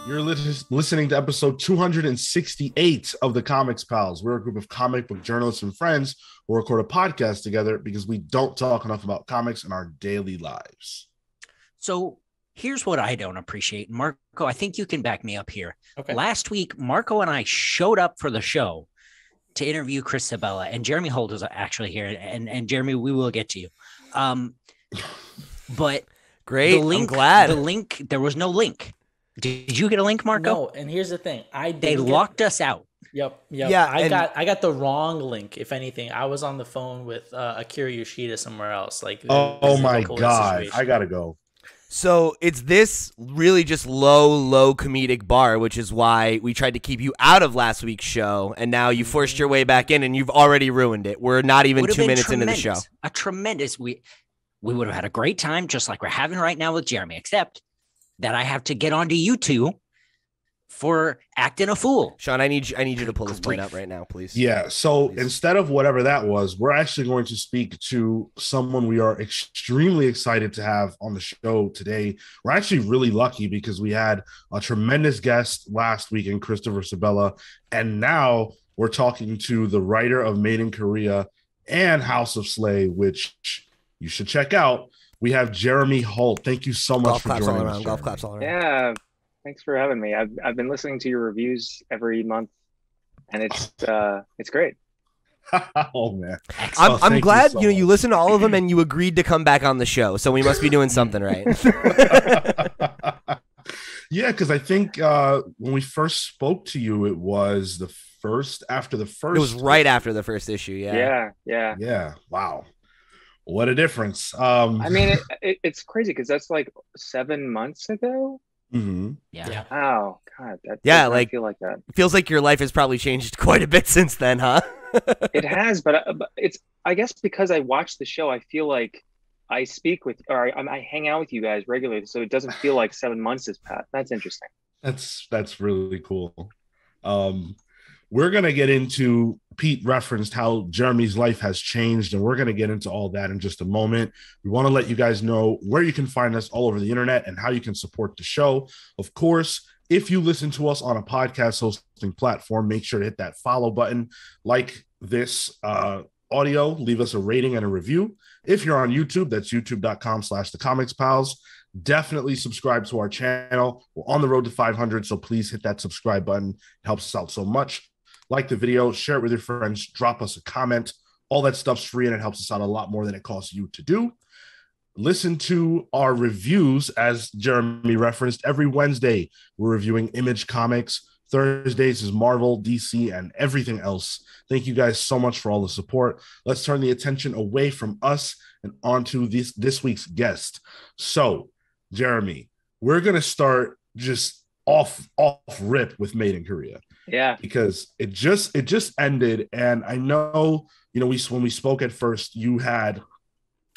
You're listening to episode 268 of the Comics Pals. We're a group of comic book journalists and friends who record a podcast together because we don't talk enough about comics in our daily lives. So here's what I don't appreciate. Marco, I think you can back me up here. Okay. Last week, Marco and I showed up for the show to interview Chris Sabella, and Jeremy Holt was actually here. And Jeremy, we will get to you. But great. The link, I'm glad. The link, there was no link. Did you get a link, Marco? No, and here's the thing. They locked us out. Yep. Yeah, I got the wrong link. If anything, I was on the phone with Akira Yoshida somewhere else. Like, oh my god, I gotta go. So it's this really just low comedic bar, which is why we tried to keep you out of last week's show, and now you forced your way back in, and you've already ruined it. We're not even 2 minutes into the show. A tremendous. We would have had a great time, just like we're having right now with Jeremy, except that I have to get onto YouTube for acting a fool. Sean, I need you to pull this point up right now, please. Yeah, so please. Instead of whatever that was, we're actually going to speak to someone we are extremely excited to have on the show today. We're actually really lucky because we had a tremendous guest last week in Christopher Sabella, and now we're talking to the writer of Made in Korea and House of Slay, which you should check out. We have Jeremy Holt. Thank you so much for joining us. Golf claps all around. Yeah, thanks for having me. I've been listening to your reviews every month, and it's great. Oh man, I'm glad you listen to all of them and you agreed to come back on the show. So we must be doing something right. Yeah, because I think when we first spoke to you, it was after the first. It was right after the first issue. Yeah. Wow. What a difference. I mean, it's crazy because that's like 7 months ago. Mm-hmm. Yeah. Wow. God. That like, feel like that. It feels like your life has probably changed quite a bit since then, huh? It has, but it's, I guess because I watch the show, I feel like I speak with, or I hang out with you guys regularly, so it doesn't feel like 7 months has passed. That's interesting. That's really cool. We're going to get into, Pete referenced how Jeremy's life has changed, and we're going to get into all that in just a moment. We want to let you guys know where you can find us all over the internet and how you can support the show. Of course, if you listen to us on a podcast hosting platform, make sure to hit that follow button, like this audio, leave us a rating and a review. If you're on YouTube, that's youtube.com/thecomicspals. Definitely subscribe to our channel. We're on the road to 500, so please hit that subscribe button. It helps us out so much. Like the video, share it with your friends, drop us a comment. All that stuff's free, and it helps us out a lot more than it costs you to do. Listen to our reviews, as Jeremy referenced. Every Wednesday, we're reviewing Image Comics. Thursdays is Marvel, DC, and everything else. Thank you guys so much for all the support. Let's turn the attention away from us and onto this week's guest. So, Jeremy, we're going to start just off rip with Made in Korea. Yeah, because it just ended, and I know, when we spoke at first, you had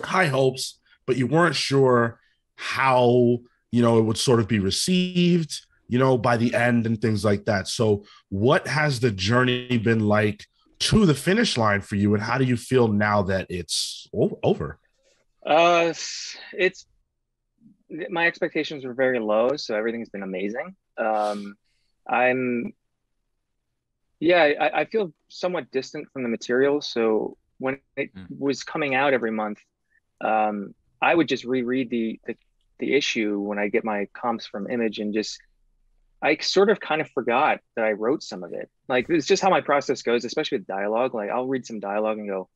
high hopes, but you weren't sure how it would sort of be received, by the end and things like that. So what has the journey been like to the finish line for you, and how do you feel now that it's over? It's, my expectations were very low, so everything's been amazing. I feel somewhat distant from the material. So when it was coming out every month, I would just reread the issue when I get my comps from Image, and I sort of kind of forgot that I wrote some of it. Like, it's just how my process goes, especially with dialogue. Like, I'll read some dialogue and go,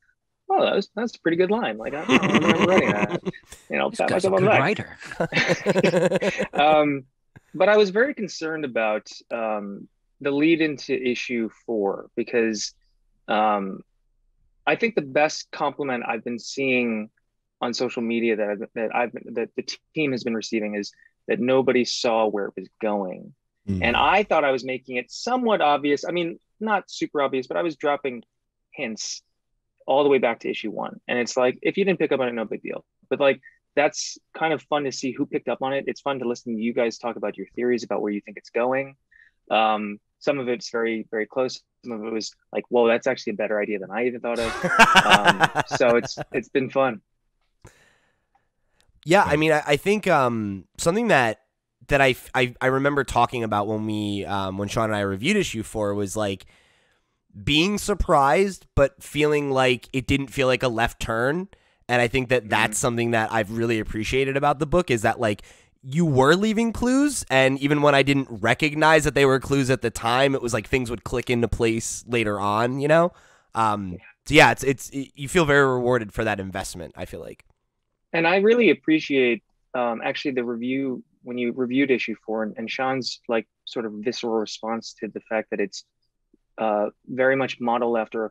"Oh, that's a pretty good line." Like, I remember writing that. Pat myself on the back. Writer. But I was very concerned about the lead into issue 4, because I think the best compliment I've been seeing on social media that the team has been receiving is that nobody saw where it was going. And I thought I was making it somewhat obvious. I mean, not super obvious, but I was dropping hints all the way back to issue 1. And it's like, if you didn't pick up on it, no big deal. But like, that's kind of fun to see who picked up on it. It's fun to listen to you guys talk about your theories about where you think it's going. Some of it's very, very close. Some of it was like, whoa, that's actually a better idea than I even thought of. So it's been fun. Yeah, I mean, I think something that I remember talking about when when Sean and I reviewed issue 4 was like being surprised, but feeling like it didn't feel like a left turn. And I think that that's something that I've really appreciated about the book, is that like you were leaving clues, and even when I didn't recognize that they were clues at the time, it was like things would click into place later on, you know? So yeah, you feel very rewarded for that investment, I feel like. And I really appreciate actually the review when you reviewed issue 4 and Sean's like sort of visceral response to the fact that it's very much modeled after a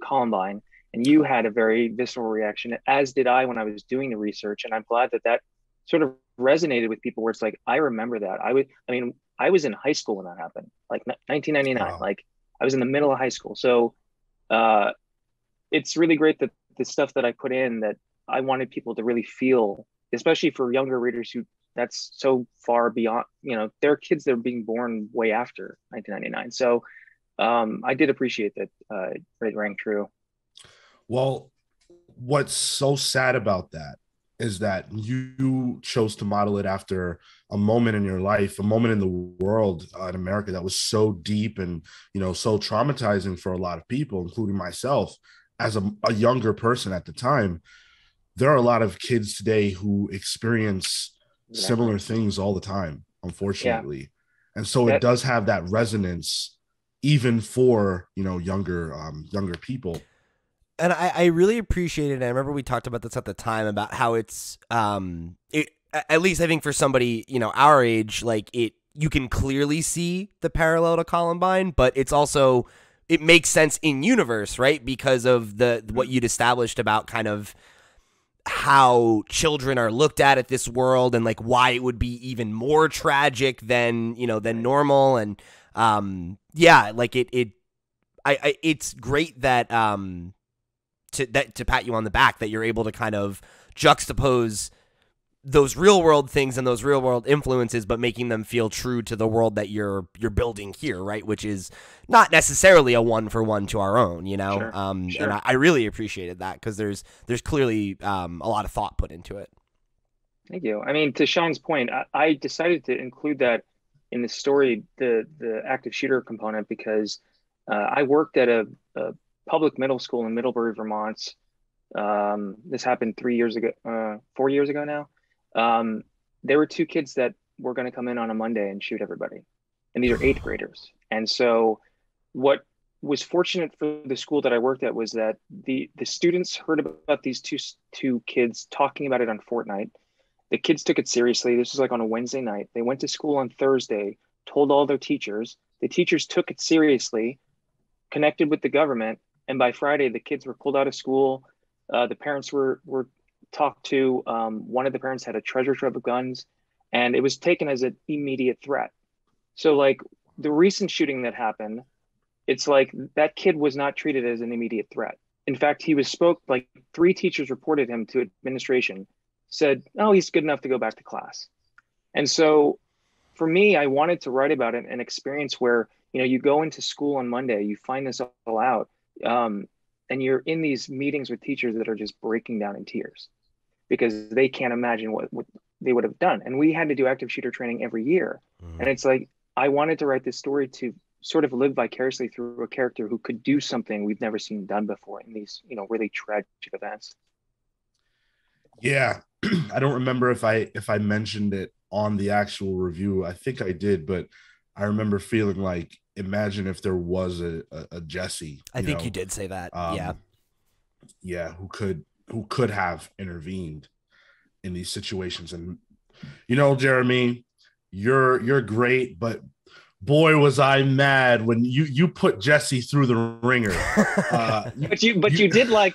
Columbine, and you had a very visceral reaction, as did I when I was doing the research. And I'm glad that sort of resonated with people, where it's like, I remember that. I was in high school when that happened, like 1999. Wow. Like I was in the middle of high school. So it's really great that the stuff that I put in, that I wanted people to really feel, especially for younger readers who that's so far beyond, there are kids that are being born way after 1999. So I did appreciate that it rang true. Well, what's so sad about that is that you chose to model it after a moment in your life, a moment in the world in America that was so deep and, so traumatizing for a lot of people, including myself as a younger person at the time. There are a lot of kids today who experience similar things all the time, unfortunately. Yeah. And so it does have that resonance even for, younger people. And I really appreciate it. I remember we talked about this at the time about how it's, at least I think for somebody, our age, like you can clearly see the parallel to Columbine, but it's also, it makes sense in universe, right? Because of what you'd established about kind of how children are looked at this world, and like why it would be even more tragic than normal. And like it's great that to pat you on the back that you're able to kind of juxtapose those real world things and those real world influences, but making them feel true to the world that you're building here, right? Which is not necessarily a 1-for-1 to our own, Sure. Sure. And I really appreciated that, because there's clearly a lot of thought put into it. Thank you. I mean, to Sean's point, I decided to include that in the story, the active shooter component, because I worked at a public middle school in Middlebury, Vermont. This happened 4 years ago now. There were 2 kids that were going to come in on a Monday and shoot everybody. And these are 8th graders. And so what was fortunate for the school that I worked at was that the students heard about these two kids talking about it on Fortnite. The kids took it seriously. This was like on a Wednesday night. They went to school on Thursday, told all their teachers. The teachers took it seriously, connected with the government. And by Friday, the kids were pulled out of school. The parents were talked to. One of the parents had a treasure trove of guns, and it was taken as an immediate threat. So like the recent shooting that happened, it's like that kid was not treated as an immediate threat. In fact, he was like 3 teachers reported him to administration, said, oh, he's good enough to go back to class. And so for me, I wanted to write about an experience where, you go into school on Monday, you find this all out, and you're in these meetings with teachers that are just breaking down in tears because they can't imagine what they would have done. And we had to do active shooter training every year. And it's like, I wanted to write this story to sort of live vicariously through a character who could do something we've never seen done before in these, really tragic events. Yeah. I don't remember if I mentioned it on the actual review. I think I did, but I remember feeling like, imagine if there was a Jesse. I think you did say that. Yeah. Who could have intervened in these situations. And, Jeremy, you're great, but boy, was I mad when you put Jesse through the ringer. But you did like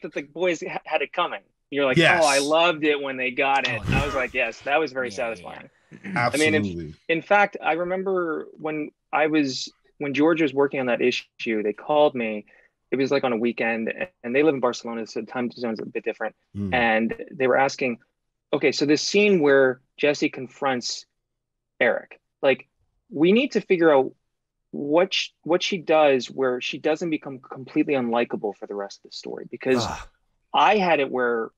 that the boys had it coming. You're like, yes. Oh, I loved it when they got it. I was like, yes, that was very satisfying. Yeah. Absolutely. I mean, in fact, I remember when George was working on that issue, they called me. It was like on a weekend, and they live in Barcelona, so time zone's a bit different. And they were asking, okay, so this scene where Jesse confronts Eric, like, we need to figure out what she does where she doesn't become completely unlikable for the rest of the story, because I had it where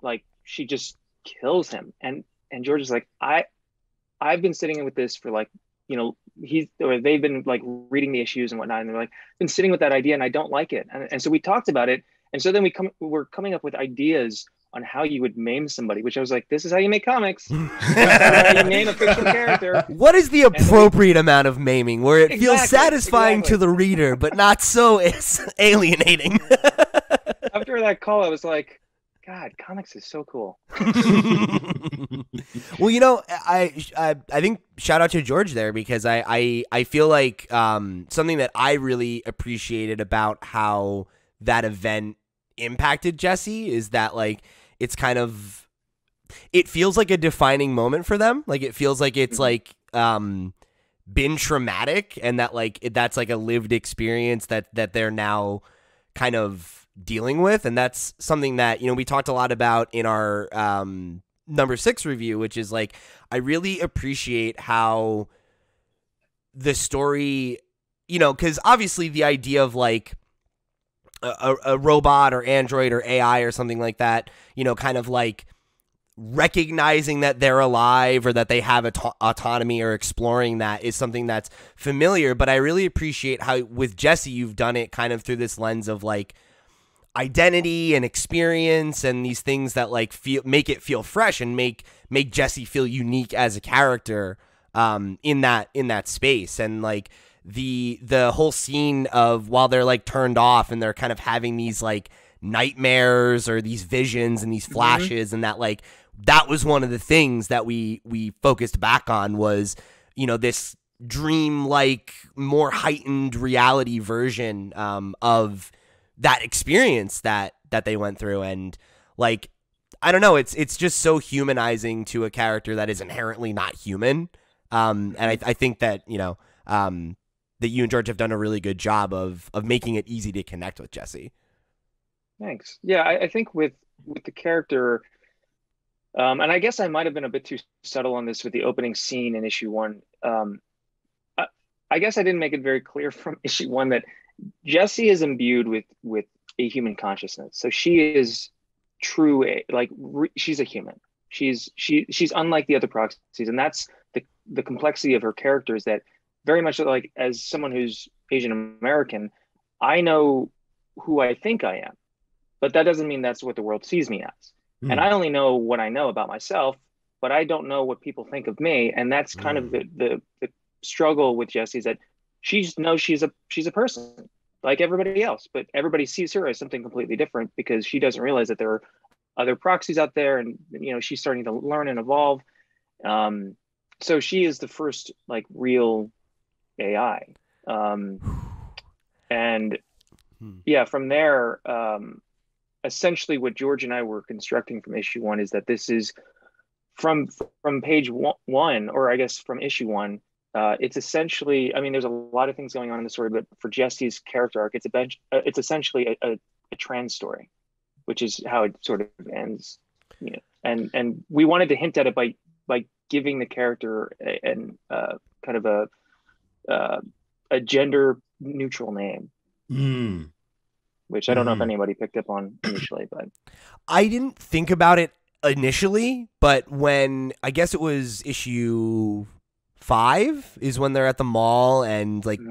like she just kills him, and George is like, I've been sitting with this for like, they've been like reading the issues and whatnot, and they're like, been sitting with that idea and I don't like it. And so we talked about it. And so then we're coming up with ideas on how you would maim somebody, which I was like, this is how you make comics. This is how you name a fictional character. What is the appropriate amount of maiming where it feels satisfying to the reader, but not so alienating? After that call, I was like, God, comics is so cool. Well, I think shout out to George there, because I feel like something that I really appreciated about how that event impacted Jesse is that, like, it's kind of, it feels like a defining moment for them. Like, it feels like it's like been traumatic, and that like that's like a lived experience that they're now kind of dealing with. And that's something that, we talked a lot about in our number 6 review, which is like, I really appreciate how the story, because obviously the idea of like a robot or android or AI or something like that, kind of like recognizing that they're alive or that they have autonomy or exploring that is something that's familiar. But I really appreciate how with Jesse, you've done it kind of through this lens of like identity and experience and these things that like make it feel fresh and make Jesse feel unique as a character in that space. And like the whole scene of while they're like turned off and they're kind of having these like nightmares or these visions and these flashes, and that like that was one of the things that we focused back on was, this dream-like, more heightened reality version of that experience that they went through. And like, I don't know, it's just so humanizing to a character that is inherently not human. And I think that, that you and George have done a really good job of making it easy to connect with Jesse. Thanks. Yeah, I think with the character, and I guess I might have been a bit too subtle on this with the opening scene in issue 1. I guess I didn't make it very clear from issue 1 that Jessie is imbued with a human consciousness. So she is true, she's a human. She's unlike the other proxies, and that's the complexity of her character, is that very much like, as someone who's Asian American, I know who I think I am, but that doesn't mean that's what the world sees me as. And I only know what I know about myself, but I don't know what people think of me. And that's kind of the struggle with Jessie, is that she knows she's a person like everybody else, but everybody sees her as something completely different because she doesn't realize that there are other proxies out there, and she's starting to learn and evolve. So she is the first like real AI, and yeah, from there, essentially what George and I were constructing from issue 1 is that this is from page 1, or I guess from issue 1. It's essentially, I mean, there's a lot of things going on in the story, but for Jesse's character arc, it's essentially a trans story, which is how it sort of ends. And we wanted to hint at it by giving the character kind of a gender neutral name, which I don't know if anybody picked up on initially, but I didn't think about it initially, but when I guess it was issue 5 is when they're at the mall and like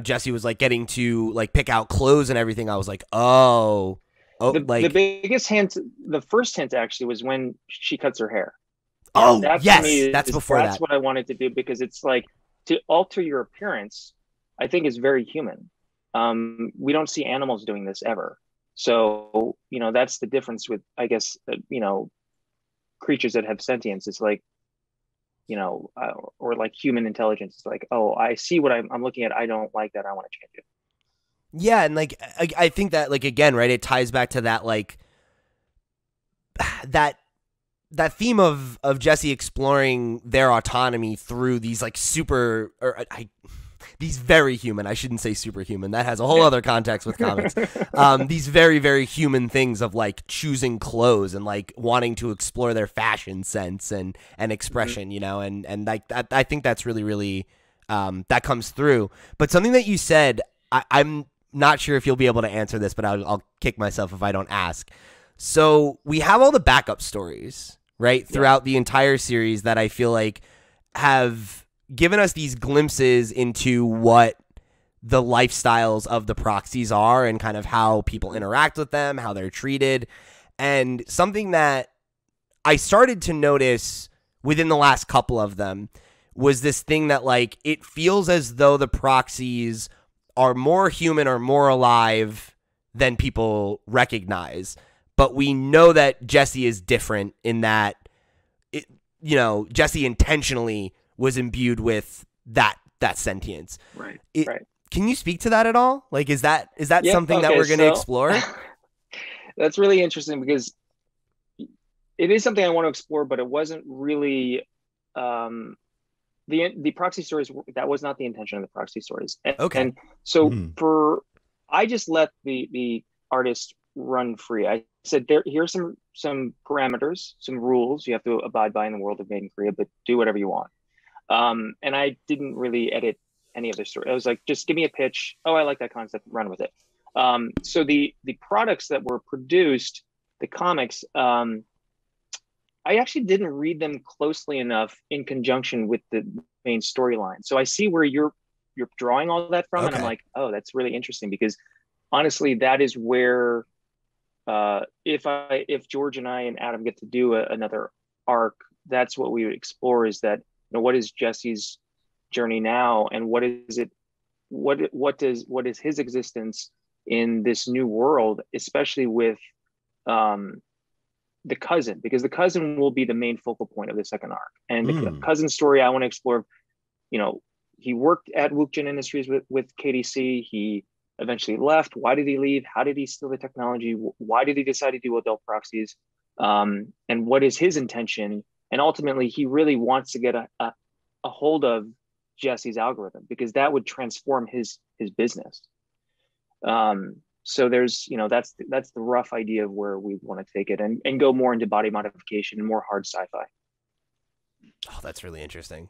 Jesse was like getting to like pick out clothes and everything, I was like, the biggest hint, the first hint actually, was when she cuts her hair. That's before that. That's what I wanted to do, because it's like, to alter your appearance, I think, is very human. We don't see animals doing this ever. So, that's the difference with, I guess, creatures that have sentience. It's like, or like human intelligence. It's like, oh, I see what I'm looking at. I don't like that. I want to change it. Yeah. And like, I think that, like, again, right, it ties back to that, like, that theme of Jesse exploring their autonomy through these like these very human, I shouldn't say superhuman, that has a whole other context with comics. These very, very human things of like choosing clothes and like wanting to explore their fashion sense and expression, and like I think that's really, really that comes through. But something that you said, I'm not sure if you'll be able to answer this, but I'll kick myself if I don't ask. So we have all the backup stories, right, throughout the entire series that I feel like have given us these glimpses into what the lifestyles of the proxies are and kind of how people interact with them, how they're treated. And something that I started to notice within the last couple of them was this thing that, like, it feels as though the proxies are more human or more alive than people recognize. But we know that Jesse is different in that, Jesse intentionally was imbued with that sentience. Right. Can you speak to that at all? Like, is that something that we're going to explore? That's really interesting because it is something I want to explore, but it wasn't really the proxy stories. That was not the intention of the proxy stories. And so I just let the artist run free. I said, here's some parameters, some rules you have to abide by in the world of Made in Korea, but do whatever you want. And I didn't really edit any of their story. I was like, just give me a pitch. Oh, I like that concept. Run with it. So the products that were produced, the comics, I actually didn't read them closely enough in conjunction with the main storyline. So I see where you're drawing all that from, and I'm like, oh, that's really interesting because honestly, that is where if George and I and Adam get to do another arc, that's what we would explore. Is that, what is Jesse's journey now, and what is it? What is his existence in this new world, especially with the cousin, because the cousin will be the main focal point of the second arc. And the cousin story I want to explore, he worked at Wookjin Industries with KDC. He eventually left. Why did he leave? How did he steal the technology? Why did he decide to do adult proxies? And what is his intention? And ultimately, he really wants to get a hold of Jesse's algorithm because that would transform his business. So there's, that's the rough idea of where we want to take it and go more into body modification and more hard sci-fi. Oh, that's really interesting.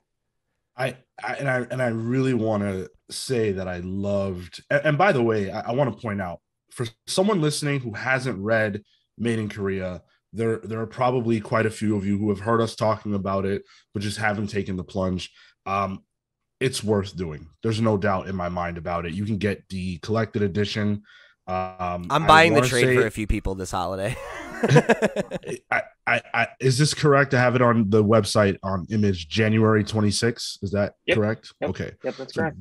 I really want to say that I loved, and by the way, I want to point out for someone listening who hasn't read Made in Korea, there are probably quite a few of you who have heard us talking about it, but just haven't taken the plunge. It's worth doing. There's no doubt in my mind about it. You can get the collected edition. I'm buying the trade for a few people this holiday. Is this correct? I have it on the website on Image January 26th. Is that correct? Yep. Okay. Yep, that's correct.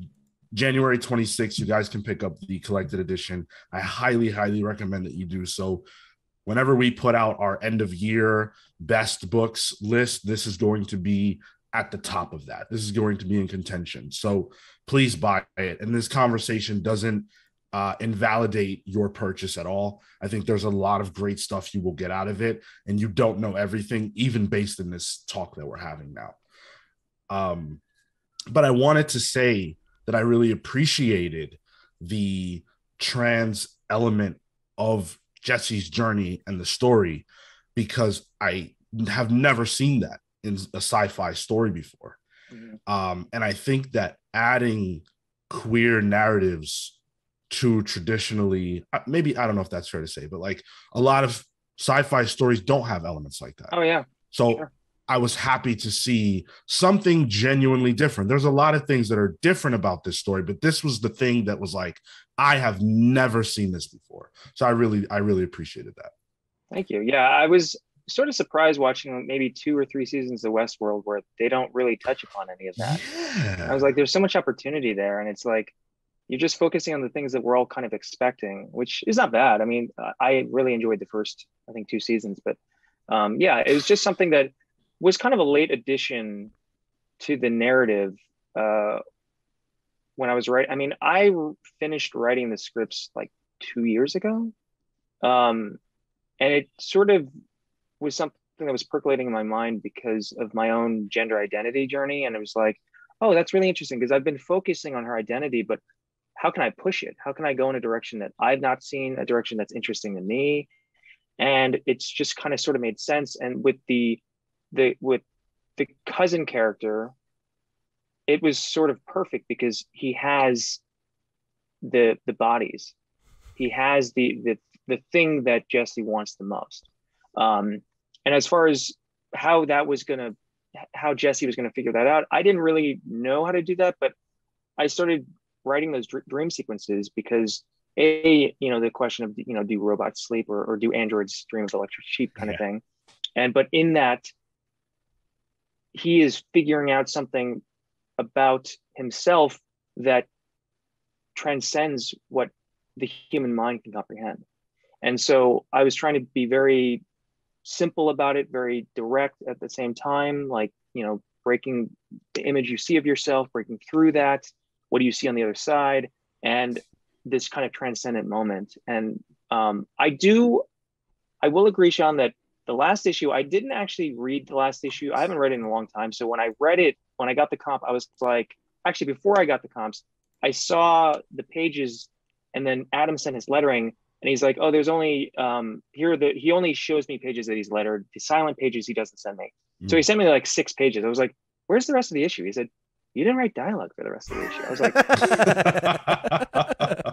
January 26th, you guys can pick up the collected edition. I highly, highly recommend that you do so. Whenever we put out our end of year best books list, this is going to be at the top of that. This is going to be in contention. So please buy it. And this conversation doesn't invalidate your purchase at all. I think there's a lot of great stuff you will get out of it, and you don't know everything, even based in this talk that we're having now. But I wanted to say that I really appreciated the trans element of Jesse's journey and the story, because I have never seen that in a sci-fi story before. And I think that adding queer narratives to traditionally, maybe, I don't know if that's fair to say, but like a lot of sci-fi stories don't have elements like that. Oh yeah. So sure. I was happy to see something genuinely different. There's a lot of things that are different about this story, but this was the thing that was like, I have never seen this before. So I really appreciated that. Thank you. Yeah, I was sort of surprised watching maybe 2 or 3 seasons of Westworld where they don't really touch upon any of that. Yeah. I was like, there's so much opportunity there. And it's like, you're just focusing on the things that we're all kind of expecting, which is not bad. I mean, I really enjoyed the first, I think, 2 seasons, but yeah, it was just something that was kind of a late addition to the narrative when I was writing. I mean, I finished writing the scripts like 2 years ago. And it sort of was something that was percolating in my mind because of my own gender identity journey. And it was like, oh, that's really interesting because I've been focusing on her identity, but how can I push it? How can I go in a direction that I've not seen, a direction that's interesting to me? And it's just kind of sort of made sense. And with the cousin character, it was sort of perfect because he has the bodies. He has the thing that Jesse wants the most. And as far as how that was going to how Jesse was going to figure that out. I didn't really know how to do that, but I started writing those dream sequences because the question of, do robots sleep or do androids dream of electric sheep kind of thing. But in that, he is figuring out something about himself that transcends what the human mind can comprehend. And so I was trying to be very simple about it, very direct at the same time, like, breaking the image you see of yourself, breaking through that. What do you see on the other side? And this kind of transcendent moment. And I will agree, Sean, that the last issue, I didn't actually read the last issue. I haven't read it in a long time. So when I read it, when I got the comp, I was like, actually, before I got the comps, I saw the pages, and then Adam sent his lettering, and he's like, oh, there's only, he only shows me pages that he's lettered. The silent pages he doesn't send me. So he sent me like 6 pages. I was like, where's the rest of the issue? He said, you didn't write dialogue for the rest of the issue. I was like,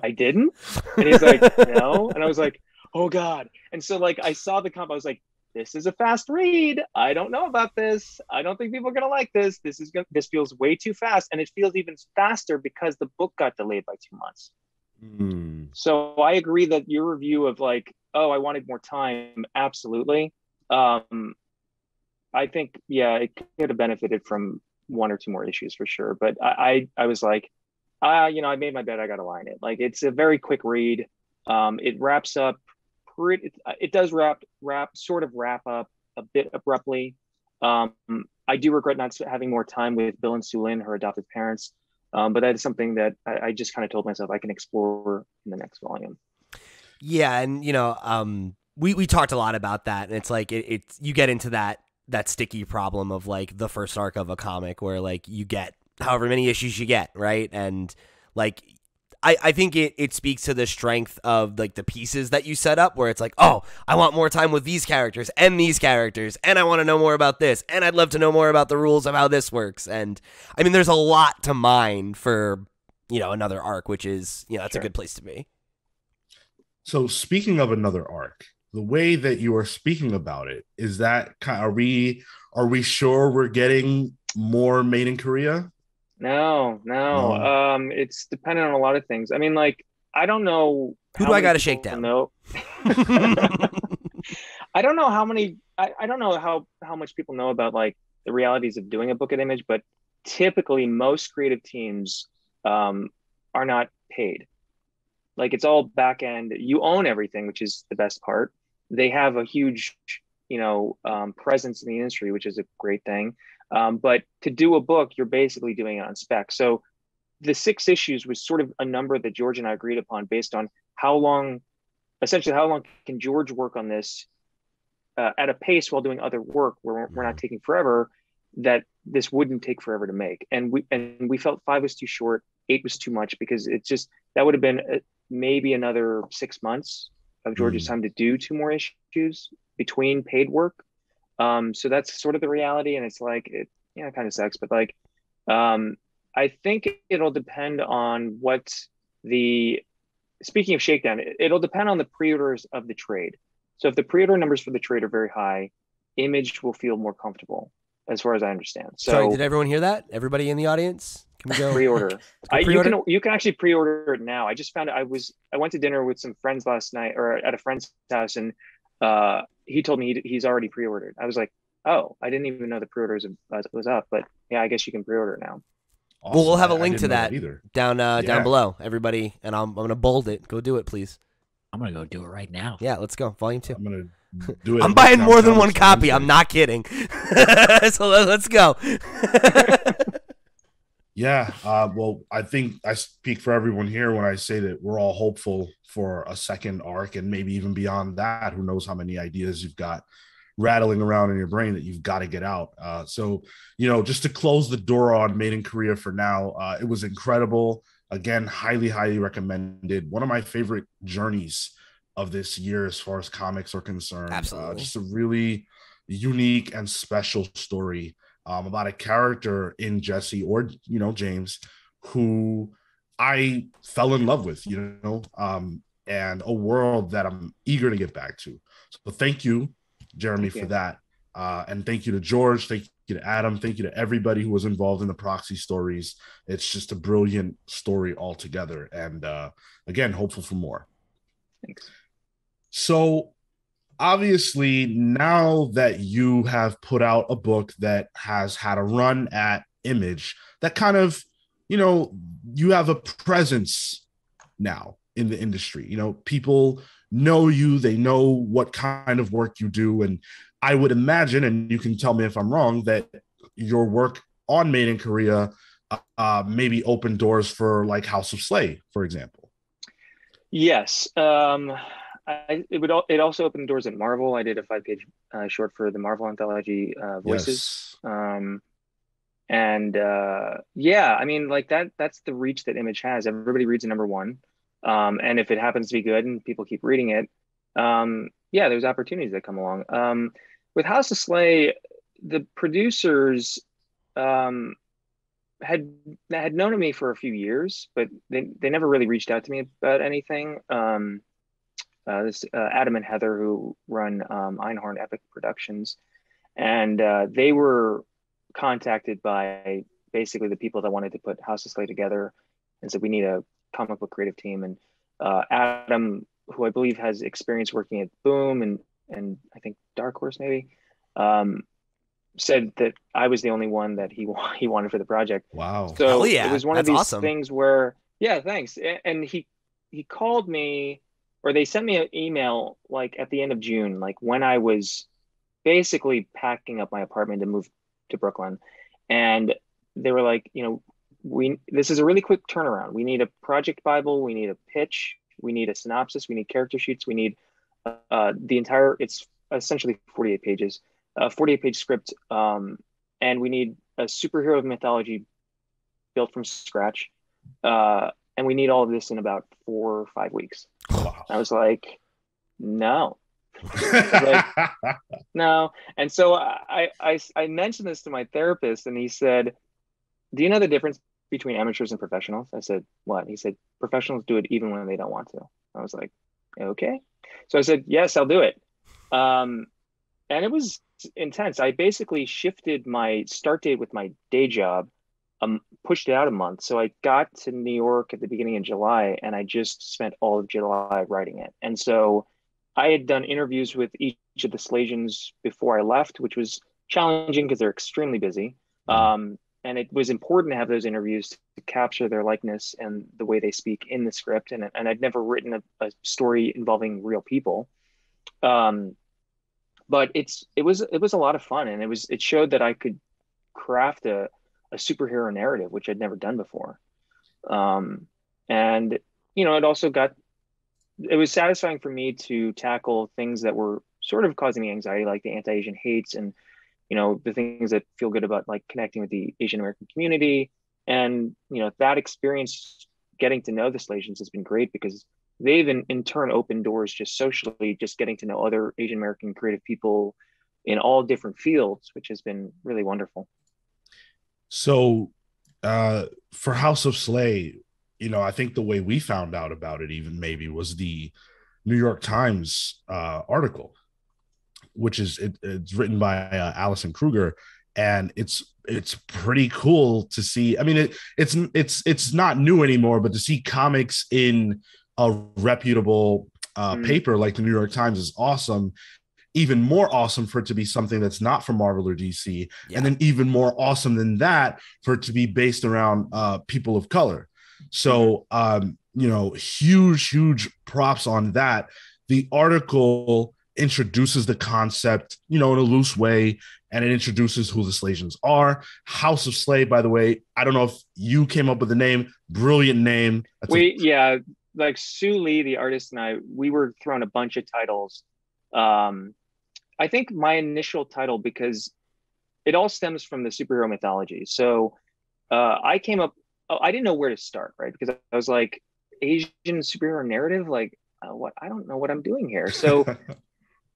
I didn't? And he's like, no. And I was like, oh God. And so like, I saw the comp, I was like, this is a fast read. I don't know about this. I don't think people are going to like this. This feels way too fast. And it feels even faster because the book got delayed by 2 months. So I agree that your review of like, oh, I wanted more time. Absolutely. I think, it could have benefited from 1 or 2 more issues for sure. But I was like, I made my bed. I got to line it. Like, it's a very quick read. It wraps up. It does wrap up a bit abruptly. I do regret not having more time with Bill and Sue Lin, her adopted parents. But that is something that I just kind of told myself I can explore in the next volume. Yeah. And, we talked a lot about that, and it's like, you get into that sticky problem of like the first arc of a comic where like you get however many issues you get. Right. And like, I think it speaks to the strength of like the pieces that you set up, where it's like, oh, I want more time with these characters, and I want to know more about this, and I'd love to know more about the rules of how this works. And I mean, there's a lot to mine for, another arc, which is, that's a good place to be. So speaking of another arc, the way that you are speaking about it, is that are we sure we're getting more Made in Korea? No. It's dependent on a lot of things. I mean, like, I don't know. Who do I got to shake down? I don't know how many. I don't know how much people know about like the realities of doing a book at Image, but typically most creative teams are not paid. Like, it's all back end. You own everything, which is the best part. They have a huge, presence in the industry, which is a great thing. But to do a book, you're basically doing it on spec. So the 6 issues was sort of a number that George and I agreed upon based on how long can George work on this at a pace while doing other work where we're not taking forever, that this wouldn't take forever to make. And we felt 5 was too short, 8 was too much, because it's just, that would have been maybe another 6 months of George's time to do 2 more issues between paid work. So that's sort of the reality, and it's like, it kind of sucks, but like, I think it'll depend on speaking of Shakedown, it'll depend on the pre-orders of the trade. So if the pre-order numbers for the trade are very high, Image will feel more comfortable, as far as I understand. So, sorry, did everyone hear that? Everybody in the audience? Can we go pre-order? You can actually pre-order it now. I just found I went to dinner with some friends last night, or at a friend's house, and he told me he's already pre-ordered. I was like, oh, I didn't even know the pre-orders was up, but yeah, I guess you can pre-order it now. Awesome. Well, we'll have a link to that down below, everybody, and I'm gonna bold it. Go do it, please. I'm gonna go do it right now. Yeah, let's go. Volume 2. I'm gonna do it. I'm buying more than one copy. I'm not kidding. So let's go. Yeah. Well, I think I speak for everyone here when I say that we're all hopeful for a second arc, and maybe even beyond that. Who knows how many ideas you've got rattling around in your brain that you've got to get out. So, just to close the door on Made in Korea for now, it was incredible. Again, highly, highly recommended. One of my favorite journeys of this year as far as comics are concerned. Absolutely. Just a really unique and special story about a character in Jesse, or, James, who I fell in love with, and a world that I'm eager to get back to. So thank you, Jeremy, for that. And thank you to George. Thank you to Adam. Thank you to everybody who was involved in the proxy stories. It's just a brilliant story altogether. And again, hopeful for more. Thanks. So obviously, now that you have put out a book that has had a run at Image, that kind of, you have a presence now in the industry. People know you, they know what kind of work you do. And I would imagine, and you can tell me if I'm wrong, that your work on Made in Korea maybe opened doors for like House of Slay, for example. Yes. It also opened doors at Marvel. I did a 5-page short for the Marvel anthology Voices. Yes. Yeah, I mean, like that's the reach that Image has. Everybody reads a number one. And if it happens to be good and people keep reading it, yeah, there's opportunities that come along. With House of Slay, the producers had known of me for a few years, but they never really reached out to me about anything. This Adam and Heather, who run Einhorn Epic Productions, and they were contacted by basically the people that wanted to put House of Slay together and said, we need a comic book creative team. And Adam, who I believe has experience working at Boom and I think Dark Horse maybe, said that I was the only one that he wanted for the project. Wow. So Hell yeah. it was one That's of these awesome. things where, yeah, thanks. And he called me, or they sent me an email like at the end of June, like when I was basically packing up my apartment to move to Brooklyn. And they were like, this is a really quick turnaround. We need a project Bible. We need a pitch. We need a synopsis. We need character sheets. We need it's essentially 48 pages, 48-page script. And we need a superhero mythology built from scratch. And we need all of this in about 4 or 5 weeks. Wow. I was like, no. No. And so I mentioned this to my therapist, and he said, do you know the difference between amateurs and professionals? I said, what? He said, professionals do it even when they don't want to. I was like, okay. So I said, yes, I'll do it. And it was intense. I basically shifted my start date with my day job, pushed it out a month. So I got to New York at the beginning of July, and I just spent all of July writing it. And so I had done interviews with each of the Slasians before I left, which was challenging because they're extremely busy. And it was important to have those interviews to capture their likeness and the way they speak in the script. And I'd never written a story involving real people. But it was a lot of fun, and it showed that I could craft a superhero narrative, which I'd never done before. And it was satisfying for me to tackle things that were sort of causing me anxiety, like the anti-Asian hates and the things that feel good about like connecting with the Asian American community. And that experience, getting to know the Slasians, has been great because they've in turn opened doors just socially, just getting to know other Asian American creative people in all different fields, which has been really wonderful. So for House of Slay, I think the way we found out about it even maybe was the New York Times article, which is it's written by Allison Kruger, and it's pretty cool to see. I mean, it's not new anymore, but to see comics in a reputable paper like the New York Times is awesome. Even more awesome for it to be something that's not from Marvel or DC, and then even more awesome than that for it to be based around people of color. So, huge props on that. The article introduces the concept, in a loose way, and it introduces who the Slasians are. House of Slay, by the way, I don't know if you came up with the name. Brilliant name. Like Sue Lee, the artist, and we were thrown a bunch of titles. I think my initial title, because it all stems from the superhero mythology. So I came up, I didn't know where to start, right? Because I was like, Asian superhero narrative, like what? I don't know what I'm doing here. So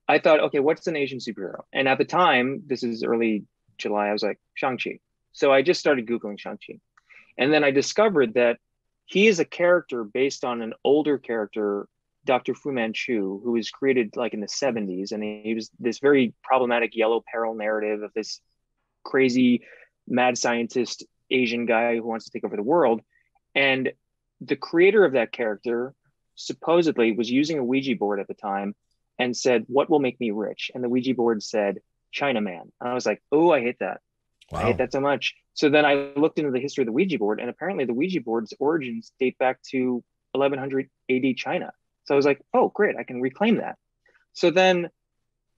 I thought, okay, what's an Asian superhero? And at the time, this is early July, I was like, Shang-Chi. So I just started Googling Shang-Chi. And then I discovered that he is a character based on an older character, Dr. Fu Manchu, who was created like in the 70s. And he was this very problematic yellow peril narrative of this crazy mad scientist Asian guy who wants to take over the world. And the creator of that character supposedly was using a Ouija board at the time and said, "What will make me rich?" And the Ouija board said, "Chinaman." And I was like, "Oh, I hate that. Wow. I hate that so much." So then I looked into the history of the Ouija board, and apparently the Ouija board's origins date back to 1100 AD China. So I was like, "Oh, great, I can reclaim that." So then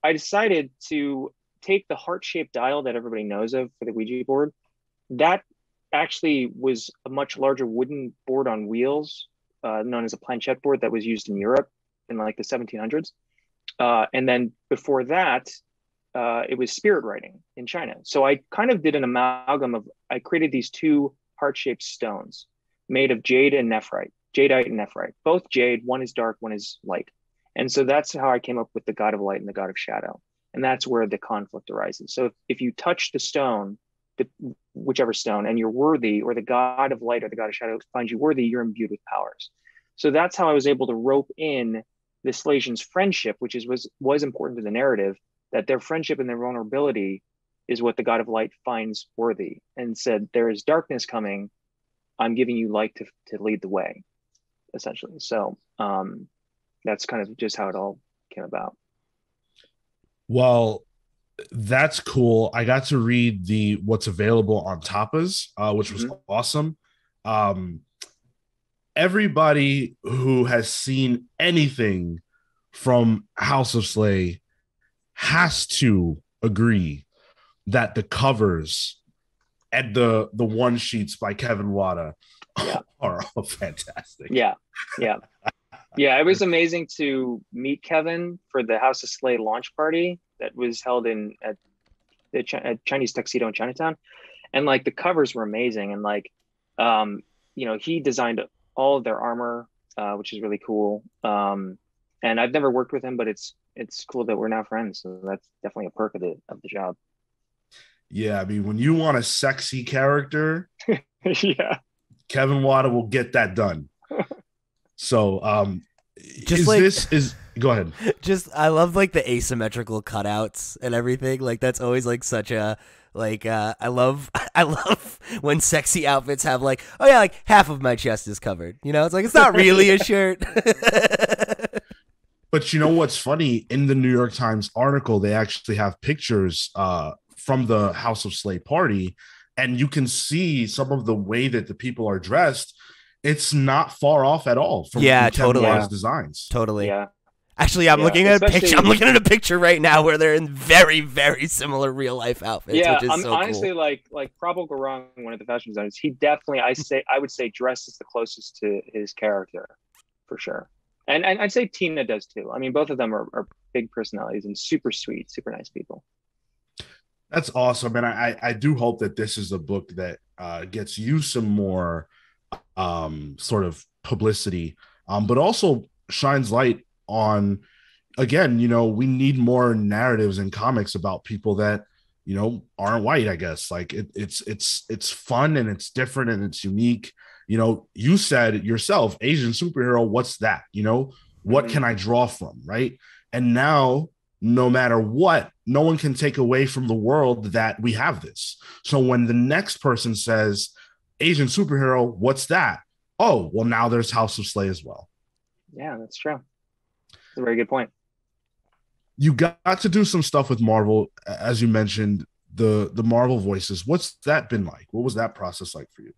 I decided to take the heart-shaped dial that everybody knows of for the Ouija board. That actually was a much larger wooden board on wheels, known as a planchette board, that was used in Europe in like the 1700s. And then before that, it was spirit writing in China. So I kind of did an amalgam of, I created these two heart-shaped stones made of jade and nephrite, jadeite and nephrite, both jade. One is dark, one is light. And so that's how I came up with the god of light and the god of shadow. And that's where the conflict arises. So if you touch the stone, whichever stone, and you're worthy, or the god of light or the god of shadow finds you worthy, you're imbued with powers. So that's how I was able to rope in the Slasians' friendship, which was important to the narrative, that their friendship and their vulnerability is what the god of light finds worthy, and said, "There is darkness coming. I'm giving you light to lead the way," essentially. So that's kind of just how it all came about. Well, that's cool. I got to read what's available on Tapas, which was awesome. Everybody who has seen anything from House of Slay has to agree that the covers and the one sheets by Kevin Wada are all fantastic. Yeah. It was amazing to meet Kevin for the House of Slay launch party that was held at the Chinese Tuxedo in Chinatown, and like the covers were amazing, and like he designed all of their armor, which is really cool. And I've never worked with him, but it's cool that we're now friends. So that's definitely a perk of the job. Yeah, I mean, when you want a sexy character, yeah, Kevin Wada will get that done. So, go ahead. I love like the asymmetrical cutouts and everything. Like that's always like such a I love when sexy outfits have like, oh yeah, like half of my chest is covered. You know, it's like it's not really a shirt. But you know what's funny? In the New York Times article, they actually have pictures from the House of Slay party, and you can see some of the way that the people are dressed. It's not far off at all from Kevin designs. Totally. Yeah. Actually, I'm looking at a picture. I'm looking at a picture right now where they're in very, very similar real life outfits. Yeah, which is I'm so honestly cool. like Prabal Gurung, one of the fashion designers. He definitely, I would say, dresses the closest to his character, for sure. And I'd say Tina does too. I mean, both of them are big personalities and super sweet, super nice people. That's awesome, and I do hope that this is a book that gets you some more sort of publicity, but also shines light on, again, we need more narratives in comics about people that aren't white. I guess like it's fun and it's different and it's unique. You said it yourself, Asian superhero, what's that? What can I draw from, right? And now, no matter what, no one can take away from the world that we have this. So when the next person says Asian superhero, what's that? Oh, well, now there's House of Slay as well. Yeah, that's true. That's a very good point. You got to do some stuff with Marvel, as you mentioned, the Marvel voices. What's that been like? What was that process like for you?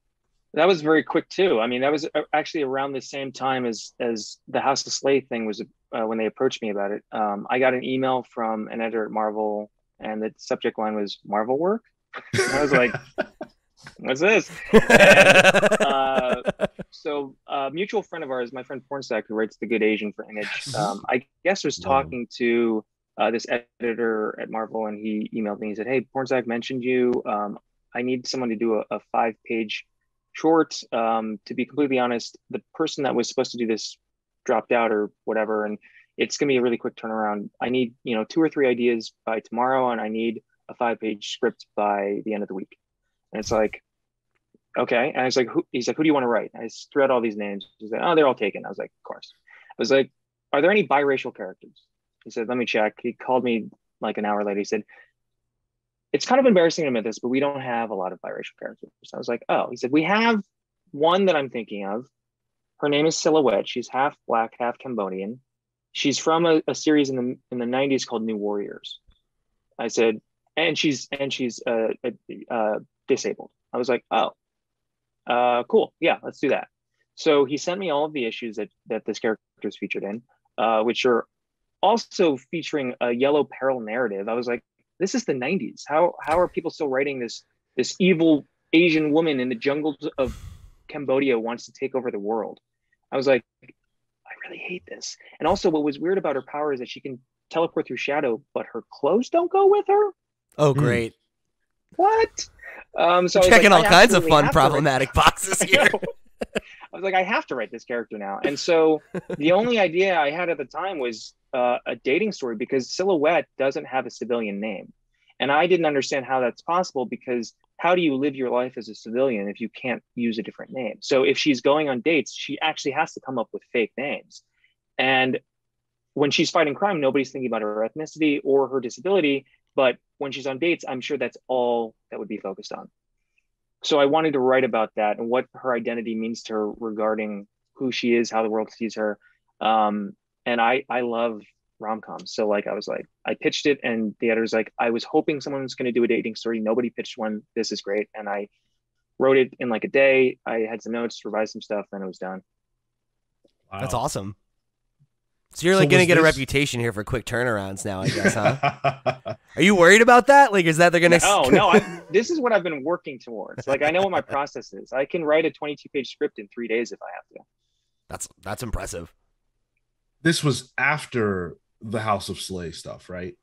That was very quick too. I mean, that was actually around the same time as the House of Slay thing was, when they approached me about it. I got an email from an editor at Marvel, and the subject line was Marvel work. And I was like, what's this? And, so a mutual friend of ours, my friend Pornstack, who writes The Good Asian for Image, I guess was talking to this editor at Marvel, and he emailed me. He said, "Hey, Pornstack mentioned you. I need someone to do a 5-page short. To be completely honest, the person that was supposed to do this dropped out or whatever, and it's going to be a really quick turnaround. I need 2 or 3 ideas by tomorrow, and I need a 5-page script by the end of the week." And it's like, okay. And I was like, he's like, "Who do you want to write?" I threw out all these names. He's like, "Oh, they're all taken." I was like, "Of course." I was like, "Are there any biracial characters?" He said, "Let me check." He called me like an hour later. He said, it's kind of embarrassing to admit this, but we don't have a lot of biracial characters. So I was like, oh, he said, we have one that I'm thinking of. Her name is Silhouette. She's half black, half Cambodian. She's from a series in the 90s called New Warriors. I said, and she's disabled. I was like, oh, cool. Yeah, let's do that. So he sent me all of the issues that this character is featured in, which are also featuring a yellow peril narrative. I was like, this is the 90s. How are people still writing this evil Asian woman in the jungles of Cambodia wants to take over the world? I was like, I really hate this. And also what was weird about her power is that she can teleport through shadow, but her clothes don't go with her. Oh, great. What? So checking all kinds of fun problematic boxes here. I was like, I have to write this character now. And so the only idea I had at the time was a dating story, because Silhouette doesn't have a civilian name. And I didn't understand how that's possible, because how do you live your life as a civilian if you can't use a different name? So if she's going on dates, she actually has to come up with fake names. And when she's fighting crime, nobody's thinking about her ethnicity or her disability. But when she's on dates, I'm sure that's all that would be focused on. So I wanted to write about that and what her identity means to her regarding who she is, how the world sees her. And I love rom-coms. So like, I pitched it and the editor's like, I was hoping someone was going to do a dating story. Nobody pitched one. This is great. And I wrote it in like a day. I had some notes, revised some stuff, and it was done. Wow. That's awesome. So you're like going to get a reputation here for quick turnarounds now, I guess, huh? Are you worried about that? Like, is that they're going to... No. This is what I've been working towards. Like, I know what my process is. I can write a 22-page script in 3 days if I have to. That's impressive. This was after the House of Slay stuff, right?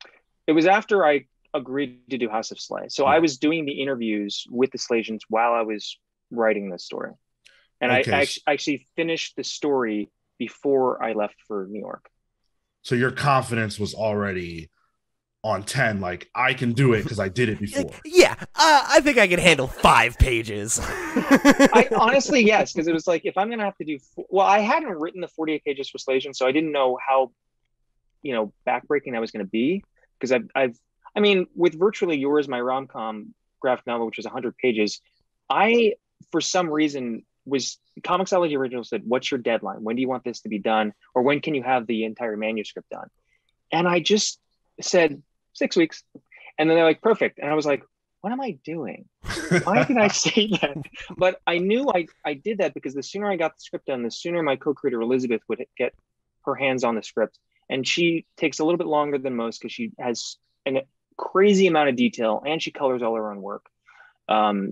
It was after I agreed to do House of Slay. So I was doing the interviews with the Slasians while I was writing this story. And I actually finished the story before I left for New York. So your confidence was already on 10, like, I can do it because I did it before. Yeah, I think I can handle 5 pages. I honestly, yes, because it was like, if I'm going to have to do... Well, I hadn't written the 48 pages for Slasian, so I didn't know how, backbreaking that was going to be. Because I mean, with Virtually Yours, my rom-com graphic novel, which was 100 pages, I, for some reason... Comixology Original said, what's your deadline? When do you want this to be done? Or when can you have the entire manuscript done? And I just said 6 weeks. And then they're like, perfect. And I was like, what am I doing? Why did I say that? But I knew I did that because the sooner I got the script done, the sooner my co-creator Elizabeth would get her hands on the script. And she takes a little bit longer than most because she has a crazy amount of detail and she colors all her own work.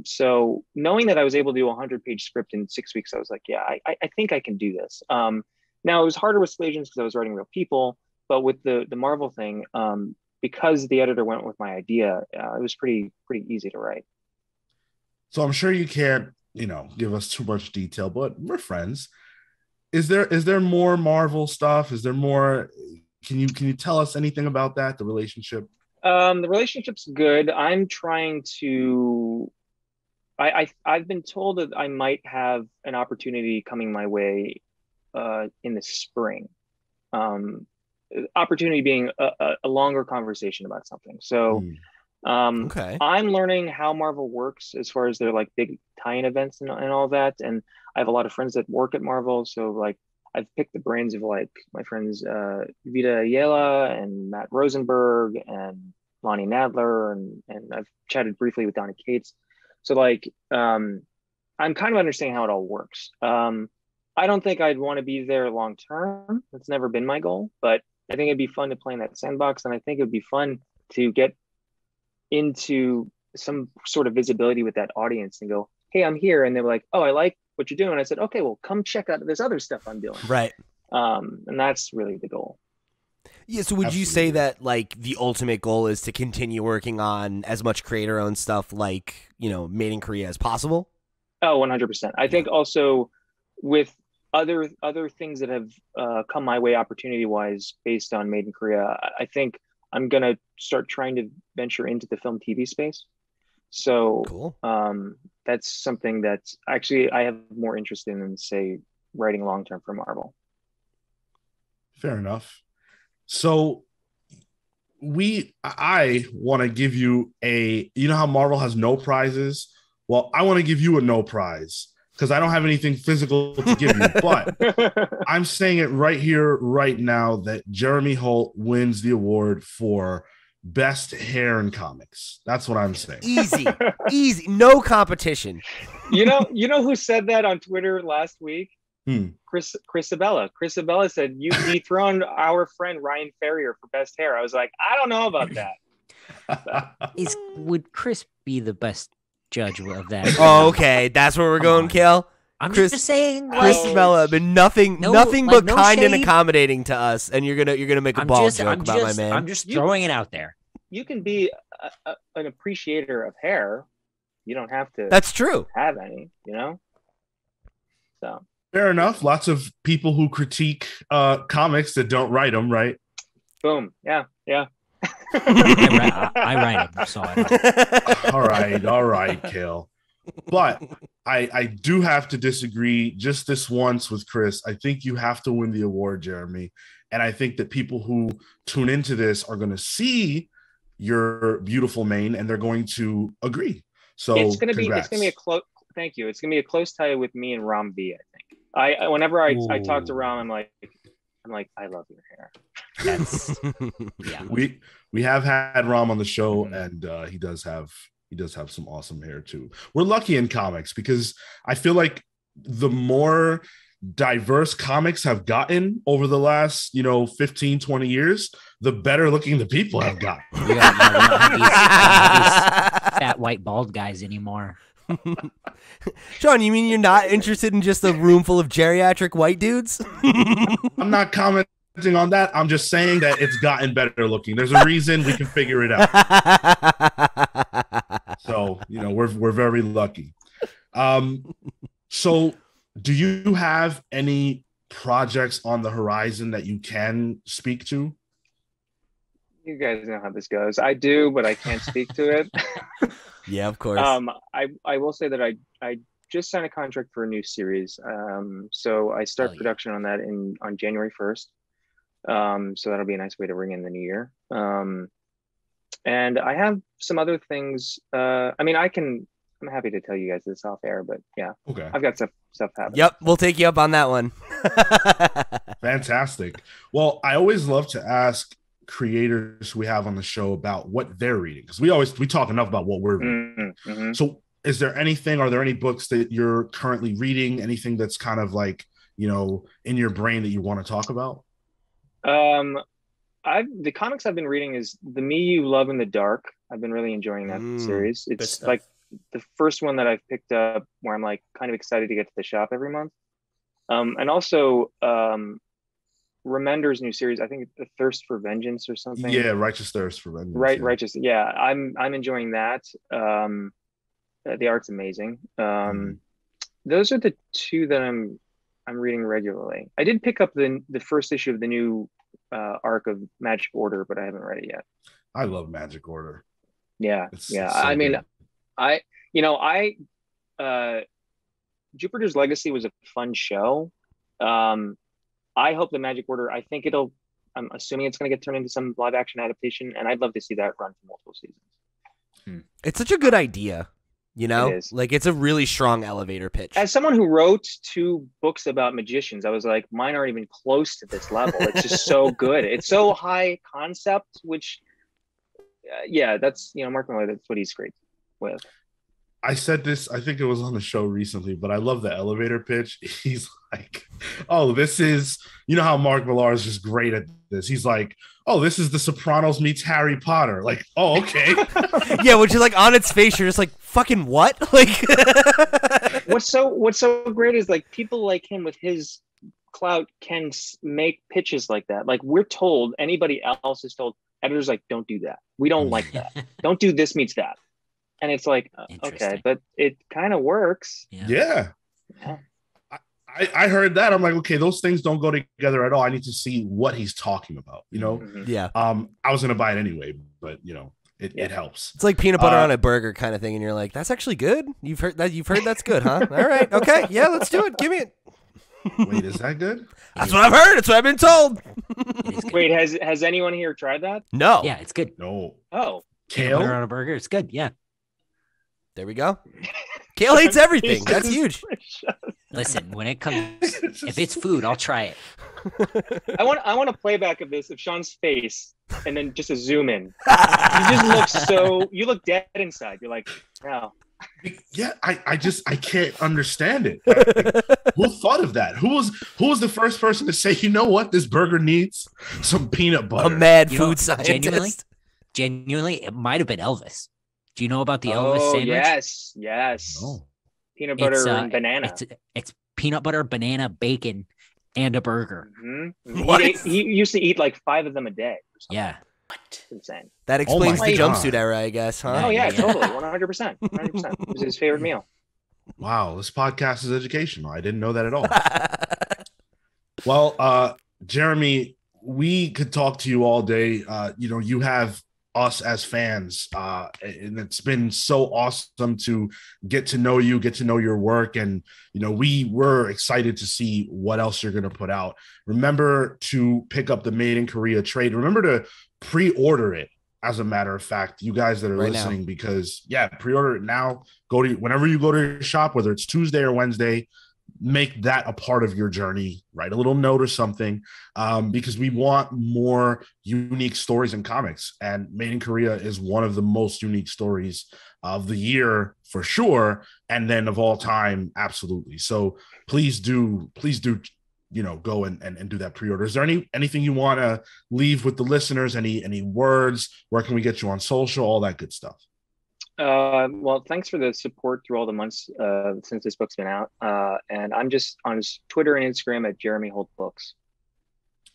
So knowing that I was able to do a 100-page script in 6 weeks, I was like, yeah, I think I can do this. Now it was harder with Slasians because I was writing real people, but with the Marvel thing, because the editor went with my idea, it was pretty easy to write. So I'm sure you can't, give us too much detail, but we're friends. Is there more Marvel stuff? Is there more? Can you tell us anything about that? The relationship? The relationship's good. I'm trying to... I've been told that I might have an opportunity coming my way in the spring. Opportunity being a longer conversation about something. So okay. I'm learning how Marvel works as far as their like big tie-in events and all that. And I have a lot of friends that work at Marvel. So like I've picked the brains of like my friends Vita Ayala and Matt Rosenberg and Lonnie Nadler, and I've chatted briefly with Donna Cates. So like I'm kind of understanding how it all works. I don't think I'd want to be there long term. That's never been my goal, but I think it'd be fun to play in that sandbox, and I think it'd be fun to get into some sort of visibility with that audience and go, hey, I'm here. And they were like, oh, I like what you're doing. And I said, okay, well, come check out this other stuff I'm doing. Right. And that's really the goal. Yeah. So would you say that like the ultimate goal is to continue working on as much creator-owned stuff like, Made in Korea as possible? Oh, 100%. I think also with other things that have come my way opportunity-wise based on Made in Korea, I think I'm going to start trying to venture into the film TV space. So cool. That's something that actually I have more interest in than, say, writing long-term for Marvel. Fair enough. So I want to give you you know how Marvel has no prizes? Well, I want to give you a no prize because I don't have anything physical to give you. But I'm saying it right here, right now, that Jeremy Holt wins the award for best hair in comics. That's what I'm saying. Easy, no competition. You know who said that on Twitter last week? Chris Sabella. Chris Sabella said you dethroned our friend Ryan Ferrier for best hair. I was like, I don't know about that. Would Chris be the best judge of that? Oh, okay, that's where we're going, Kale. I'm just saying, Chris Sabella, but nothing but kind and accommodating to us, and you're gonna make a ball joke about my man. I'm just throwing it out there. You can be an appreciator of hair. You don't have to. That's true. Have any, So fair enough. Lots of people who critique comics that don't write them, right? Boom. Yeah. I write them, so all right, Kale. But I do have to disagree just this once with Chris. I think you have to win the award, Jeremy. And I think that people who tune into this are going to see your beautiful mane and they're going to agree. So it's going to be a close. Thank you. It's going to be a close tie with me and Ram V. I think. Whenever I talk to Ram, I'm like, I love your hair. That's yeah. We have had Ram on the show, and he does have some awesome hair too. We're lucky in comics because I feel like the more diverse comics have gotten over the last 15 20 years, the better looking the people have gotten. We don't have these fat white bald guys anymore. Sean, you mean you're not interested in just a room full of geriatric white dudes? I'm not commenting on that. I'm just saying that it's gotten better looking. There's a reason. We can figure it out. So we're very lucky. So do you have any projects on the horizon that you can speak to? You guys know how this goes. I do, but I can't speak to it. Yeah, of course. I will say that I just signed a contract for a new series. So I start production on that on January 1st. So that'll be a nice way to ring in the new year. And I have some other things. I'm happy to tell you guys this off air, but yeah, okay. I've got stuff happening. Yep, we'll take you up on that one. Fantastic. Well, I always love to ask creators we have on the show about what they're reading, because we talk enough about what we're reading. Mm-hmm. So are there any books that you're currently reading, anything that's kind of like in your brain that you want to talk about? The comics I've been reading is The Me You Love in the Dark. I've been really enjoying that series. It's like the first one that I've picked up where I'm like kind of excited to get to the shop every month. And also Remender's new series, I think The Thirst for Vengeance or something. Yeah, Righteous Thirst for Vengeance. Right, yeah. Righteous. Yeah, I'm enjoying that. The art's amazing. Those are the two that I'm reading regularly. I did pick up the first issue of the new arc of Magic Order, but I haven't read it yet. I love Magic Order. Yeah, it's yeah. so I mean, good. Jupiter's Legacy was a fun show. I hope the Magic Order. I'm assuming it's going to get turned into some live action adaptation, and I'd love to see that run for multiple seasons. It's such a good idea. It is. Like it's a really strong elevator pitch. As someone who wrote 2 books about magicians, I was like, mine aren't even close to this level. It's just so good. It's so high concept, which, that's, Mark Miller, that's what he's great with. I said this, I think it was on the show recently, but I love the elevator pitch. He's like, oh, this is, how Mark Millar is just great at this. He's like, oh, this is The Sopranos meets Harry Potter. Like, oh, okay. Yeah, which is like on its face, you're just like, fucking what? Like, what's so great is like people like him with his clout can make pitches like that. Like we're told, anybody else is told, editors like, don't do that. We don't like that. Don't do this meets that. And it's like, okay, but it kind of works. Yeah. I heard that. I'm like, okay, those things don't go together at all. I need to see what he's talking about, Mm-hmm. Yeah. I was going to buy it anyway, but it helps. It's like peanut butter on a burger kind of thing. And you're like, that's actually good. You've heard that's good, huh? All right. Okay. Yeah, let's do it. Give me it. Wait, is that good? That's what I've heard. It's what I've been told. Wait, has anyone here tried that? No. Yeah, it's good. No. Oh, Peanut butter Kale? on a burger. It's good. Yeah. There we go. Kale hates everything. That's huge. Listen, when it comes, if it's food, I'll try it. I want a playback of this of Sean's face, and then just a zoom in. You just you look dead inside. You're like, wow. Yeah, I can't understand it. Like, who thought of that? Who was the first person to say, you know what, this burger needs some peanut butter? A mad You know, food scientist. Genuinely, it might have been Elvis. Do you know about the Elvis sandwich? Yes. Oh. Peanut butter and banana. It's peanut butter, banana, bacon, and a burger. Mm-hmm. What? He used to eat like 5 of them a day. Or something. Yeah. It's insane. That explains my the God. jumpsuit era, I guess, huh? Oh yeah, Yeah. totally, 100%. 100%. It was his favorite meal. Wow, this podcast is educational. I didn't know that at all. Well, Jeremy, we could talk to you all day. You have us as fans, and it's been so awesome to get to know you, get to know your work, and we were excited to see what else you're going to put out. Remember to pick up the Made in Korea trade. Remember to pre-order it. As a matter of fact, you guys that are Right listening, because pre-order it now. Whenever you go to your shop, whether it's Tuesday or Wednesday, make that a part of your journey. Write a little note or something, because we want more unique stories in comics, and Made in Korea is one of the most unique stories of the year for sure, and then of all time, absolutely. So please do go and do that pre-order. Is there anything you want to leave with the listeners? Any words? Where can we get you on social? All that good stuff. Well, thanks for the support through all the months since this book's been out. And I'm just on Twitter and Instagram at Jeremy Holt Books.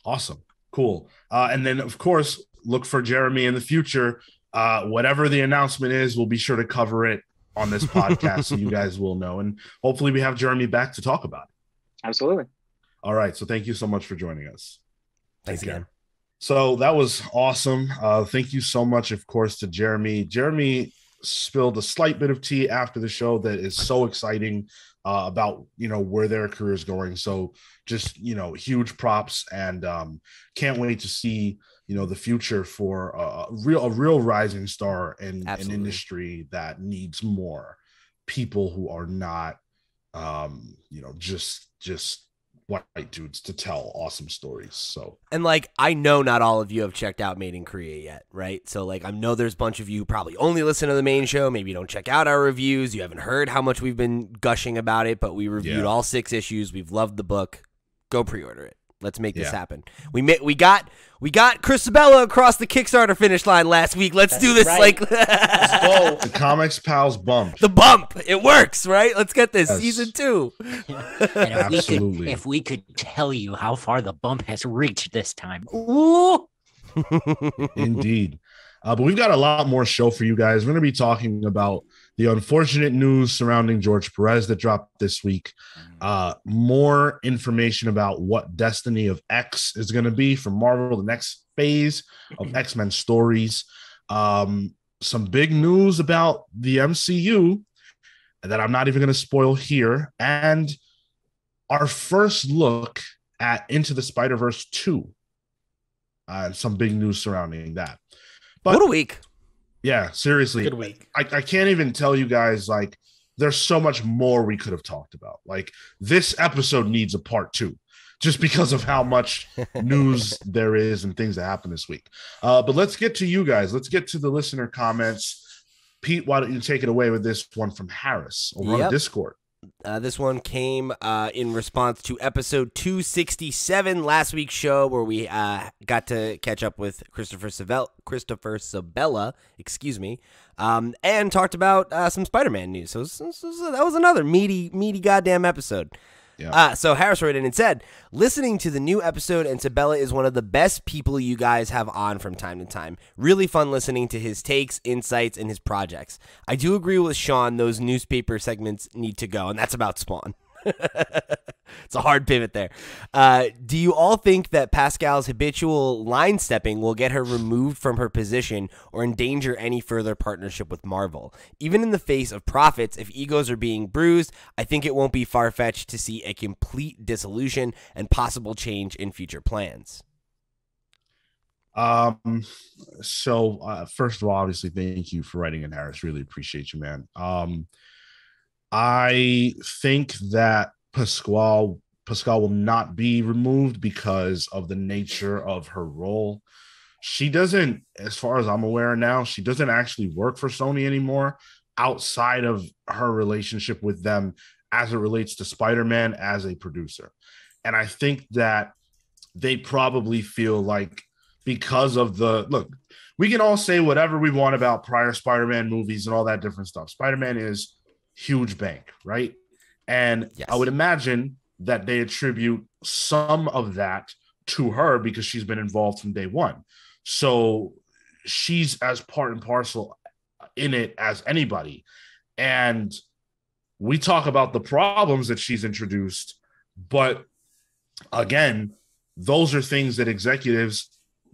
Awesome. Cool. And then, of course, look for Jeremy in the future. Whatever the announcement is, we'll be sure to cover it on this podcast so you guys will know. And hopefully we have Jeremy back to talk about it. Absolutely. All right. So thank you so much for joining us. Thanks again. So that was awesome. Thank you so much, of course, to Jeremy. Jeremy spilled a slight bit of tea after the show that is so exciting about where their career is going. So just huge props, and can't wait to see the future for a real rising star in an industry that needs more people who are not just white dudes to tell awesome stories. So, and I know not all of you have checked out Made in Korea yet, right? So I know there's a bunch of you probably only listen to the main show. Maybe you don't check out our reviews. You haven't heard how much we've been gushing about it, but we reviewed all 6 issues. We've loved the book. Go pre-order it. Let's make this happen. We got Chris Sabella across the Kickstarter finish line last week. Let's do this. Right. Let's go. The Comics Pals bump. The bump. It works, right? Let's get this season 2. And Absolutely. if we could tell you how far the bump has reached this time. Ooh. Indeed. But we've got a lot more show for you guys. We're going to be talking about the unfortunate news surrounding George Perez that dropped this week. More information about what Destiny of X is going to be for Marvel, the next phase of X-Men stories. Some big news about the MCU that I'm not even going to spoil here. And our first look at Into the Spiderverse 2. Some big news surrounding that. But what a week. Yeah, seriously. Good week. I can't even tell you guys, there's so much more we could have talked about. This episode needs a part 2 just because of how much news there is and things that happen this week. But let's get to you guys. Let's get to the listener comments. Pete, why don't you take it away with this one from Harris over on Discord? This one came in response to episode 267, last week's show, where we got to catch up with Christopher Sabella, and talked about some Spider-Man news. So that was another meaty goddamn episode. Yeah. So Harris wrote in and said, listening to the new episode, and Sabella is one of the best people you guys have on from time to time. Really fun listening to his takes, insights, and his projects. I do agree with Sean, those newspaper segments need to go, and that's about Spawn. It's a hard pivot there. Do you all think that Pascal's habitual line stepping will get her removed from her position or endanger any further partnership with Marvel? Even in the face of profits, if egos are being bruised, I think it won't be far-fetched to see a complete dissolution and possible change in future plans. So first of all, obviously, thank you for writing in, Harris. Really appreciate you, man. I think that Pascal will not be removed because of the nature of her role. She doesn't, as far as I'm aware now, she doesn't actually work for Sony anymore outside of her relationship with them as it relates to Spider-Man as a producer. And I think that they probably feel like, because of look, we can all say whatever we want about prior Spider-Man movies and all that different stuff. Spider-Man is huge bank, right? And yes. I would imagine that they attribute some of that to her because she's been involved from day one. So she's as part and parcel in it as anybody. And we talk about the problems that she's introduced, but again, those are things that executives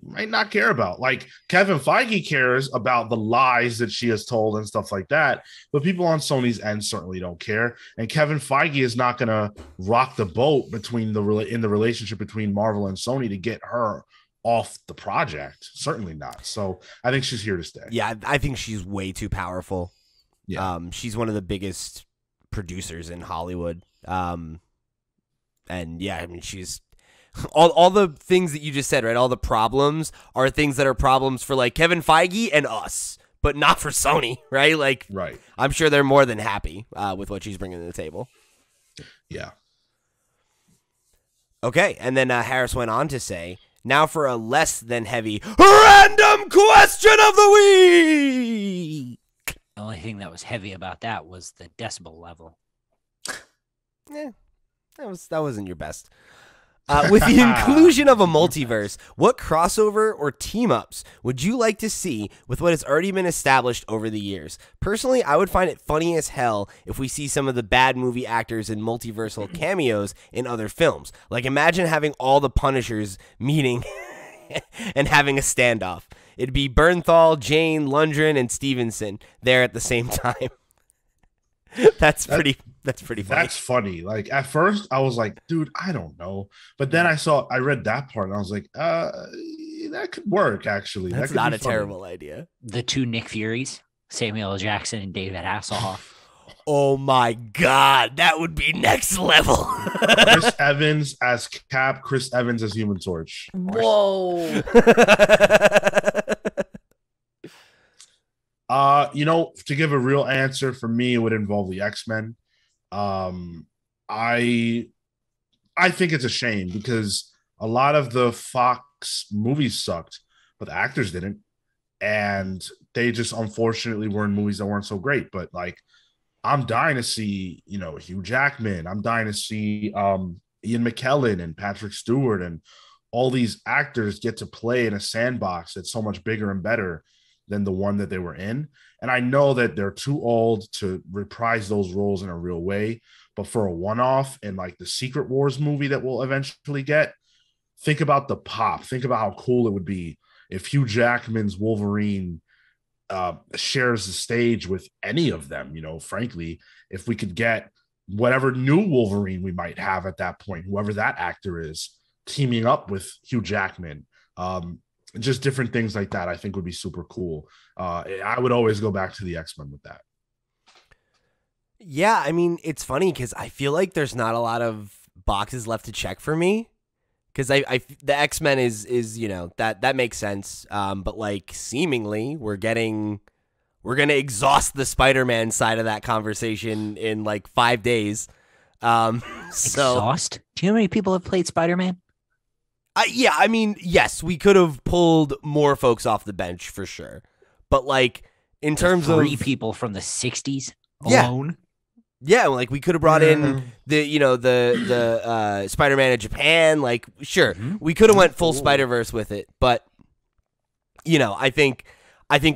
might not care about. Like Kevin Feige cares about the lies that she has told and stuff like that, but people on Sony's end certainly don't care. And Kevin Feige is not going to rock the boat in the relationship between Marvel and Sony to get her off the project. Certainly not. So I think she's here to stay. Yeah, I think she's way too powerful. Yeah, she's one of the biggest producers in Hollywood. And yeah, I mean, she's all the things that you just said, right? All the problems are things that are problems for like Kevin Feige and us, but not for Sony, right? Like, right. I'm sure they're more than happy with what she's bringing to the table. Yeah. Okay, and then Harris went on to say, now for a less than heavy random question of the week. The only thing that was heavy about that was the decibel level. Yeah, that wasn't your best. With the inclusion of a multiverse, what crossover or team-ups would you like to see with what has already been established over the years? Personally, I would find it funny as hell if we see some of the bad movie actors in multiversal cameos in other films. Like, imagine having all the Punishers meeting and having a standoff. It'd be Bernthal, Jane, Lundgren, and Stevenson there at the same time. That's pretty funny. That's funny. Like at first I was like, dude, I don't know. But then I read that part and I was like, that could work actually. That's not a terrible idea. The two Nick Furies, Samuel L. Jackson and David Hasselhoff. Oh my God, that would be next level. Chris Evans as Cap, Chris Evans as Human Torch. Whoa. To give a real answer for me, it would involve the X-Men. I think it's a shame because a lot of the Fox movies sucked, but the actors didn't. And they just unfortunately were in movies that weren't so great. But like, I'm dying to see, Hugh Jackman. I'm dying to see Ian McKellen and Patrick Stewart and all these actors get to play in a sandbox that's so much bigger and better than the one that they were in. And I know that they're too old to reprise those roles in a real way, but for a one-off and like the Secret Wars movie that we'll eventually get, think about the pop. Think about how cool it would be if Hugh Jackman's Wolverine shares the stage with any of them. Frankly, if we could get whatever new Wolverine we might have at that point, whoever that actor is, teaming up with Hugh Jackman, just different things like that, I think would be super cool. I would always go back to the X-Men with that. Yeah, I mean, it's funny because I feel like there's not a lot of boxes left to check for me. Because the X-Men is that makes sense. But like seemingly we're gonna exhaust the Spider-Man side of that conversation in like 5 days. Exhaust? Do you know how many people have played Spider-Man? Yeah, I mean, yes, we could have pulled more folks off the bench for sure. But like in terms of 3 people from the 60s alone. Yeah, like we could have brought in the Spider-Man in Japan. Like, sure, we could have went full Spider-Verse with it, but I think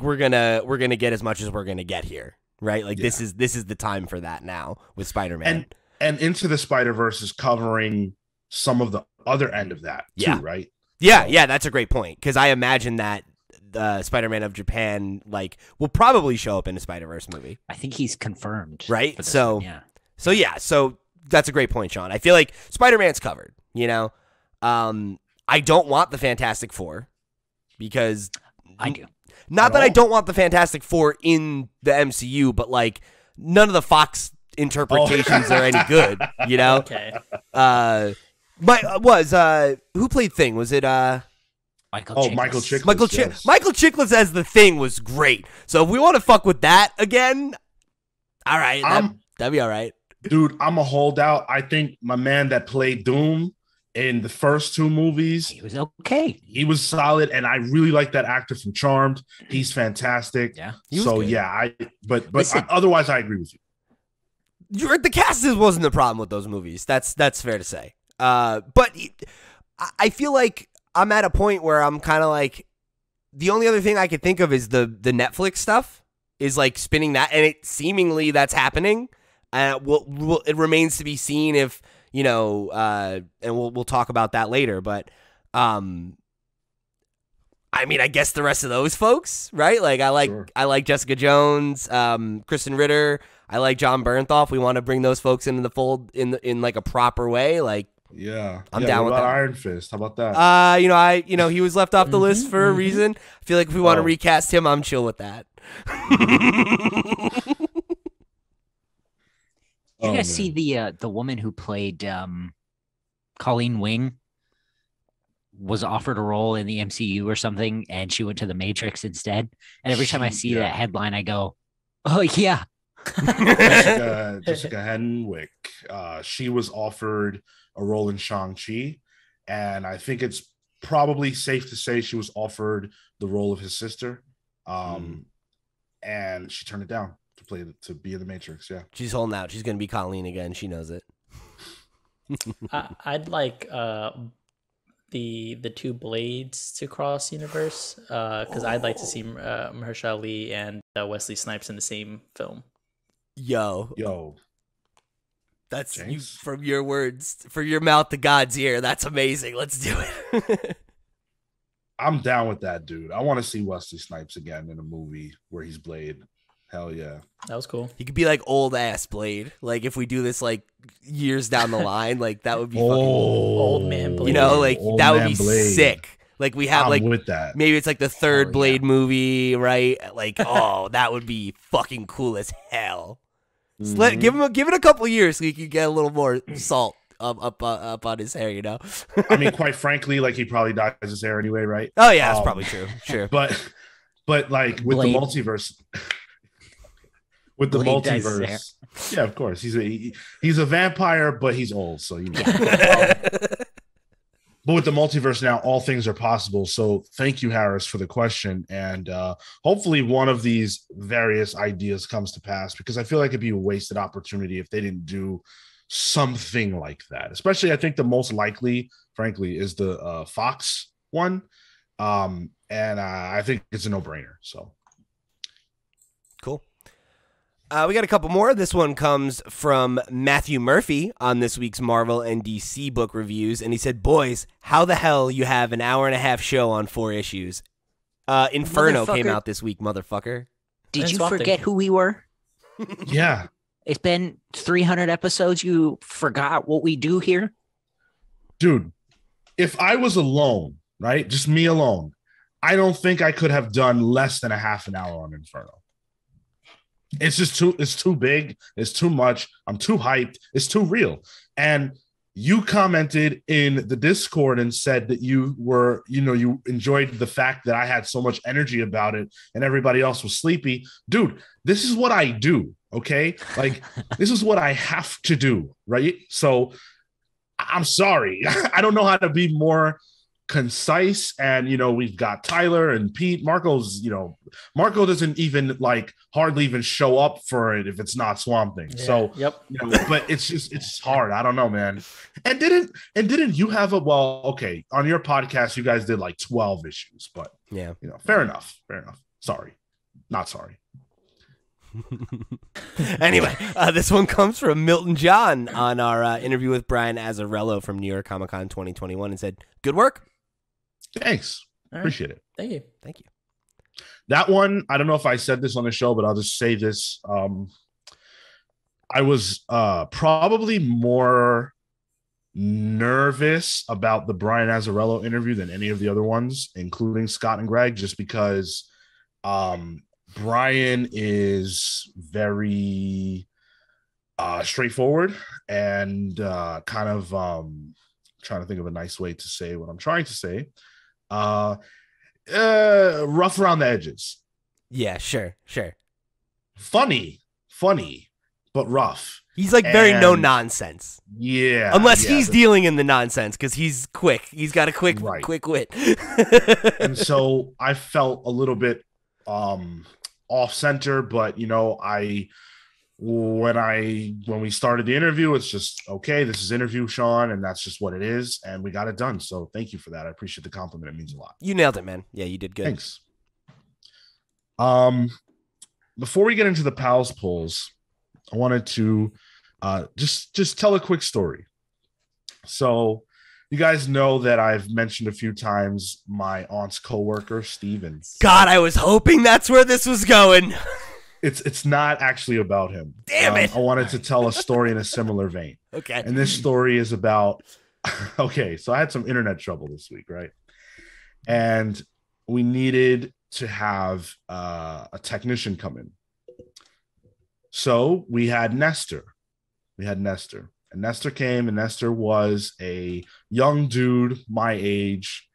we're gonna get as much as we're gonna get here, right? Like this is the time for that now with Spider-Man. And Into the Spider-Verse is covering some of the other end of that too, right? Yeah, yeah, that's a great point, because I imagine that Spider-Man of Japan will probably show up in a Spider-Verse movie. I think he's confirmed, right? So that's a great point, Sean. I feel like Spider-Man's covered. I don't want the Fantastic Four because I do. Not that I don't want the Fantastic Four in the MCU, but none of the Fox interpretations are any good. Okay. Who played Thing? Was it Michael Chiklis? Michael Chiklis. Michael Chiklis as the Thing was great. So if we want to fuck with that again, all right, that'd be all right. Dude, I'm a holdout. I think my man that played Doom in the first two movies, he was okay. He was solid, and I really like that actor from Charmed. He's fantastic. Yeah. Otherwise, I agree with you. The cast wasn't the problem with those movies. That's fair to say. But I feel like I'm at a point where I'm kind of the only other thing I could think of is the Netflix stuff is spinning that, and it seemingly that's happening. It remains to be seen if and we'll talk about that later. But I guess the rest of those folks, right? I like Jessica Jones, Kristen Ritter. I like John Bernthal. We want to bring those folks into the fold in a proper way. I'm down with that. Iron Fist. How about that? He was left off the list for a reason. I feel like if we want to recast him, I'm chill with that. Did you guys see the woman who played Colleen Wing was offered a role in the MCU or something, and she went to the Matrix instead? And every time I see that headline, I go, "Oh yeah." Jessica Henwick. She was offered a role in Shang-Chi, and I think it's probably safe to say she was offered the role of his sister, and she turned it down to be in the Matrix. Yeah, she's holding out. She's gonna be Colleen again. She knows it. I'd like the two Blades to cross universe because I'd like to see Mahershala Ali and Wesley Snipes in the same film. Yo, that's from your words, from your mouth to God's ear. That's amazing. Let's do it. I'm down with that, dude. I want to see Wesley Snipes again in a movie where he's Blade. Hell yeah. That was cool. He could be old ass Blade. If we do this years down the line, that would be fucking old man Blade. That would be Blade. Sick. We have with that. Maybe it's the third Blade movie, right? That would be fucking cool as hell. Mm-hmm. Give it a couple years so he can get a little more salt up on his hair, Quite frankly, he probably dyes his hair anyway, right? Oh yeah, that's probably true. Sure. But with Blade. The multiverse. With the Blade multiverse, yeah, of course, he's a vampire, but he's old, so But with the multiverse now, all things are possible. So thank you, Harris, for the question, and hopefully one of these various ideas comes to pass, because I feel like it'd be a wasted opportunity if they didn't do something like that. Especially, I think the most likely, frankly, is the Fox one, and I think it's a no-brainer. So cool. We got a couple more. This one comes from Matthew Murphy on this week's Marvel and DC book reviews, and he said, "Boys, how the hell you have an hour-and-a-half show on 4 issues? Inferno came out this week, motherfucker." Did you forget who we were? Yeah. It's been 300 episodes. You forgot what we do here? Dude, if I was alone, right, just me alone, I don't think I could have done less than a half an hour on Inferno. It's too big. It's too much. I'm too hyped. It's too real. And you commented in the Discord and said that you enjoyed the fact that I had so much energy about it and everybody else was sleepy. Dude, this is what I do. Okay. This is what I have to do. Right. So I'm sorry. I don't know how to be more concise. And, we've got Tyler and Pete. Marco doesn't even hardly even show up for it if it's not Swamp Thing. Yeah, so, but it's hard. I don't know, man. And didn't you have on your podcast, you guys did 12 issues, but fair enough. Sorry. Not sorry. Anyway, this one comes from Milton John on our interview with Brian Azzarello from New York Comic Con 2021 and said, good work. Thanks. All right. Appreciate it. Thank you. Thank you. That one, I don't know if I said this on the show, but I'll just say this. I was probably more nervous about the Brian Azzarello interview than any of the other ones, including Scott and Greg, just because Brian is very straightforward and kind of trying to think of a nice way to say what I'm trying to say. Rough around the edges. Yeah, sure. Funny, but rough. He's like very no nonsense. Yeah. Unless he's dealing in the nonsense because he's quick. He's got a quick wit. And so I felt a little bit off center, but when we started the interview, it's just okay. This is interview, Sean, and that's just what it is, and we got it done. So thank you for that. I appreciate the compliment. It means a lot. You nailed it, man. Yeah, you did good. Thanks. Before we get into the pals polls, I wanted to just tell a quick story. So you guys know that I've mentioned a few times my aunt's coworker, Steven. God, I was hoping that's where this was going. It's not actually about him. Damn it. I wanted to tell a story in a similar vein. Okay. And this story is about, okay, so I had some internet trouble this week, right? And we needed to have a technician come in. So we had Nestor. And Nestor came, and Nestor was a young dude my age,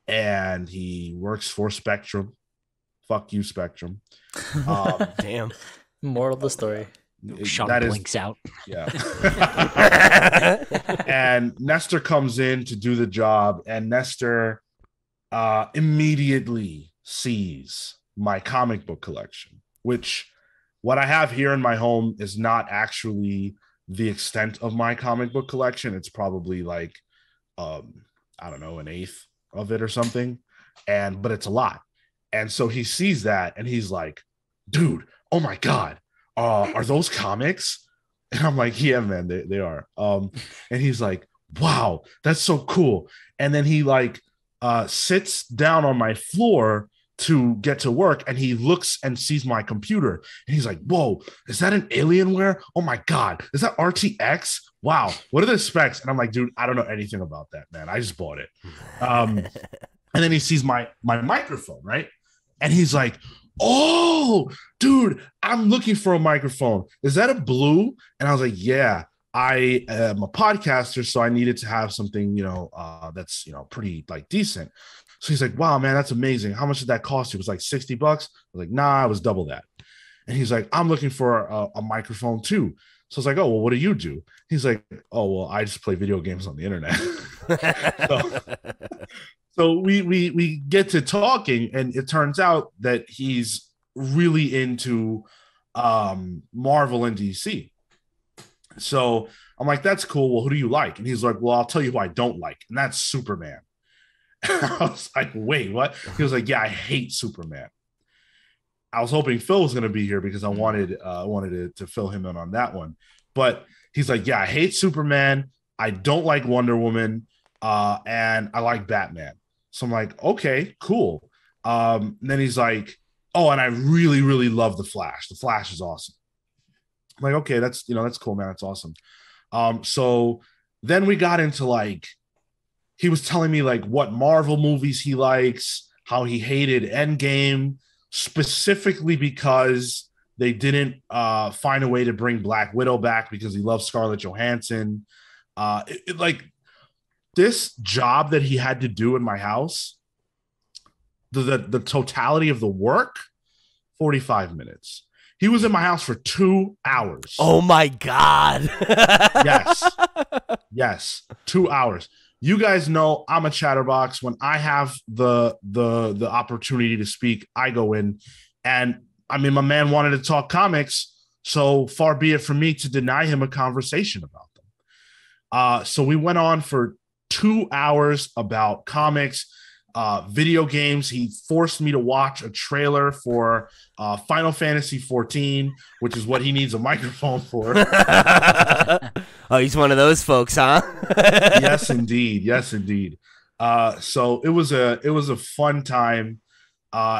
and he works for Spectrum. Fuck you, Spectrum. Damn. Moral of the story. Sean blinks out. Yeah. And Nestor comes in to do the job, and Nestor immediately sees my comic book collection, which what I have here in my home is not actually the extent of my comic book collection. It's probably like, I don't know, an eighth of it or something. But it's a lot. And so he sees that and he's like, dude, oh my God, are those comics? And I'm like, yeah, man, they are. And he's like, wow, that's so cool. And then he like sits down on my floor to get to work, and he looks and sees my computer, and he's like, whoa, is that an Alienware? Oh my God, is that RTX? Wow, what are the specs? And I'm like, dude, I don't know anything about that, man. I just bought it. And then he sees my microphone, right? And he's like, oh, dude, I'm looking for a microphone. Is that a Blue? And I was like, yeah, I am a podcaster, so I needed to have something, that's, pretty like decent. So he's like, wow, man, that's amazing. How much did that cost you? It was like $60. I was like, nah, it was double that. And he's like, I'm looking for a microphone too. So I was like, oh, well, what do you do? He's like, oh, well, I just play video games on the internet. So we get to talking, and it turns out that he's really into Marvel and DC. So I'm like, that's cool. Well, who do you like? And he's like, well, I'll tell you who I don't like, and that's Superman. I was like, wait, what? He was like, yeah, I hate Superman. I was hoping Phil was going to be here because I wanted to fill him in on that one. But he's like, yeah, I hate Superman. I don't like Wonder Woman. And I like Batman. So I'm like, okay, cool. And then he's like, oh, and I really, really love The Flash. The Flash is awesome. I'm like, okay, that's cool, man. That's awesome. So then we got into like, he was telling me like what Marvel movies he likes, how he hated Endgame, specifically because they didn't find a way to bring Black Widow back because he loves Scarlett Johansson. Like this job that he had to do in my house, the totality of the work, 45 minutes. He was in my house for 2 hours. Oh my God. Yes. 2 hours. You guys know I'm a chatterbox. When I have the opportunity to speak, I go in. And I mean, my man wanted to talk comics, so far be it from me to deny him a conversation about them. So we went on for 2 hours about comics. video games. He forced me to watch a trailer for Final Fantasy 14, which is what he needs a microphone for. Oh, he's one of those folks, huh? Yes, indeed. Yes, indeed. So it was a fun time.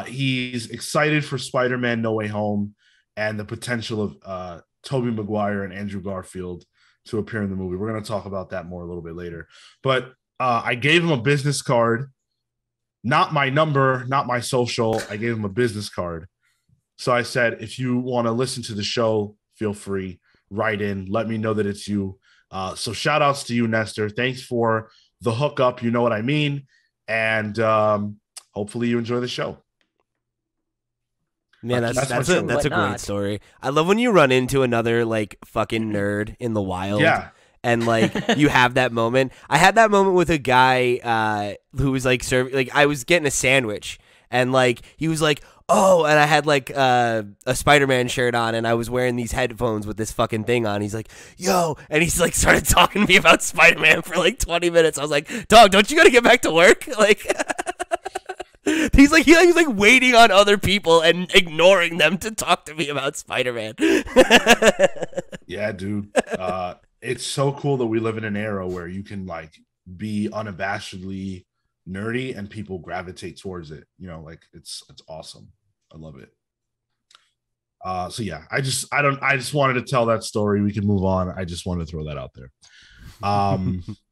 He's excited for Spider-Man No Way Home and the potential of Tobey Maguire and Andrew Garfield to appear in the movie. We're going to talk about that more a little bit later. But I gave him a business card, not my number, not my social. I gave him a business card. So I said, if you want to listen to the show, feel free, write in, let me know that it's you. So shout outs to you, Nestor. Thanks for the hookup. You know what I mean? And hopefully you enjoy the show. Man, that's a great story. I love when you run into another like fucking nerd in the wild. Yeah. And like you have that moment. I had that moment with a guy who was like serving, like I was getting a sandwich and like he was like, oh, and I had like a Spider-Man shirt on and I was wearing these headphones with this fucking thing on. He's like, yo, and he's like started talking to me about Spider-Man for like 20 minutes. I was like, dog, don't you gotta get back to work? Like he was like waiting on other people and ignoring them to talk to me about Spider-Man. Yeah, dude. It's so cool that we live in an era where you can like be unabashedly nerdy and people gravitate towards it. You know, like it's awesome. I love it. So yeah, I just wanted to tell that story. We can move on. I just wanted to throw that out there.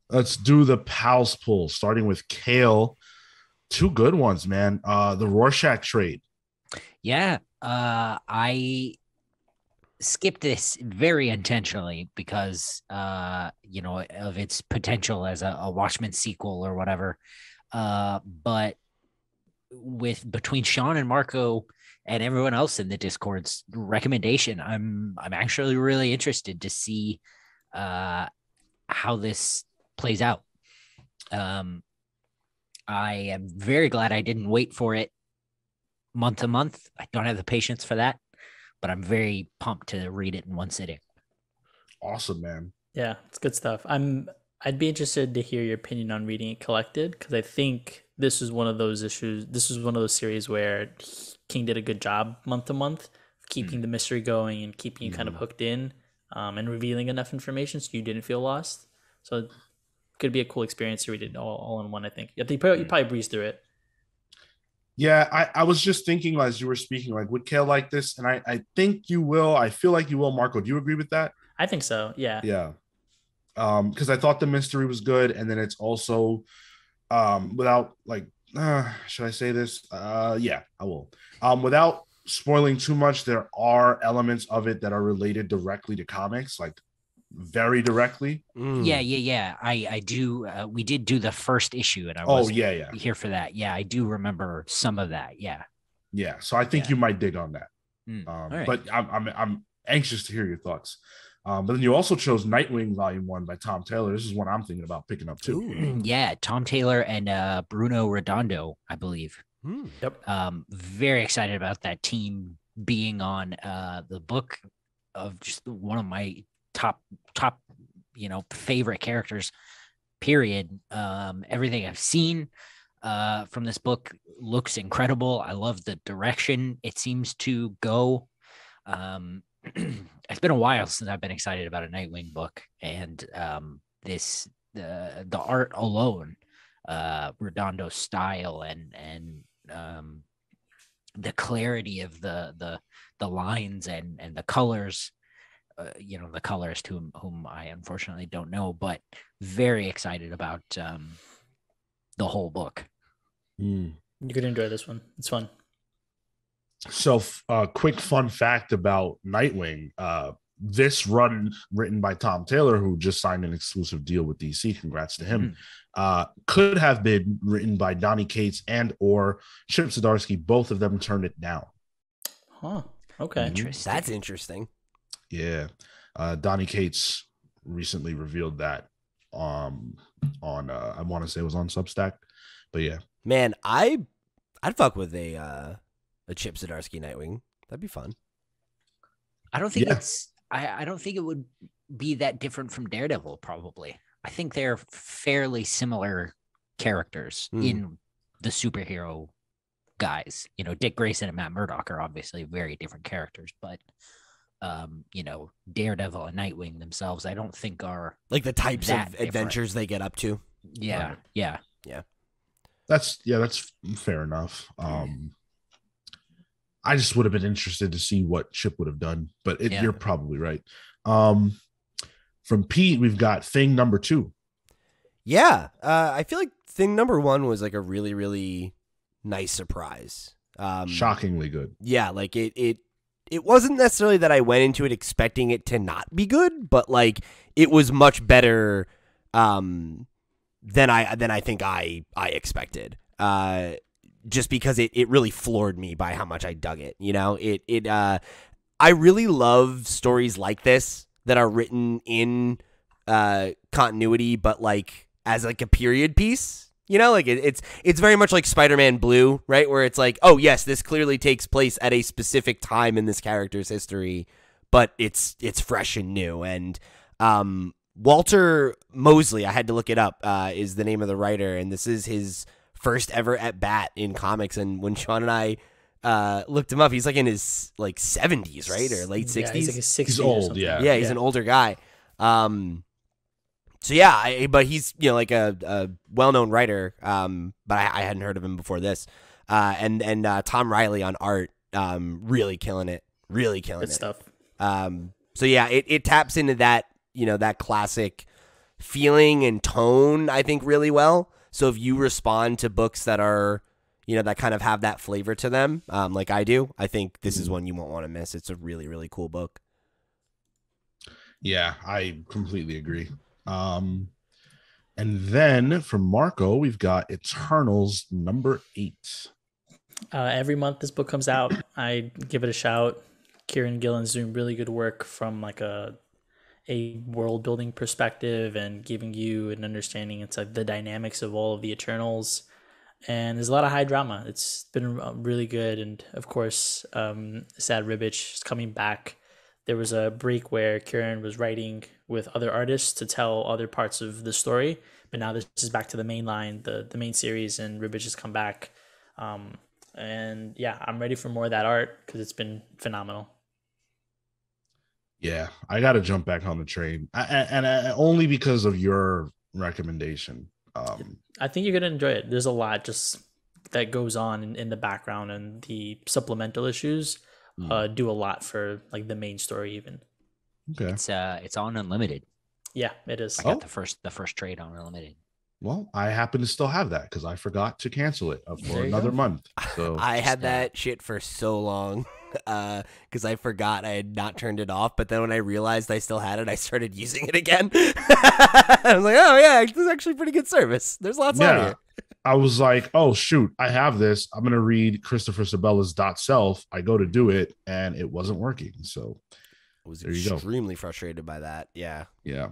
Let's do the pals pull, starting with Kale. Two good ones, man. The Rorschach Trade. Yeah, I skipped this very intentionally because you know, of its potential as a Watchmen sequel or whatever. But between Sean and Marco and everyone else in the Discord's recommendation, I'm actually really interested to see how this plays out. I am very glad I didn't wait for it month to month. I don't have the patience for that, but I'm very pumped to read it in one sitting. Awesome, man. Yeah, it's good stuff. I'd be interested to hear your opinion on reading it collected, because I think this is one of those issues. This is one of those series where King did a good job month to month, keeping the mystery going and keeping you kind of hooked in, and revealing enough information so you didn't feel lost. So it could be a cool experience to read it all in one, I think. You probably breeze through it. Yeah, I was just thinking as you were speaking, like, would Kale like this? And I think you will. I feel like you will. Marco, do you agree with that? I think so, yeah. Yeah. Because I thought the mystery was good, and then it's also without like should I say this? Yeah, I will. Without spoiling too much, there are elements of it that are related directly to comics, like very directly. Yeah. I do. We did do the first issue, and I was here for that. Yeah, I do remember some of that. Yeah. So I think you might dig on that. Right. But I'm anxious to hear your thoughts. But then you also chose Nightwing Volume 1 by Tom Taylor. This is one I'm thinking about picking up too. Ooh. Yeah, Tom Taylor and Bruno Redondo, I believe. Yep. Very excited about that team being on the book of just one of my top favorite characters, period. Everything I've seen from this book looks incredible. I love the direction it seems to go. It's been a while since I've been excited about a Nightwing book, and the art alone, Redondo's style and the clarity of the lines and the colors, the colorist whom I unfortunately don't know, but very excited about the whole book. You could enjoy this one. It's fun. So, quick fun fact about Nightwing. This run, written by Tom Taylor, who just signed an exclusive deal with DC, congrats to him, could have been written by Donny Cates and or Chip Zdarsky. Both of them turned it down. Huh. Okay. Interesting. That's interesting. Yeah. Donny Cates recently revealed that on I want to say it was on Substack, but yeah. Man, I'd fuck with a Chip Zdarsky Nightwing. That'd be fun. I don't think I don't think it would be that different from Daredevil, probably. I think they're fairly similar characters in the superhero guys. You know, Dick Grayson and Matt Murdock are obviously very different characters, but you know, Daredevil and Nightwing themselves, I don't think are like the types of different adventures they get up to. Yeah, Right. yeah. That's fair enough. I just would have been interested to see what Chip would have done, but you're probably right. From Pete, we've got Thing number 2. Yeah, I feel like Thing number 1 was like a really, really nice surprise. Shockingly good. Yeah, like it wasn't necessarily that I went into it expecting it to not be good, but like it was much better than I think I expected. Just because it really floored me by how much I dug it. You know, I really love stories like this that are written in continuity, but like as like a period piece. You know, like it's very much like Spider-Man Blue, right? Where it's like, oh yes, this clearly takes place at a specific time in this character's history, but it's fresh and new. And Walter Mosley, I had to look it up, is the name of the writer, and this is his first ever at bat in comics. And when Sean and I looked him up, he's like in his like 70s, right, or late 60s. Yeah, he's like a 60s. He's old, yeah. Yeah, he's an older guy. So yeah, but he's, you know, like a well-known writer, but I hadn't heard of him before this. And Tom Riley on art, really killing it, Good stuff. So yeah, it taps into that, you know, that classic feeling and tone, I think, really well. So if you respond to books that are, you know, that kind of have that flavor to them, like I do, I think this is one you won't want to miss. It's a really, really cool book. Yeah, I completely agree. And then from Marco, we've got Eternals number 8. Every month this book comes out, I give it a shout. Kieran Gillen's doing really good work from like a world building perspective and giving you an understanding. It's like the dynamics of all of the Eternals, and there's a lot of high drama. It's been really good, and of course, Sad Ribic is coming back. There was a break where Kieran was writing with other artists to tell other parts of the story, but now this is back to the main line, the main series, and Ribic has come back. And yeah, I'm ready for more of that art because it's been phenomenal. Yeah, I got to jump back on the train, and only because of your recommendation. I think you're gonna enjoy it. There's a lot just that goes on in the background, and the supplemental issues do a lot for like the main story even. Okay, it's on Unlimited. Yeah, it is. I got the first trade on Unlimited. Well, I happen to still have that because I forgot to cancel it for another month. So I had that shit for so long because I forgot I had not turned it off. But then when I realized I still had it, I started using it again. I was like, oh yeah, this is actually pretty good service. There's lots on here. I was like, oh shoot, I have this. I'm gonna read Christopher Sabella's Dot Self. I go to do it, and it wasn't working. So I was there you go. Extremely frustrated by that. Yeah. Yeah.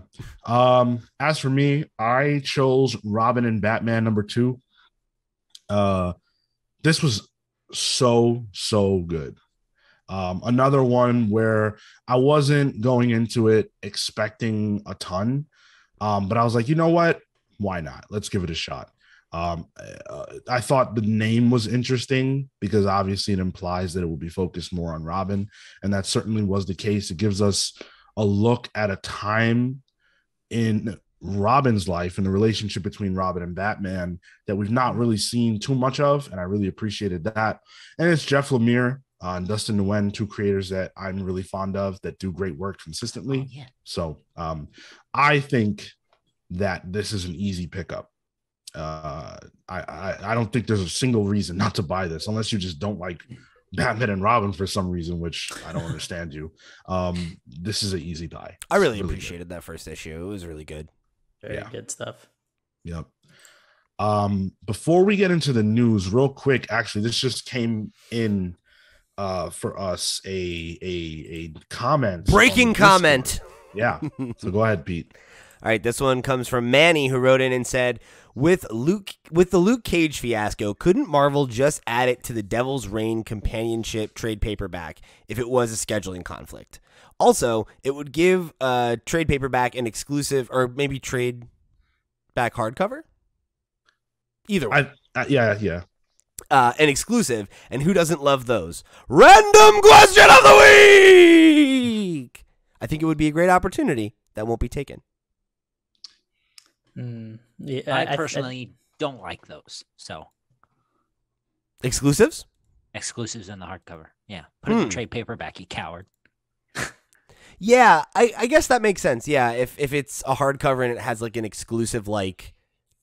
As for me, I chose Robin and Batman number 2. This was so good. Another one where I wasn't going into it expecting a ton, but I was like, you know what? Why not? Let's give it a shot. I thought the name was interesting because obviously it implies that it will be focused more on Robin, and that certainly was the case. It gives us a look at a time in Robin's life and the relationship between Robin and Batman that we've not really seen too much of, and I really appreciated that. And it's Jeff Lemire and Dustin Nguyen, 2 creators that I'm really fond of that do great work consistently. Oh, yeah. So I think that this is an easy pickup. I don't think there's a single reason not to buy this unless you just don't like Batman and Robin for some reason, which I don't understand you. This is an easy buy. I really appreciated that first issue. It was really good. Very good stuff. Yep. Before we get into the news, real quick, actually, this just came in for us a comment. Breaking comment. Yeah. So go ahead, Pete. All right, this one comes from Manny, who wrote in and said, with the Luke Cage fiasco, couldn't Marvel just add it to the Devil's Reign companionship trade paperback if it was a scheduling conflict? Also, it would give trade paperback an exclusive, or maybe trade back hardcover. Either way. Yeah. An exclusive. And who doesn't love those? Random question of the week. I think it would be a great opportunity that won't be taken. Yeah, I personally don't like those. So Exclusives? exclusives in the hardcover. Yeah. Put it in the trade paperback, you coward. Yeah, I guess that makes sense. Yeah, if it's a hardcover and it has like an exclusive like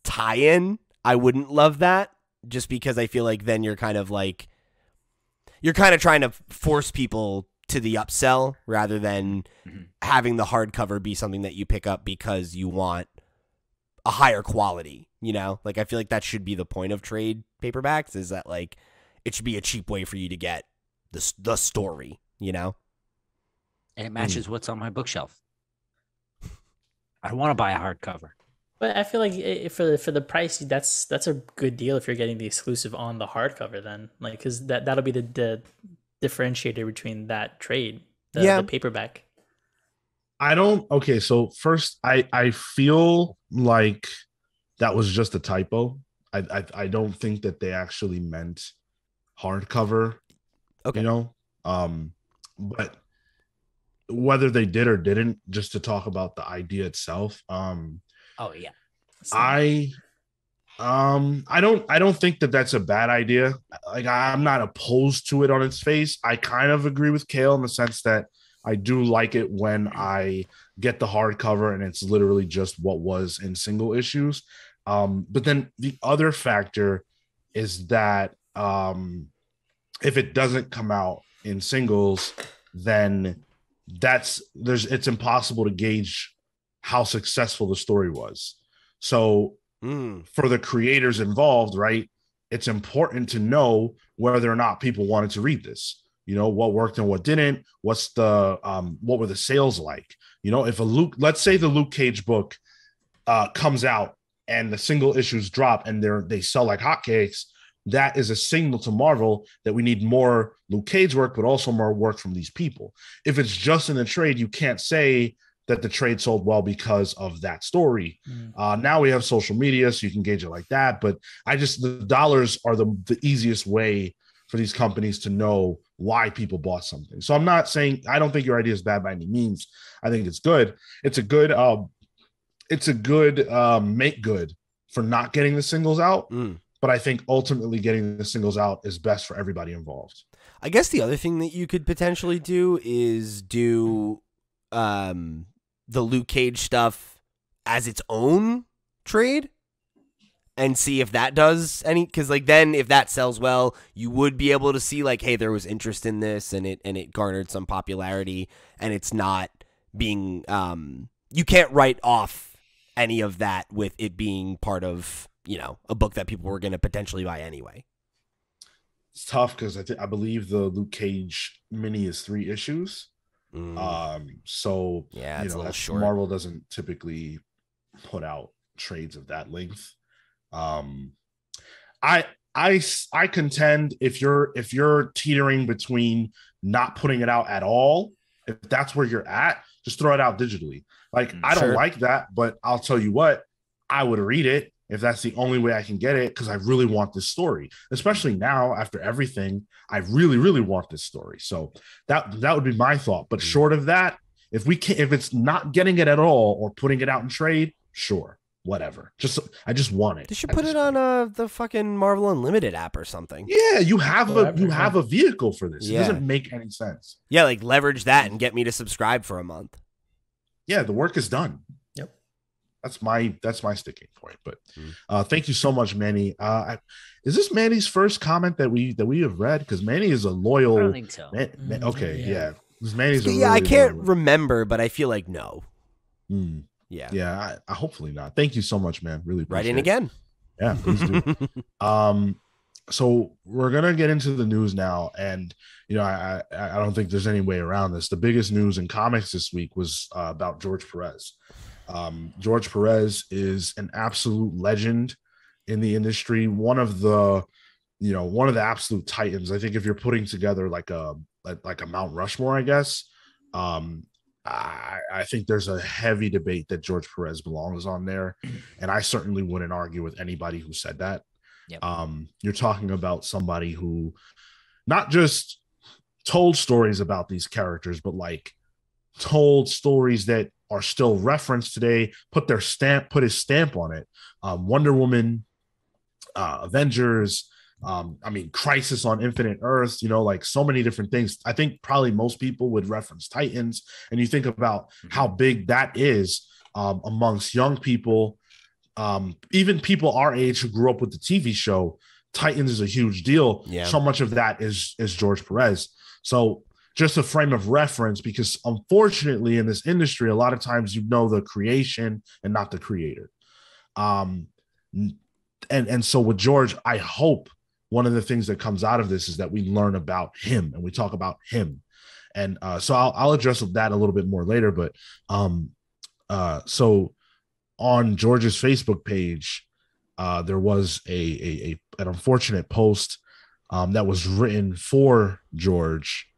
tie-in, I wouldn't love that, just because I feel like then you're kind of trying to force people to the upsell rather than having the hardcover be something that you pick up because you want a higher quality, you know? Like, I feel like that should be the point of trade paperbacks, is that like it should be a cheap way for you to get the story, you know? And it matches what's on my bookshelf. I don't want to buy a hardcover. But I feel like for the price, that's a good deal if you're getting the exclusive on the hardcover. Then, like, because that'll be the differentiator between that trade, the paperback. Okay, so first, I feel like that was just a typo. I don't think that they actually meant hardcover. Okay, you know, but whether they did or didn't, just to talk about the idea itself. Oh yeah. I don't think that that's a bad idea. Like, I'm not opposed to it on its face. I kind of agree with Kale in the sense that I do like it when I get the hardcover and it's literally just what was in single issues. But then the other factor is that if it doesn't come out in singles, then it's impossible to gauge how successful the story was. So for the creators involved, right, it's important to know whether or not people wanted to read this. You know, what worked and what didn't. What were the sales like? You know, if let's say the Luke Cage book comes out and the single issues drop and they sell like hotcakes, that is a signal to Marvel that we need more Luke Cage work, but also more work from these people. If it's just in the trade, you can't say that the trade sold well because of that story. Now we have social media, so you can gauge it like that. But the dollars are the easiest way for these companies to know why people bought something. So I'm not saying, I don't think your idea is bad by any means. I think it's good. It's a good make good for not getting the singles out. But I think ultimately getting the singles out is best for everybody involved. I guess the other thing that you could potentially do is do the Luke Cage stuff as its own trade and see if that does any, because like then if that sells well, you would be able to see like, hey, there was interest in this and it garnered some popularity, and it's not being you can't write off any of that with it being part of, you know, a book that people were going to potentially buy anyway. It's tough because I believe the Luke Cage mini is 3 issues. So yeah, it's a little short. Marvel doesn't typically put out trades of that length. I contend if you're teetering between not putting it out at all, if that's where you're at, just throw it out digitally. Like, I don't like that, but I'll tell you what, I would read it if that's the only way I can get it, because I really want this story, especially now after everything. I really, really want this story. So that would be my thought. But short of that, if it's not getting it at all or putting it out in trade, sure, whatever. I just want it. They should put it on the fucking Marvel Unlimited app or something. Yeah, you have a vehicle for this. Yeah. It doesn't make any sense. Yeah, like leverage that and get me to subscribe for a month. Yeah, the work is done. Yep. That's my sticking point. But thank you so much, Manny. Is this Manny's first comment that we have read? Because Manny is a loyal. I don't think so. Okay, yeah. Manny's I can't remember, but I feel like no. Yeah. I hopefully not. Thank you so much, man. Really appreciate Write in it. again. Yeah, please do. So we're gonna get into the news now, and you know, I don't think there's any way around this. The biggest news in comics this week was about George Perez. George Perez is an absolute legend in the industry, one of the absolute titans. I think if you're putting together like a Mount Rushmore, I guess, I think there's a heavy debate that George Perez belongs on there, and I certainly wouldn't argue with anybody who said that. Yep. You're talking about somebody who not just told stories about these characters, but like told stories that are still referenced today, put his stamp on it. Wonder Woman, Avengers, Crisis on Infinite Earths, like so many different things. I think probably most people would reference Titans, and you think about how big that is amongst young people, even people our age who grew up with the TV show. Titans is a huge deal. Yeah. So much of that is George Perez. So just a frame of reference, because unfortunately in this industry, a lot of times the creation and not the creator. And so with George, I hope one of the things that comes out of this is that we learn about him and we talk about him. And so I'll address that a little bit more later. But so on George's Facebook page, there was an unfortunate post that was written for George,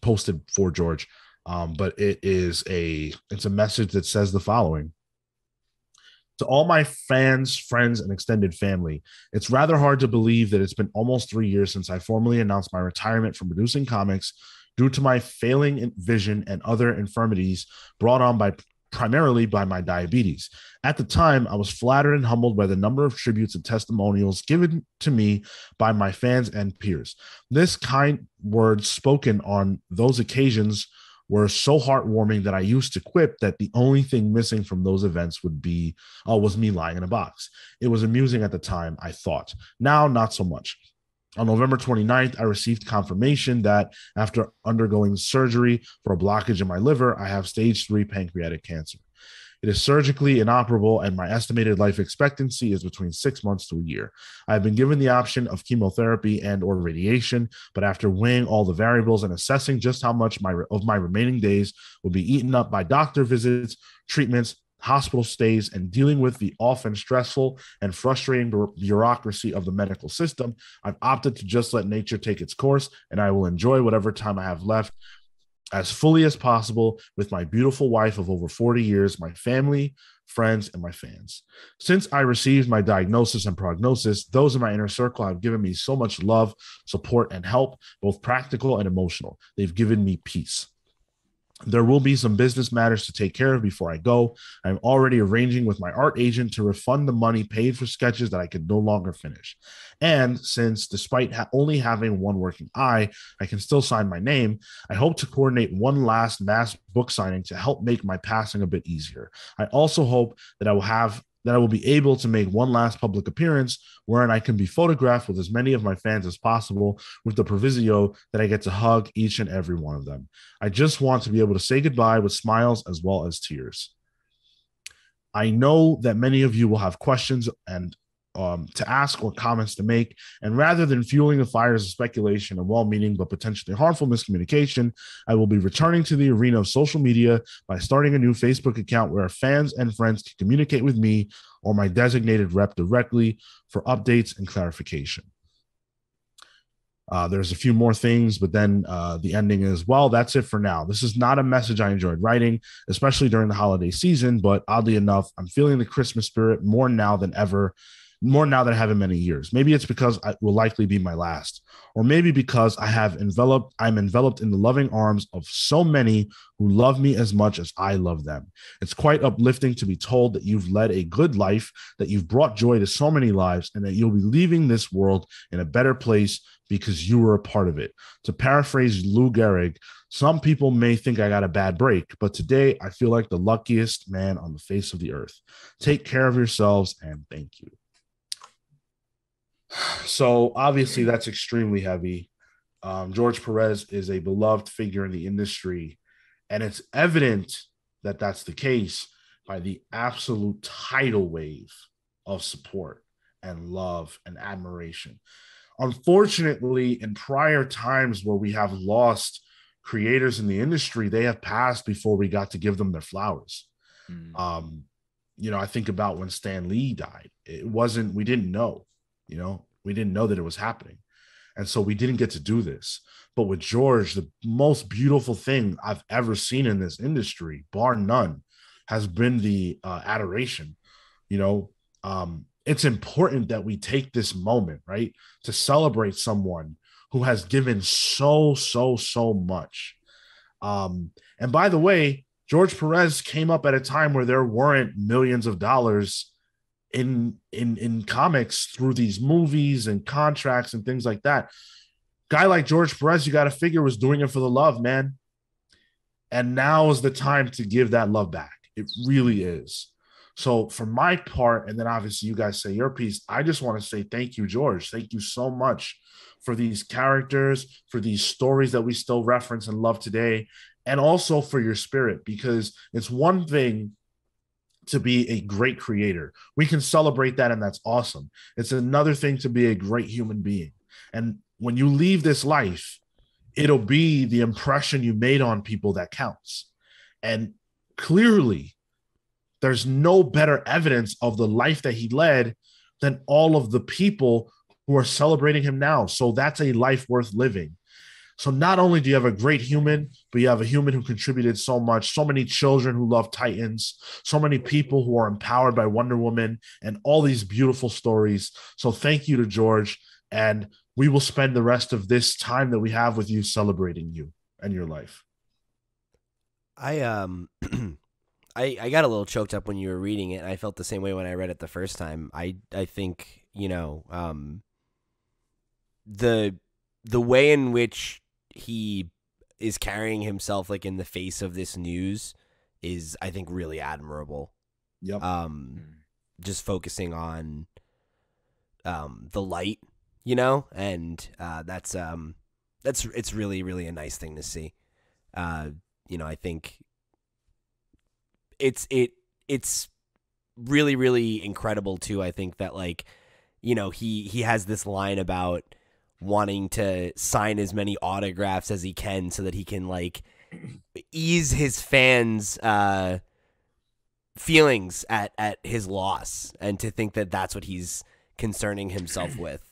posted for George, but it's a message that says the following: to all my fans, friends, and extended family, it's rather hard to believe that it's been almost 3 years since I formally announced my retirement from producing comics due to my failing vision and other infirmities brought on primarily by my diabetes. At the time, I was flattered and humbled by the number of tributes and testimonials given to me by my fans and peers. This kind words spoken on those occasions were so heartwarming that I used to quip that the only thing missing from those events was me lying in a box. It was amusing at the time, I thought. Now, not so much. On November 29th, I received confirmation that after undergoing surgery for a blockage in my liver, I have stage 3 pancreatic cancer. It is surgically inoperable, and my estimated life expectancy is between 6 months to a year. I have been given the option of chemotherapy and/or radiation, but after weighing all the variables and assessing just how much of my remaining days will be eaten up by doctor visits, treatments, hospital stays, and dealing with the often stressful and frustrating bureaucracy of the medical system, I've opted to just let nature take its course, and I will enjoy whatever time I have left as fully as possible with my beautiful wife of over 40 years, my family, friends, and my fans. Since I received my diagnosis and prognosis, those in my inner circle have given me so much love, support, and help, both practical and emotional. They've given me peace. There will be some business matters to take care of before I go. I'm already arranging with my art agent to refund the money paid for sketches that I could no longer finish. And since, despite only having one working eye, I can still sign my name, I hope to coordinate one last mass book signing to help make my passing a bit easier. I also hope that I will be able to make one last public appearance wherein I can be photographed with as many of my fans as possible, with the proviso that I get to hug each and every one of them. I just want to be able to say goodbye with smiles as well as tears. I know that many of you will have questions and to ask or comments to make, and rather than fueling the fires of speculation and well-meaning but potentially harmful miscommunication, I will be returning to the arena of social media by starting a new Facebook account where fans and friends can communicate with me or my designated rep directly for updates and clarification. There's a few more things, but then the ending is, well, that's it for now. This is not a message I enjoyed writing, especially during the holiday season, but oddly enough, I'm feeling the Christmas spirit more now than I have in many years. Maybe it's because it will likely be my last, or maybe because I'm enveloped in the loving arms of so many who love me as much as I love them. It's quite uplifting to be told that you've led a good life, that you've brought joy to so many lives, and that you'll be leaving this world in a better place because you were a part of it. To paraphrase Lou Gehrig, some people may think I got a bad break, but today I feel like the luckiest man on the face of the earth. Take care of yourselves, and thank you. So obviously that's extremely heavy. George Perez is a beloved figure in the industry, and it's evident that that's the case by the absolute tidal wave of support and love and admiration. Unfortunately, in prior times where we have lost creators in the industry, they have passed before we got to give them their flowers. I think about when Stan Lee died. We didn't know. We didn't know that it was happening. And so we didn't get to do this. But with George, the most beautiful thing I've ever seen in this industry, bar none, has been the adoration. it's important that we take this moment, right, to celebrate someone who has given so much. And by the way, George Perez came up at a time where there weren't millions of dollars in comics through these movies and contracts and things like that. Guy like George Perez, you got to figure, was doing it for the love, man. And now is the time to give that love back. It really is. So for my part, and then obviously you guys say your piece, I just want to say thank you, George. Thank you so much for these characters, for these stories that we still reference and love today, and also for your spirit, because it's one thing to be a great creator. We can celebrate that, and that's awesome. It's another thing to be a great human being. And when you leave this life, it'll be the impression you made on people that counts. And clearly, there's no better evidence of the life that he led than all of the people who are celebrating him now. So that's a life worth living. So not only do you have a great human, but you have a human who contributed so much, so many children who love Titans, so many people who are empowered by Wonder Woman, and all these beautiful stories. So thank you to George, and we will spend the rest of this time that we have with you celebrating you and your life. I got a little choked up when you were reading it. I felt the same way when I read it the first time. I think, the way in which he is carrying himself, like, in the face of this news is, I think, really admirable. Yep. Just focusing on the light, and it's really, really a nice thing to see. I think it's really, really incredible too. I think that, like, he has this line about wanting to sign as many autographs as he can so that he can, like, ease his fans' feelings at his loss, and to think that that's what he's concerning himself with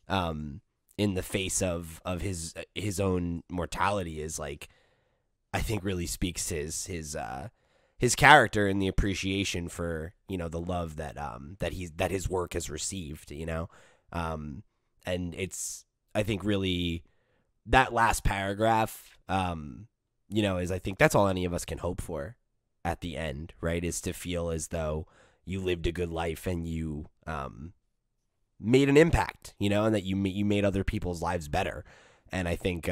in the face of his own mortality is, like, I think really speaks to his character and the appreciation for, the love that his work has received, and it's, I think, really, that last paragraph, is, I think that's all any of us can hope for at the end, right? Is to feel as though you lived a good life and you made an impact, and that you made other people's lives better. And I think,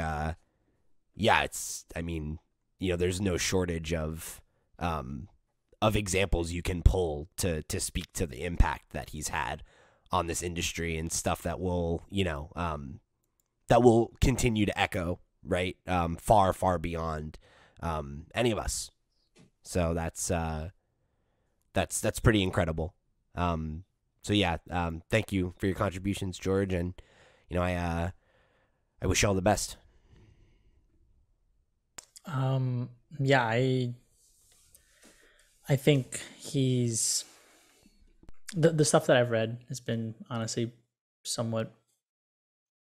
there's no shortage of examples you can pull to speak to the impact that he's had on this industry, and stuff that will, that will continue to echo, right? Far, far beyond any of us. So that's pretty incredible. Thank you for your contributions, George, and I wish you all the best. I think he's the stuff that I've read has been honestly somewhat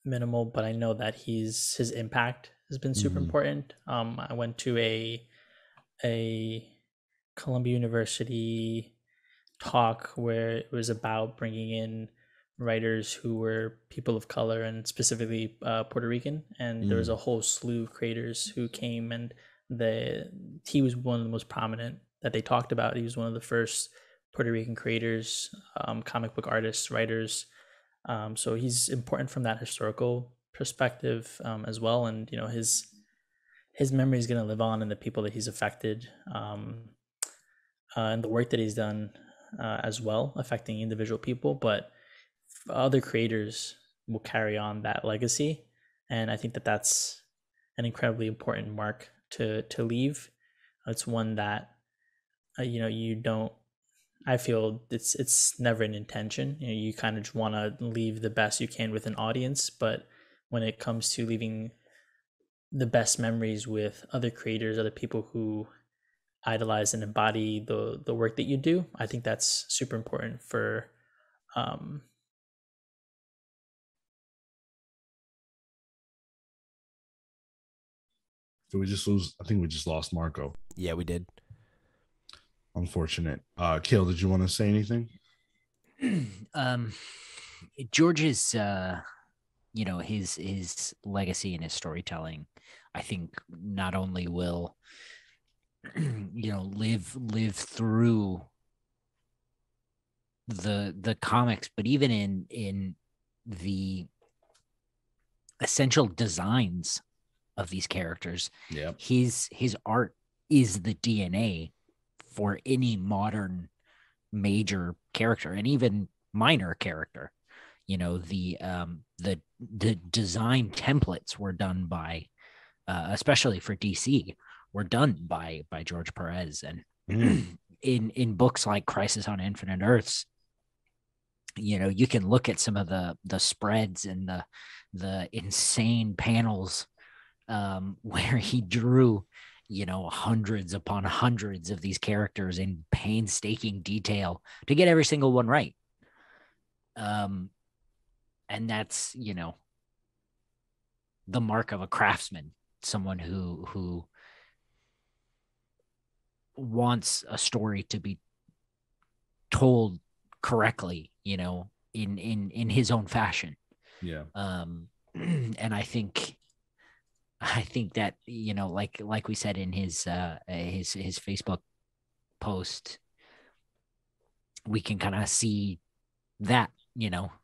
minimal, but I know that his impact has been super important. I went to a Columbia University talk where it was about bringing in writers who were people of color, and specifically Puerto Rican, and there was a whole slew of creators who came, and he was one of the most prominent that they talked about. He was one of the first Puerto Rican creators, comic book artists, writers. So he's important from that historical perspective as well. And, his memory is going to live on in the people that he's affected, and the work that he's done as well, affecting individual people. But other creators will carry on that legacy. And I think that that's an incredibly important mark to leave. It's one that, you don't, I feel it's never an intention. You kind of just want to leave the best you can with an audience, but when it comes to leaving the best memories with other creators, other people who idolize and embody the work that you do, I think that's super important for Did we just lose? I think we just lost Marco. Yeah, we did. Unfortunate. Kale, did you want to say anything? George's his legacy and his storytelling, I think, not only will live through the comics, but even in the essential designs of these characters. Yeah, his art is the DNA for any modern major character and even minor character. The design templates were done by especially for DC were done by George Perez. And in books like Crisis on Infinite Earths, you can look at some of the spreads and the insane panels where he drew hundreds upon hundreds of these characters in painstaking detail to get every single one right. And that's the mark of a craftsman, someone who wants a story to be told correctly, in his own fashion. Yeah. And I think that, like we said in his Facebook post, we can kind of see that,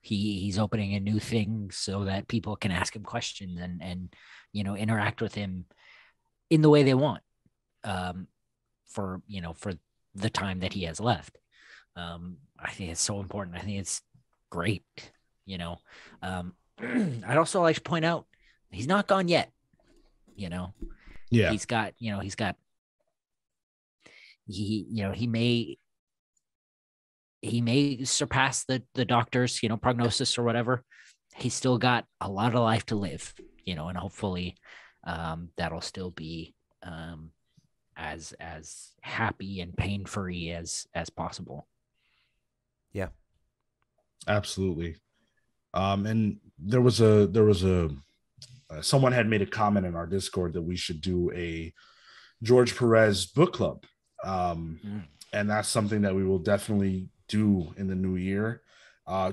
he's opening a new thing so that people can ask him questions and interact with him in the way they want, for the time that he has left. I think it's so important. I think it's great. I'd also like to point out he's not gone yet. Yeah, he may surpass the doctor's prognosis or whatever. He's still got a lot of life to live, and hopefully that'll still be as happy and pain free as possible. Yeah, absolutely. And there was someone had made a comment in our Discord that we should do a George Perez book club. And that's something that we will definitely do in the new year.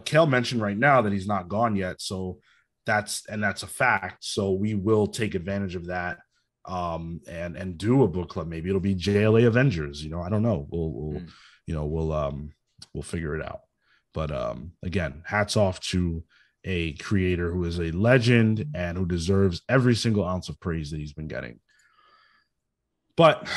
Kale mentioned right now that he's not gone yet. So that's a fact. So we will take advantage of that, and do a book club. Maybe it'll be JLA Avengers. I don't know. We'll figure it out. But again, hats off to a creator who is a legend and who deserves every single ounce of praise that he's been getting. But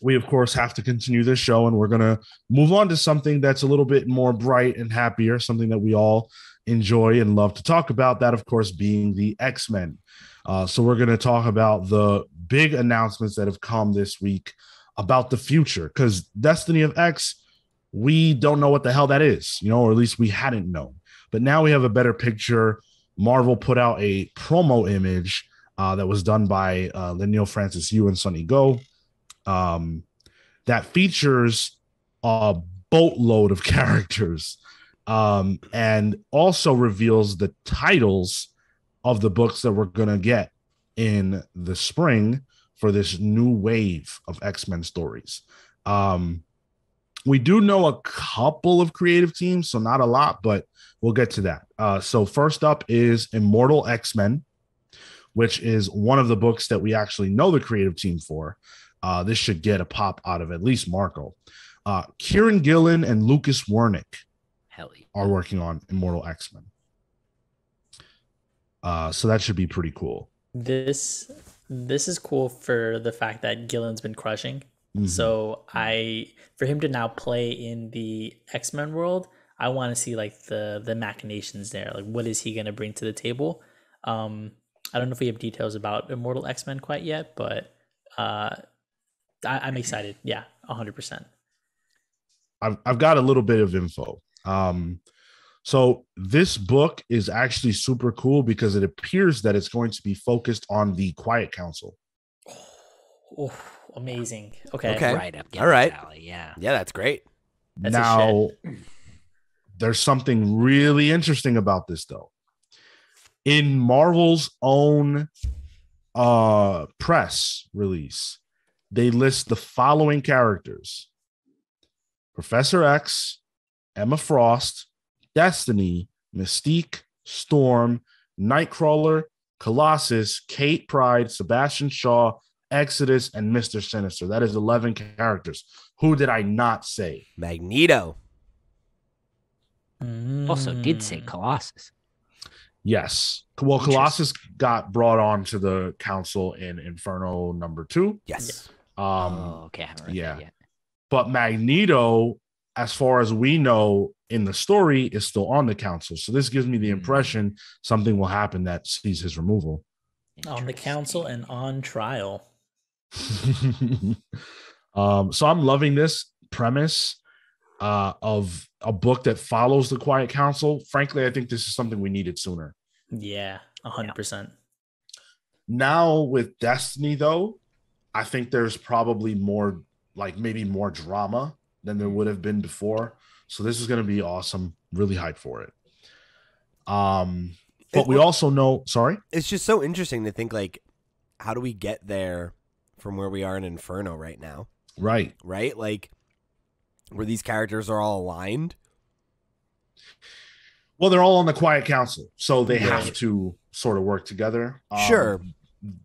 we, of course, have to continue this show, and we're going to move on to something that's a little bit more bright and happier, something that we all enjoy and love to talk about, that, of course, being the X-Men. So we're going to talk about the big announcements that have come this week about the future, because Destiny of X, we don't know what the hell that is, or at least we hadn't known. But now we have a better picture. Marvel put out a promo image that was done by Leinil Francis Yu and Sonny Go, that features a boatload of characters, and also reveals the titles of the books that we're going to get in the spring for this new wave of X-Men stories. We do know a couple of creative teams, so not a lot, but we'll get to that. So first up is Immortal X-Men, which is one of the books that we actually know the creative team for. This should get a pop out of at least Marco. Kieran Gillan and Lucas Wernick are working on Immortal X-Men. So that should be pretty cool. This is cool for the fact that Gillan's been crushing. Mm-hmm. So for him to now play in the X-Men world, I want to see like the machinations there. Like, what is he going to bring to the table? I don't know if we have details about Immortal X-Men quite yet, but I'm excited. Yeah, 100%. I've got a little bit of info. So this book is actually super cool because it appears that it's going to be focused on the Quiet Council. Oh, amazing. Okay. Right up. All right. Alley. Yeah. Yeah, that's great. That's now, there's something really interesting about this, though. In Marvel's own press release, they list the following characters: Professor X, Emma Frost, Destiny, Mystique, Storm, Nightcrawler, Colossus, Kate Pryde, Sebastian Shaw, Exodus, and Mr. Sinister. That is 11 characters. Who did I not say? Magneto. Also did say Colossus. Yes. Well, Colossus got brought on to the council in Inferno #2. Yes. Okay, I haven't read yeah. that yet. But Magneto, as far as we know in the story, is still on the council. So this gives me the impression something will happen that sees his removal. On the council and on trial. So I'm loving this premise of a book that follows the Quiet Council. Frankly, I think this is something we needed sooner. Yeah, 100%. Now with Destiny, though, I think there's probably more, like maybe more drama than there would have been before. So this is going to be awesome. Really hyped for it. But we also know, sorry? It's just so interesting to think, like, how do we get there from where we are in Inferno right now? Right. Right? Like, where these characters are all aligned? Well, they're all on the Quiet Council, so they have to sort of work together. Sure.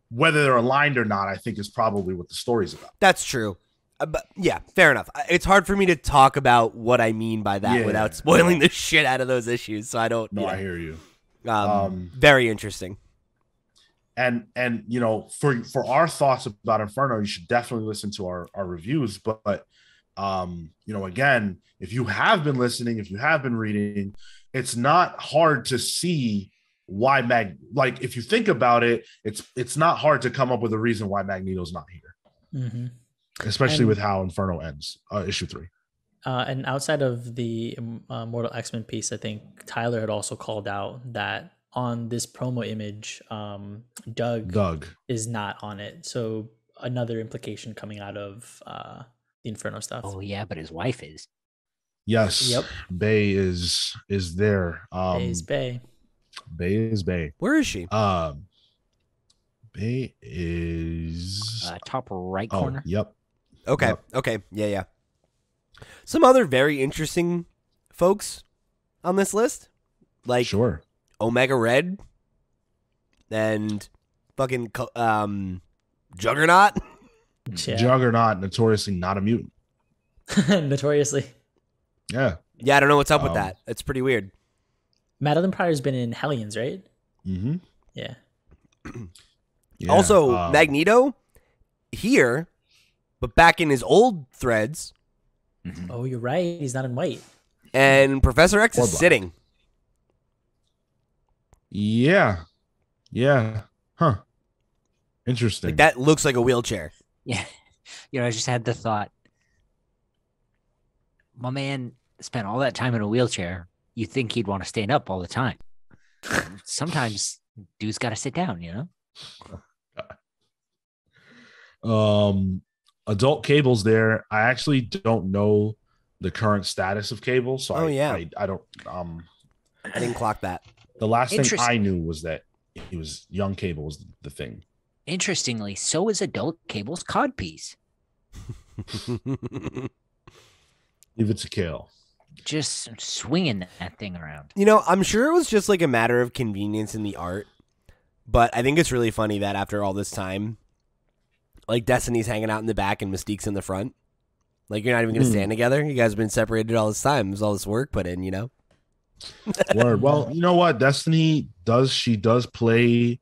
Whether they're aligned or not, I think is probably what the story's about. That's true. But yeah, fair enough. It's hard for me to talk about what I mean by that without spoiling the shit out of those issues. So I don't. No, I hear you. Very interesting. And you know, for our thoughts about Inferno, you should definitely listen to our reviews. But you know, again, if you have been listening, if you have been reading, it's not hard to see why like if you think about it, it's not hard to come up with a reason why Magneto's not here. Mm-hmm. Especially with how Inferno ends, issue 3. And outside of the Immortal X-Men piece, I think Tyler had also called out that on this promo image, Doug is not on it. So another implication coming out of the Inferno stuff. Oh yeah, but his wife is. Yes. Yep. Bay is there. Bay's Bay. Bay is Bay. Where is she? Bay is top right corner. Yep. Okay. Yep. Okay. Yeah. Some other very interesting folks on this list, like sure, Omega Red and fucking Juggernaut. Yeah. Juggernaut, notoriously not a mutant. Notoriously. Yeah. Yeah, I don't know what's up with that. It's pretty weird. Madeline Pryor's been in Hellions, right? Mm-hmm. Yeah. Yeah. Also, Magneto here, but back in his old threads. Mm-hmm. Oh, you're right. He's not in white. And Professor X Or is black. sitting. Yeah. Huh. Interesting. Like, that looks like a wheelchair. Yeah. You know, I just had the thought. My man spent all that time in a wheelchair. You'd think he'd want to stand up all the time. Sometimes dude's got to sit down, you know? Adult Cable's there. I actually don't know the current status of Cable, so I don't. I didn't clock that. The last thing I knew was that he was young. Cable was the thing. Interestingly, so is Adult Cable's codpiece. Leave it to Kale. Just swinging that thing around. You know, I'm sure it was just like a matter of convenience in the art, but I think it's really funny that after all this time, like Destiny's hanging out in the back and Mystique's in the front. Like, you're not even going to stand together. You guys have been separated all this time. There's all this work put in, you know? Word. Well, you know what? Destiny does play, you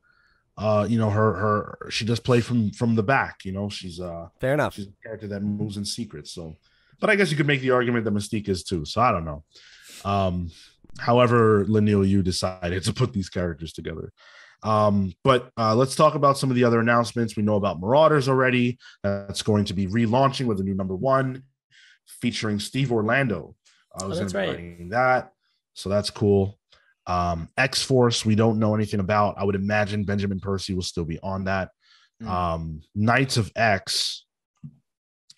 know, she does play from the back, you know, she's fair enough. She's a character that moves in secret. So, but I guess you could make the argument that Mystique is too. So I don't know. However, Lanil, you decided to put these characters together. But let's talk about some of the other announcements. We know about Marauders already. That's going to be relaunching with a new #1 featuring Steve Orlando. That's right. That. So that's cool. X-Force, we don't know anything about. I would imagine Benjamin Percy will still be on that. Knights of X.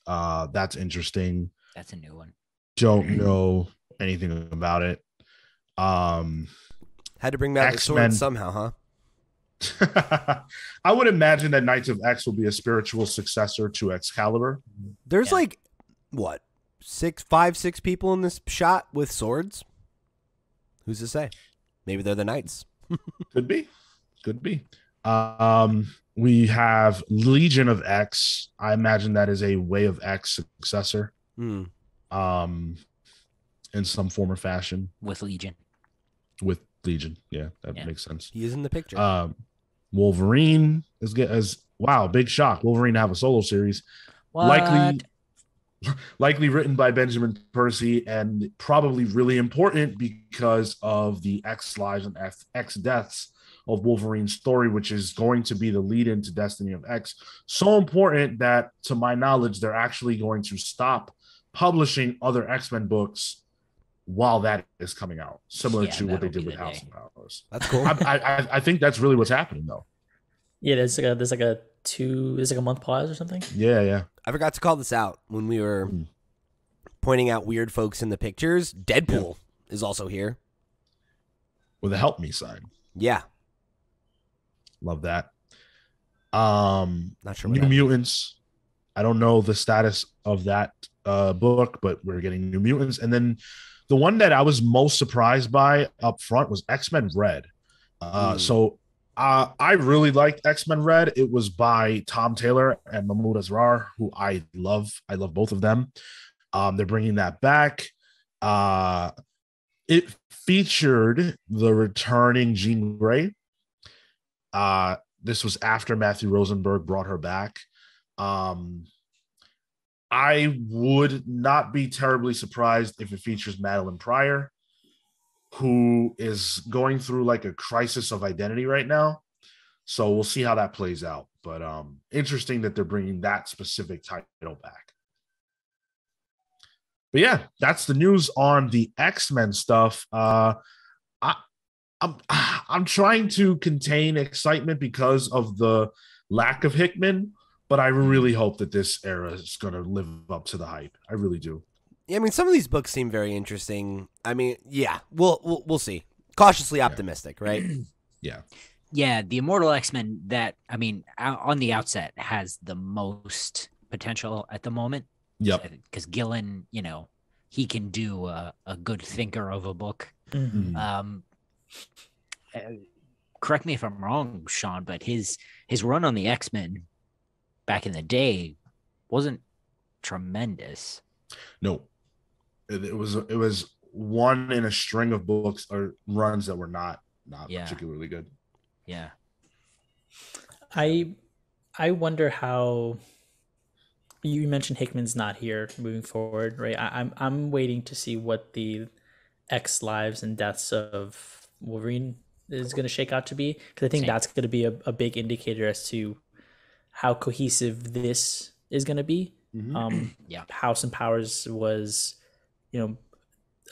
That's interesting. That's a new one. Don't know anything about it. Had to bring back the sword somehow, huh? I would imagine that Knights of X will be a spiritual successor to Excalibur. There's like what five, six people in this shot with swords. Who's to say? Maybe they're the knights. Could be. We have Legion of X. I imagine that is a Way of X successor. In some form or fashion. With Legion. Yeah, that makes sense. He is in the picture. Wolverine is wow, big shock. Wolverine to have a solo series. What? Likely written by Benjamin Percy, and probably really important because of the X lives and X deaths of Wolverine's story, which is going to be the lead into Destiny of X. So important that, to my knowledge, they're actually going to stop publishing other X-Men books while that is coming out, similar to what they did with House of Powers. That's cool. I think that's really what's happening, though. Yeah, there's like a month pause or something. Yeah. I forgot to call this out when we were pointing out weird folks in the pictures. Deadpool is also here with a help me sign. Yeah, love that. Not sure. New Mutants. I don't know the status of that book, but we're getting New Mutants, and then the one that I was most surprised by up front was X-Men Red. So I really liked X-Men Red. It was by Tom Taylor and Mahmoud Asrar, who I love. I love both of them. They're bringing that back. It featured the returning Jean Grey. This was after Matthew Rosenberg brought her back. I would not be terribly surprised if it features Madeline Pryor, who is going through like a crisis of identity right now. So we'll see how that plays out. But interesting that they're bringing that specific title back. But yeah, that's the news on the X-Men stuff. I'm trying to contain excitement because of the lack of Hickman, but I really hope that this era is going to live up to the hype. I really do. Yeah, I mean, some of these books seem very interesting. I mean, yeah, we'll see. Cautiously optimistic, right? Yeah. Yeah, the Immortal X-Men that, I mean, on the outset has the most potential at the moment. Yep. Because Gillan, you know, he can do a good thinker of a book. Mm-hmm. Correct me if I'm wrong, Sean, but his run on the X-Men back in the day wasn't tremendous. No, it was one in a string of books or runs that were not particularly good. Yeah. I wonder how you mentioned Hickman's not here moving forward, right? I'm waiting to see what the X lives and deaths of Wolverine is going to shake out to be, because I think that's going to be a big indicator as to how cohesive this is going to be. Yeah. House and Powers was, you know,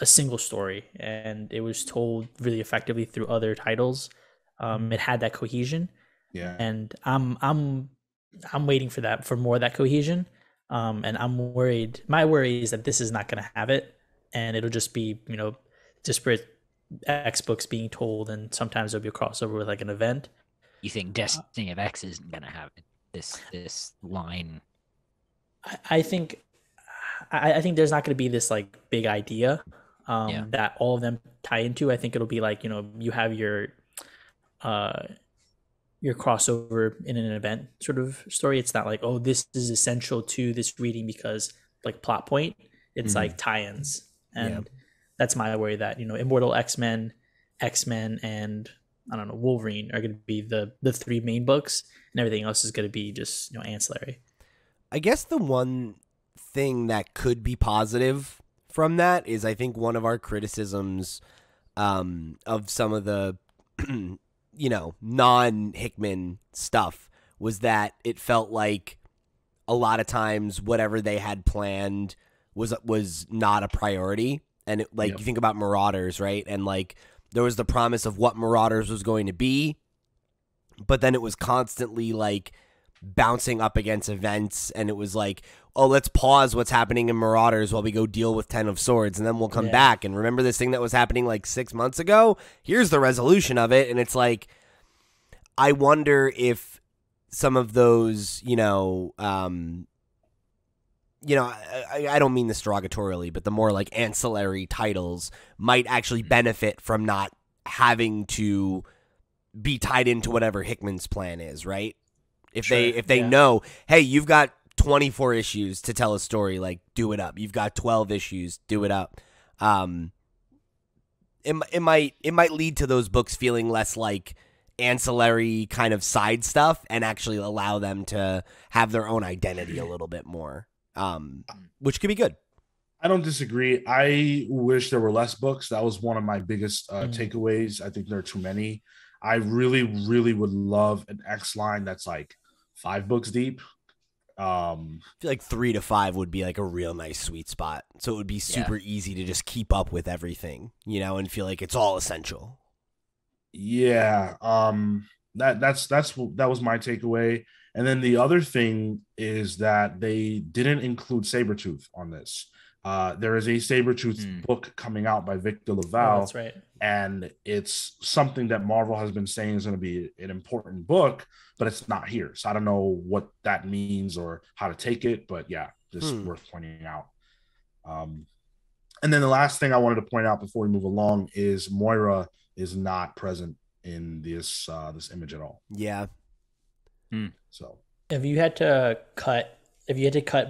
a single story, and it was told really effectively through other titles. It had that cohesion. Yeah. And I'm waiting for more of that cohesion. And I'm worried. My worry is that this is not going to have it, and it'll just be, you know, disparate X books being told, and sometimes there'll be a crossover with like an event. You think Destiny of X isn't going to have it, this line? I think there's not going to be this like big idea that all of them tie into. I think it'll be like, you know, you have your crossover in an event sort of story. It's not like, oh, this is essential to this reading because like plot point. It's like tie-ins, and that's my worry that, you know, Immortal X-Men, and I don't know, Wolverine are going to be the three main books, and everything else is going to be just, you know, ancillary. I guess the one thing that could be positive from that is, I think one of our criticisms of some of the you know, non-Hickman stuff was that it felt like a lot of times whatever they had planned was not a priority. And it, like, you think about Marauders, right? And like there was the promise of what Marauders was going to be, but then it was constantly like bouncing up against events, and it was like, oh, let's pause what's happening in Marauders while we go deal with Ten of Swords, and then we'll come back and remember this thing that was happening like 6 months ago. Here's the resolution of it. And it's like, I wonder if some of those, you know, you know, I don't mean this derogatorily, but the more like ancillary titles might actually benefit from not having to be tied into whatever Hickman's plan is, right? If they know, hey, you've got 24 issues to tell a story, like do it up. You've got 12 issues, do it up. It might lead to those books feeling less like ancillary kind of side stuff and actually allow them to have their own identity a little bit more, which could be good. I don't disagree. I wish there were less books. That was one of my biggest takeaways. I think there are too many. I really, really would love an X line that's like 5 books deep. I feel like 3 to 5 would be like a real nice sweet spot. So it would be super easy to just keep up with everything, you know, and feel like it's all essential. Yeah. That was my takeaway. And then the other thing is that they didn't include Sabretooth on this. There is a Sabretooth book coming out by Victor LaValle. Oh, that's right. And it's something that Marvel has been saying is going to be an important book, but it's not here. So I don't know what that means or how to take it, but yeah, just worth pointing out. And then the last thing I wanted to point out before we move along is Moira is not present in this image at all. Yeah. So if you had to cut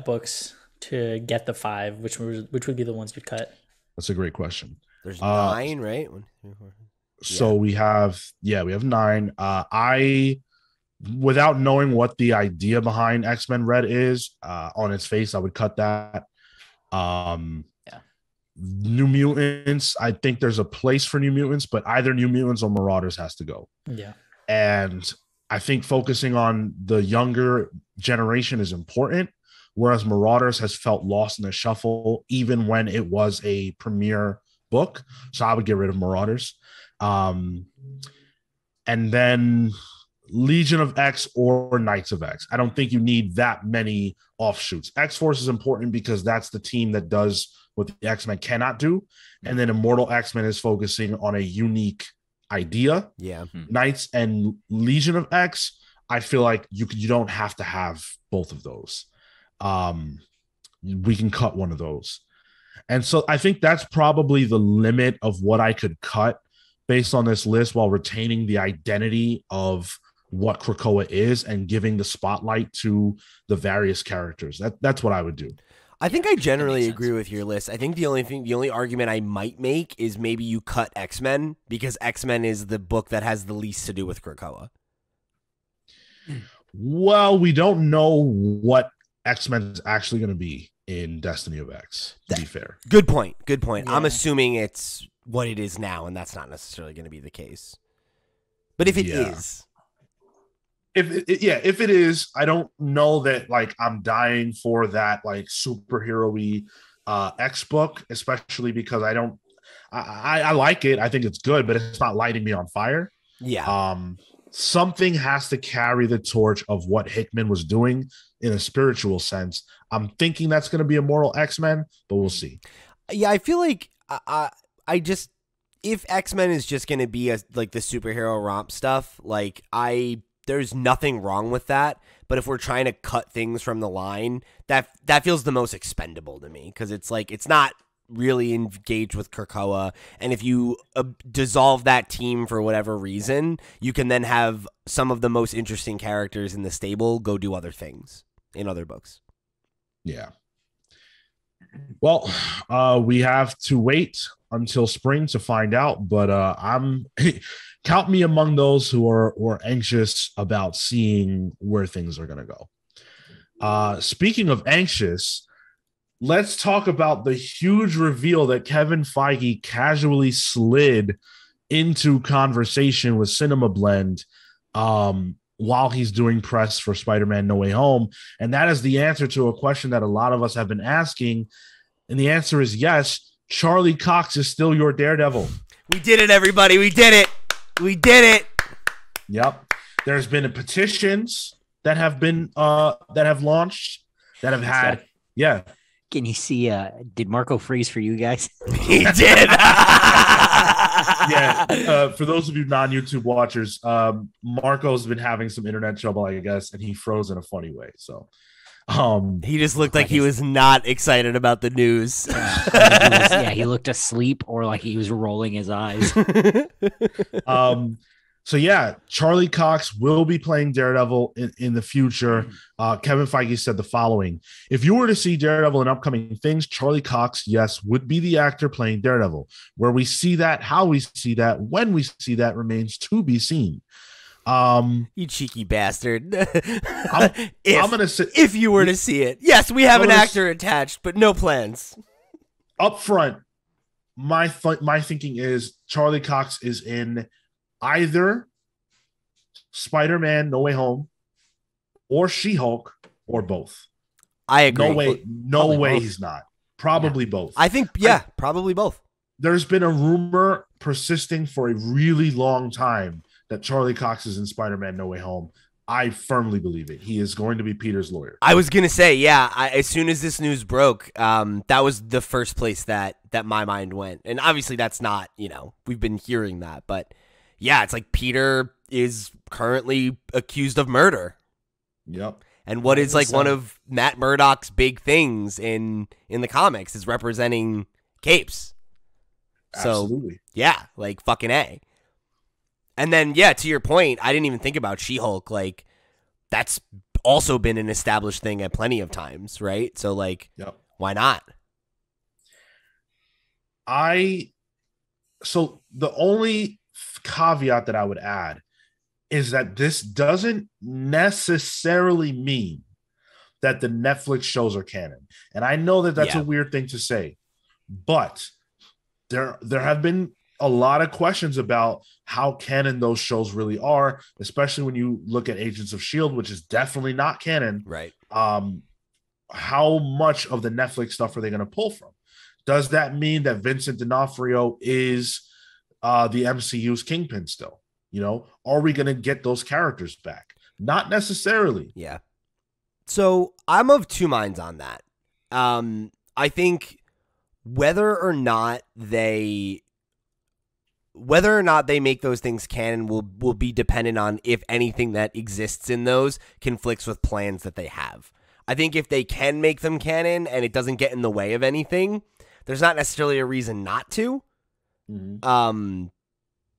books to get the 5, which would be the ones you'd cut? That's a great question. There's 9, right? 1, 2, 4. So we have 9. I, without knowing what the idea behind X-Men Red is, on its face, I would cut that. New Mutants, I think there's a place for New Mutants, but either New Mutants or Marauders has to go. Yeah. And I think focusing on the younger generation is important, whereas Marauders has felt lost in the shuffle, even when it was a premiere book. So I would get rid of Marauders. And then Legion of X or Knights of X. I don't think you need that many offshoots. X-Force is important because that's the team that does what the X-Men cannot do. And then Immortal X-Men is focusing on a unique idea. Yeah. Knights and Legion of X, I feel like you don't have to have both of those. We can cut one of those. And so I think that's probably the limit of what I could cut based on this list while retaining the identity of what Krakoa is and giving the spotlight to the various characters. That's what I would do. I think I generally agree with your list. I think the only argument I might make is maybe you cut X-Men because X-Men is the book that has the least to do with Krakoa. Well, we don't know what X-Men is actually going to be in Destiny of X, to be fair. Good point. Yeah. I'm assuming it's what it is now, and that's not necessarily going to be the case. But if it is... If it is, I don't know that like I'm dying for that like superhero-y X book, especially because I like it. I think it's good, but it's not lighting me on fire. Yeah. Something has to carry the torch of what Hickman was doing in a spiritual sense. I'm thinking that's going to be Immortal X-Men, but we'll see. Yeah, I feel like if X-Men is just going to be like the superhero romp stuff, like there's nothing wrong with that. But if we're trying to cut things from the line, that feels the most expendable to me because it's like it's not really engaged with Krakoa. And if you dissolve that team for whatever reason, you can then have some of the most interesting characters in the stable go do other things in other books. Yeah. Well, we have to wait until spring to find out, but I'm count me among those who are anxious about seeing where things are going to go. Speaking of anxious, let's talk about the huge reveal that Kevin Feige casually slid into conversation with Cinema Blend while he's doing press for Spider-Man No Way Home. And that is the answer to a question that a lot of us have been asking. And the answer is yes, Charlie Cox is still your Daredevil. We did it, everybody. We did it. We did it. Yep. There's been petitions that have been that have launched that have had. Yeah. Can you see? Did Marco freeze for you guys? He did. Yeah. For those of you non-YouTube watchers, Marco's been having some internet trouble, I guess, and he froze in a funny way. So, He just looked like he was not excited about the news. He looked asleep or like he was rolling his eyes. So yeah, Charlie Cox will be playing Daredevil in the future. Kevin Feige said the following: if you were to see Daredevil in upcoming things, Charlie Cox, yes, would be the actor playing Daredevil. Where we see that, how we see that, when we see that remains to be seen. You cheeky bastard. I'm gonna say, if you were to see it, yes, we have an actor attached, but no plans. Up front, my thinking is Charlie Cox is in either Spider-Man No Way Home or She-Hulk or both. I agree. No way he's not. Probably both. I think, probably both. There's been a rumor persisting for a really long time that Charlie Cox is in Spider-Man No Way Home. I firmly believe it. He is going to be Peter's lawyer. I was going to say, as soon as this news broke, that was the first place that my mind went. And obviously that's not, we've been hearing that, but yeah, it's like Peter is currently accused of murder. Yep. And what is like one of Matt Murdock's big things in the comics is representing capes. Absolutely. So, yeah, like fucking A. And then, yeah, to your point, I didn't even think about She-Hulk. Like, that's also been an established thing at plenty of times, right? So, like, Why not? So the only caveat that I would add is that this doesn't necessarily mean that the Netflix shows are canon. And I know that that's a weird thing to say, but there have been a lot of questions about how canon those shows really are, especially when you look at Agents of S.H.I.E.L.D., which is definitely not canon. Right. How much of the Netflix stuff are they going to pull from? Does that mean that Vincent D'Onofrio is the MCU's Kingpin still? Are we going to get those characters back? Not necessarily. Yeah. So I'm of two minds on that. I think whether or not they make those things canon will be dependent on if anything that exists in those conflicts with plans that they have. I think if they can make them canon and it doesn't get in the way of anything, there's not necessarily a reason not to. Mm-hmm.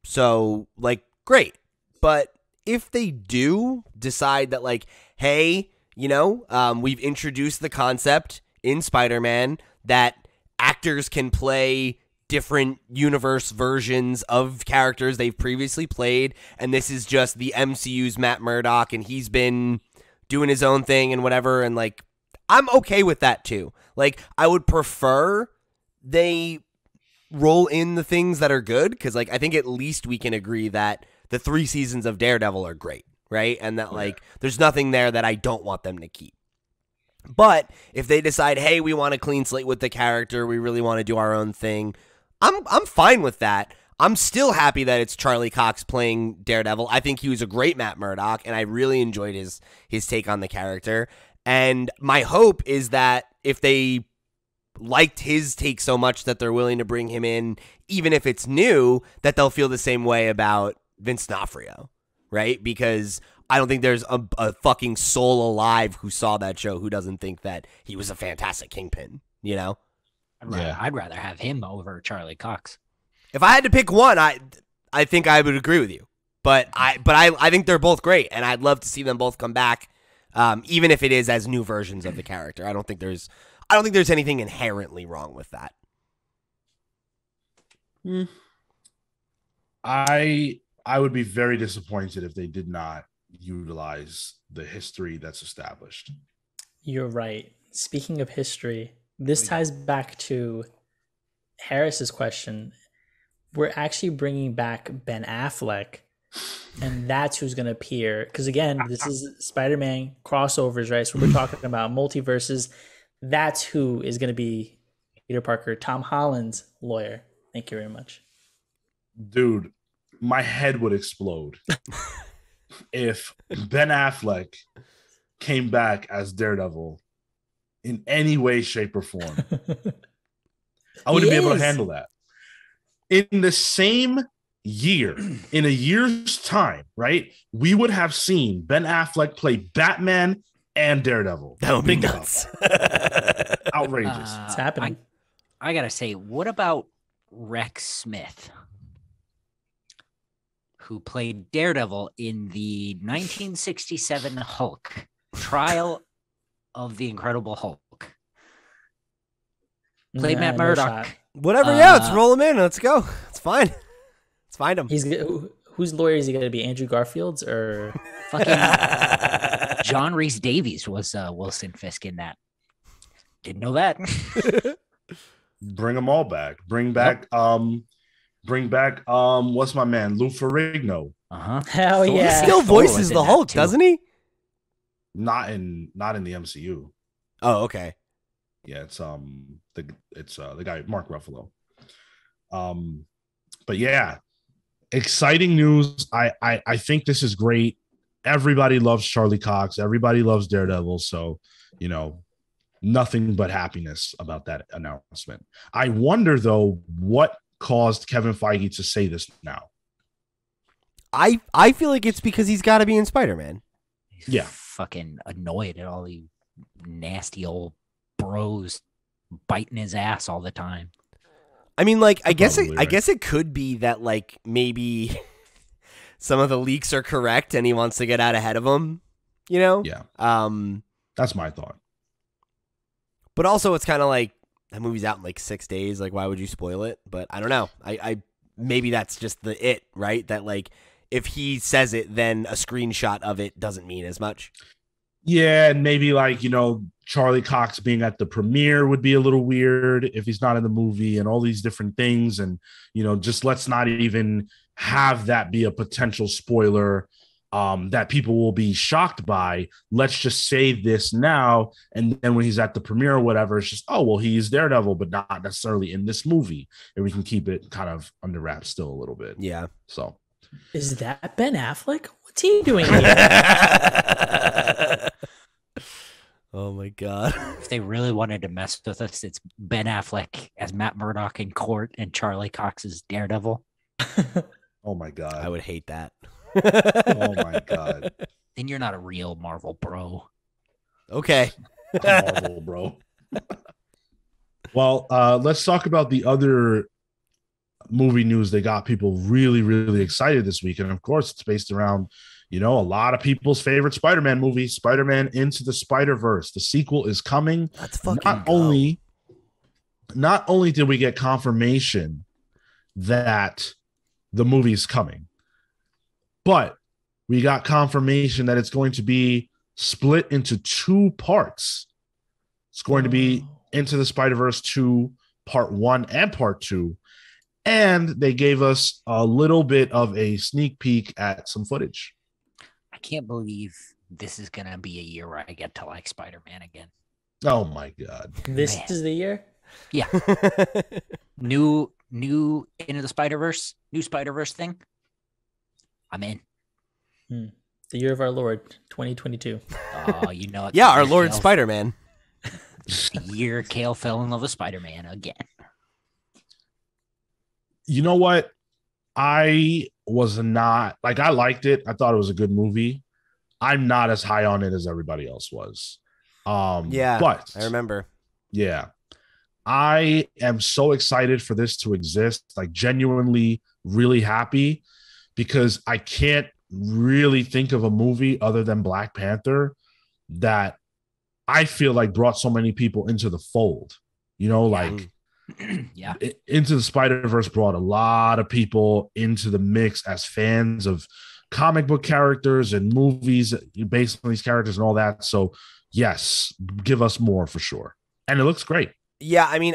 So, like, great. But if they do decide that, like, hey, we've introduced the concept in Spider-Man that actors can play different universe versions of characters they've previously played, and this is just the MCU's Matt Murdock, and he's been doing his own thing and whatever, and, like, I'm okay with that, too. Like, I would prefer they roll in the things that are good, because, like, I think at least we can agree that the 3 seasons of Daredevil are great, right? And that, like, there's nothing there that I don't want them to keep. But if they decide, hey, we want a clean slate with the character, we really want to do our own thing, I'm fine with that. I'm still happy that it's Charlie Cox playing Daredevil. I think he was a great Matt Murdock, and I really enjoyed his take on the character. And my hope is that if they liked his take so much that they're willing to bring him in, even if it's new, that they'll feel the same way about Vince D'Onofrio, right? Because I don't think there's a fucking soul alive who saw that show who doesn't think that he was a fantastic Kingpin, I'd rather have him over Charlie Cox. If I had to pick one, I think I would agree with you. But I think they're both great, and I'd love to see them both come back, even if it is as new versions of the character. I don't think there's anything inherently wrong with that. I would be very disappointed if they did not utilize the history that's established. You're right. Speaking of history, this ties back to Harris's question. We're actually bringing back Ben Affleck, and that's who's going to appear. Because again, this is Spider-Man crossovers, right? So we're talking about multiverses. That's who is going to be Peter Parker, Tom Holland's lawyer. Thank you very much. Dude, my head would explode if Ben Affleck came back as Daredevil in any way, shape, or form. I wouldn't be able to handle that. In the same year, in a year's time, right, we would have seen Ben Affleck play Batman and Daredevil. That would be Think about nuts. that. Outrageous. It's happening. I gotta say, what about Rex Smith, who played Daredevil in the 1967 Hulk, Trial of the Incredible Hulk? Played Matt no Murdock. shot. Whatever, yeah, let's roll him in. Let's go. It's fine. Let's find him. Whose lawyer is he going to be? Andrew Garfield's or Fucking John Rhys Davies was Wilson Fisk in that. Didn't know that. Bring them all back. Bring back what's my man? Lou Ferrigno. hell He yeah? still Thor was voices in the that Hulk, too. doesn't he? Not in the MCU. Oh, okay. Yeah, it's the guy Mark Ruffalo. But yeah, exciting news. I think this is great. Everybody loves Charlie Cox. Everybody loves Daredevil. So, nothing but happiness about that announcement. I wonder though, what caused Kevin Feige to say this now? I feel like it's because he's got to be in Spider-Man. Yeah. Fucking annoyed at all these nasty old bros biting his ass all the time. I mean, like, I guess Probably right. it could be that, like, maybe some of the leaks are correct and he wants to get out ahead of them, Yeah. That's my thought. But also, it's kind of like that movie's out in like 6 days. Like, why would you spoil it? But I don't know. I maybe that's just right? That like if he says it, then a screenshot of it doesn't mean as much. Yeah, and maybe like, Charlie Cox being at the premiere would be a little weird if he's not in the movie and all these different things. And, just let's not even have that be a potential spoiler that people will be shocked by. Let's just say this now. And then when he's at the premiere or whatever, it's just, oh, well, he's Daredevil, but not necessarily in this movie. And we can keep it kind of under wraps still a little bit. Yeah. So. Is that Ben Affleck? What's he doing here? Oh my God. If they really wanted to mess with us, it's Ben Affleck as Matt Murdock in court and Charlie Cox as Daredevil. Oh my God. I would hate that. Oh my God. Then you're not a real Marvel bro. Okay. Marvel, bro. Well, let's talk about the other movie news that got people really, really excited this week. And of course, it's based around, a lot of people's favorite Spider-Man movie, Spider-Man Into the Spiderverse. The sequel is coming. Let's fucking Not only did we get confirmation that the movie is coming, but we got confirmation that it's going to be split into 2 parts. It's going to be Into the Spider-Verse 2, Part 1 and Part 2. And they gave us a little bit of a sneak peek at some footage. I can't believe this is going to be a year where I get to like Spider-Man again. Oh my God. This Man. is the year? Yeah. New Into the Spider-Verse, new Spider-Verse thing. I'm in. The year of our Lord, 2022. Oh, it. Yeah, our Lord Spider-Man. The year Kale fell in love with Spider-Man again. You know what? I was not like, I liked it. I thought it was a good movie. I'm not as high on it as everybody else was. Yeah, but I remember. Yeah, I am so excited for this to exist. Like, genuinely, really happy, because I can't really think of a movie other than Black Panther that I feel like brought so many people into the fold. Like. Yeah. Into the Spider-Verse brought a lot of people into the mix as fans of comic book characters and movies based on these characters and all that. So yes, give us more for sure. And it looks great. Yeah, I mean,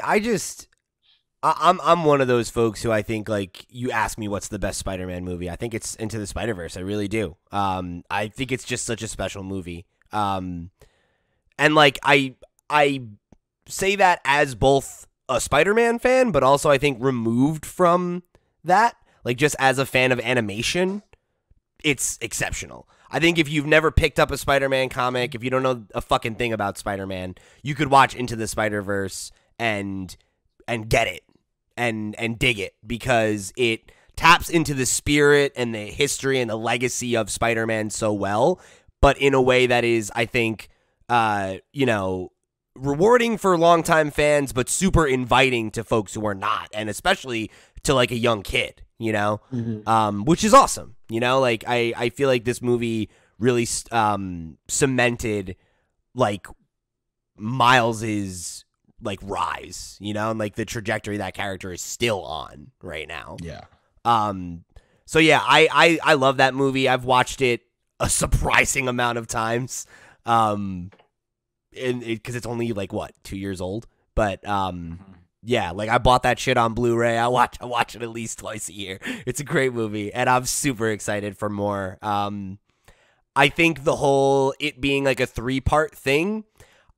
I'm one of those folks who I think, like, you ask me what's the best Spider-Man movie, I think it's Into the Spider-Verse. I really do. I think it's just such a special movie. And like I say that as both a Spider-Man fan, but also I think removed from that, like just as a fan of animation, it's exceptional. I think if you've never picked up a Spider-Man comic, if you don't know a fucking thing about Spider-Man, you could watch Into the Spider-Verse and get it and dig it, because it taps into the spirit and the history and the legacy of Spider-Man so well, but in a way that is, I think, you know, rewarding for longtime fans, but super inviting to folks who are not, and especially to like a young kid, you know, which is awesome. You know, like I feel like this movie really cemented like Miles's like rise, you know, and like the trajectory that character is still on right now. Yeah. So yeah, I love that movie. I've watched it a surprising amount of times. And because it's only like what 2 years old, but yeah, like I bought that shit on Blu-ray. I watch it at least twice a year. It's a great movie, and I'm super excited for more. I think the whole it being like a 3-part thing,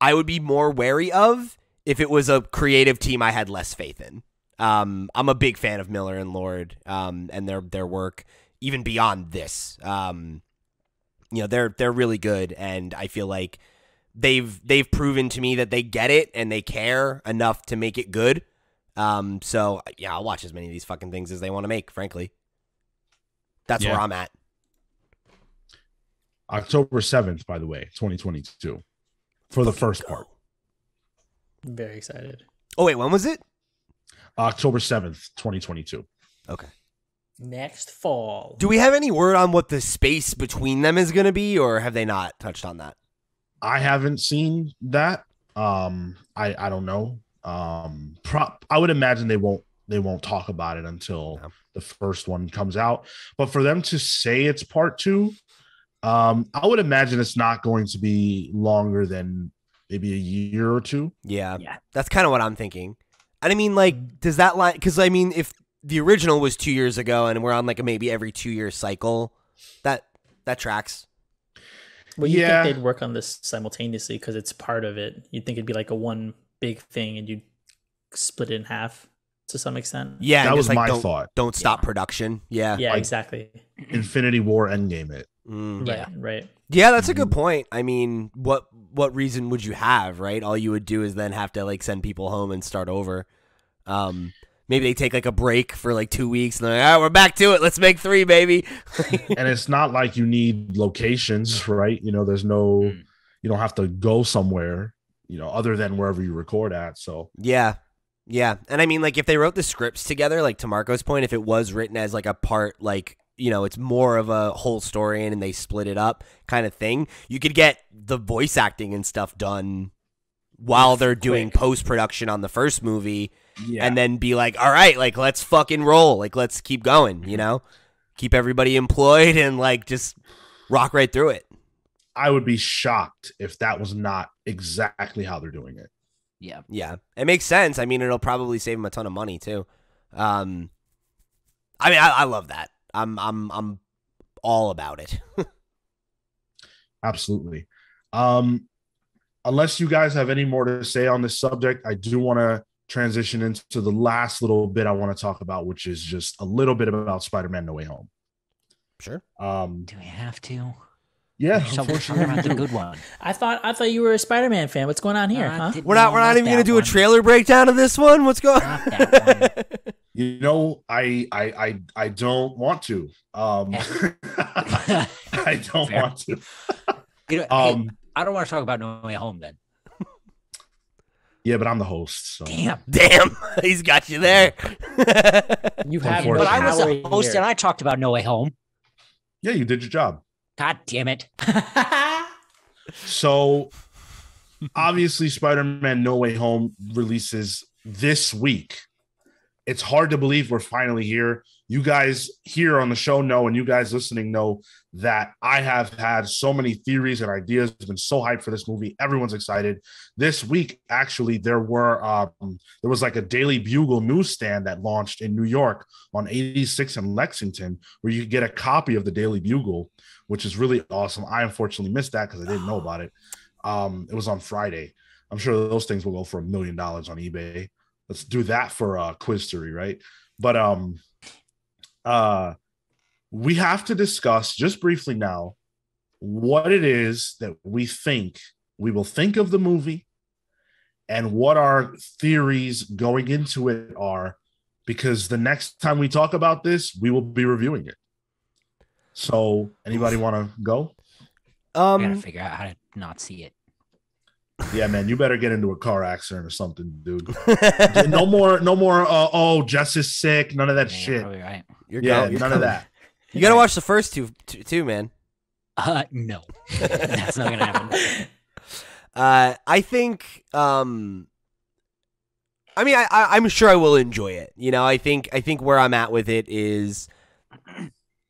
I would be more wary of if it was a creative team I had less faith in. I'm a big fan of Miller and Lord and their work, even beyond this. You know, they're really good, and I feel like they've proven to me that they get it and they care enough to make it good. So yeah, I'll watch as many of these fucking things as they want to make, frankly. That's where I'm at. October 7th, by the way, 2022, for the first part. I'm very excited. Oh wait, when was it? October 7th, 2022. Okay. Next fall. Do we have any word on what the space between them is going to be, or have they not touched on that? I haven't seen that. I don't know. I would imagine they won't talk about it until the first one comes out. But for them to say it's part 2, I would imagine it's not going to be longer than maybe a year or 2. Yeah. That's kind of what I'm thinking. And I mean, like, does that line? Because I mean, if the original was 2 years ago and we're on like a maybe every 2-year cycle, that tracks. Well, you think they'd work on this simultaneously because it's part of it. You'd think it'd be like a one big thing and you'd split it in half to some extent. Yeah, that was like, my thought. Don't stop production. Yeah. Yeah, like, exactly. Infinity War Endgame it. Right. Yeah, that's a good point. I mean, what reason would you have, right? All you would do is then have to like send people home and start over. Maybe they take like a break for like 2 weeks and they're like, all right, we're back to it. Let's make 3, baby. And it's not like you need locations, right? You know, there's no, you don't have to go somewhere, you know, other than wherever you record at. So yeah. And I mean, like if they wrote the scripts together, like to Marco's point, if it was written as like a part, like, you know, it's more of a whole story and they split it up kind of thing, you could get the voice acting and stuff done while they're doing post-production on the first movie. Yeah. And then be like, all right, like, let's fucking roll. Like, let's keep going, you know? Keep everybody employed and, like, just rock right through it. I would be shocked if that was not exactly how they're doing it. Yeah. It makes sense. I mean, it'll probably save them a ton of money, too. I mean, I love that. I'm all about it. Absolutely. Unless you guys have any more to say on this subject, I do want to transition into the last little bit I want to talk about, which is just a little bit about Spider-Man No Way Home. Sure. Do we have to? Yeah, Unfortunately, about the good one. I thought you were a Spider-Man fan. What's going on here, huh? We're not even gonna do a trailer breakdown of this one. What's going on? You know, I don't want to. I don't want to. You know, hey, I don't want to talk about No Way Home then. Yeah, but I'm the host. So. Damn, he's got you there. You have, but I was the host and I talked about No Way Home. Yeah, you did your job. God damn it. So, obviously, Spider-Man No Way Home releases this week. It's hard to believe we're finally here. You guys here on the show know, and you guys listening know that I have had so many theories and ideas. I've been so hyped for this movie. Everyone's excited. This week, actually, there was like a Daily Bugle newsstand that launched in New York on 86 in Lexington, where you could get a copy of the Daily Bugle, which is really awesome. I unfortunately missed that because I didn't know about it. It was on Friday. I'm sure those things will go for $1 million on eBay. Let's do that for quiz theory, right? But we have to discuss just briefly now what it is that we will think of the movie and what our theories going into it are, because the next time we talk about this, we will be reviewing it. So anybody want to go? I gotta figure out how to not see it. Yeah, man, you better get into a car accident or something, dude. No more. Oh, Jess is sick. None of that shit. You're probably right. You're None of that. You got to watch the first two too, man. No, that's not gonna happen. I think. I mean, I'm sure I will enjoy it. You know, I think where I'm at with it is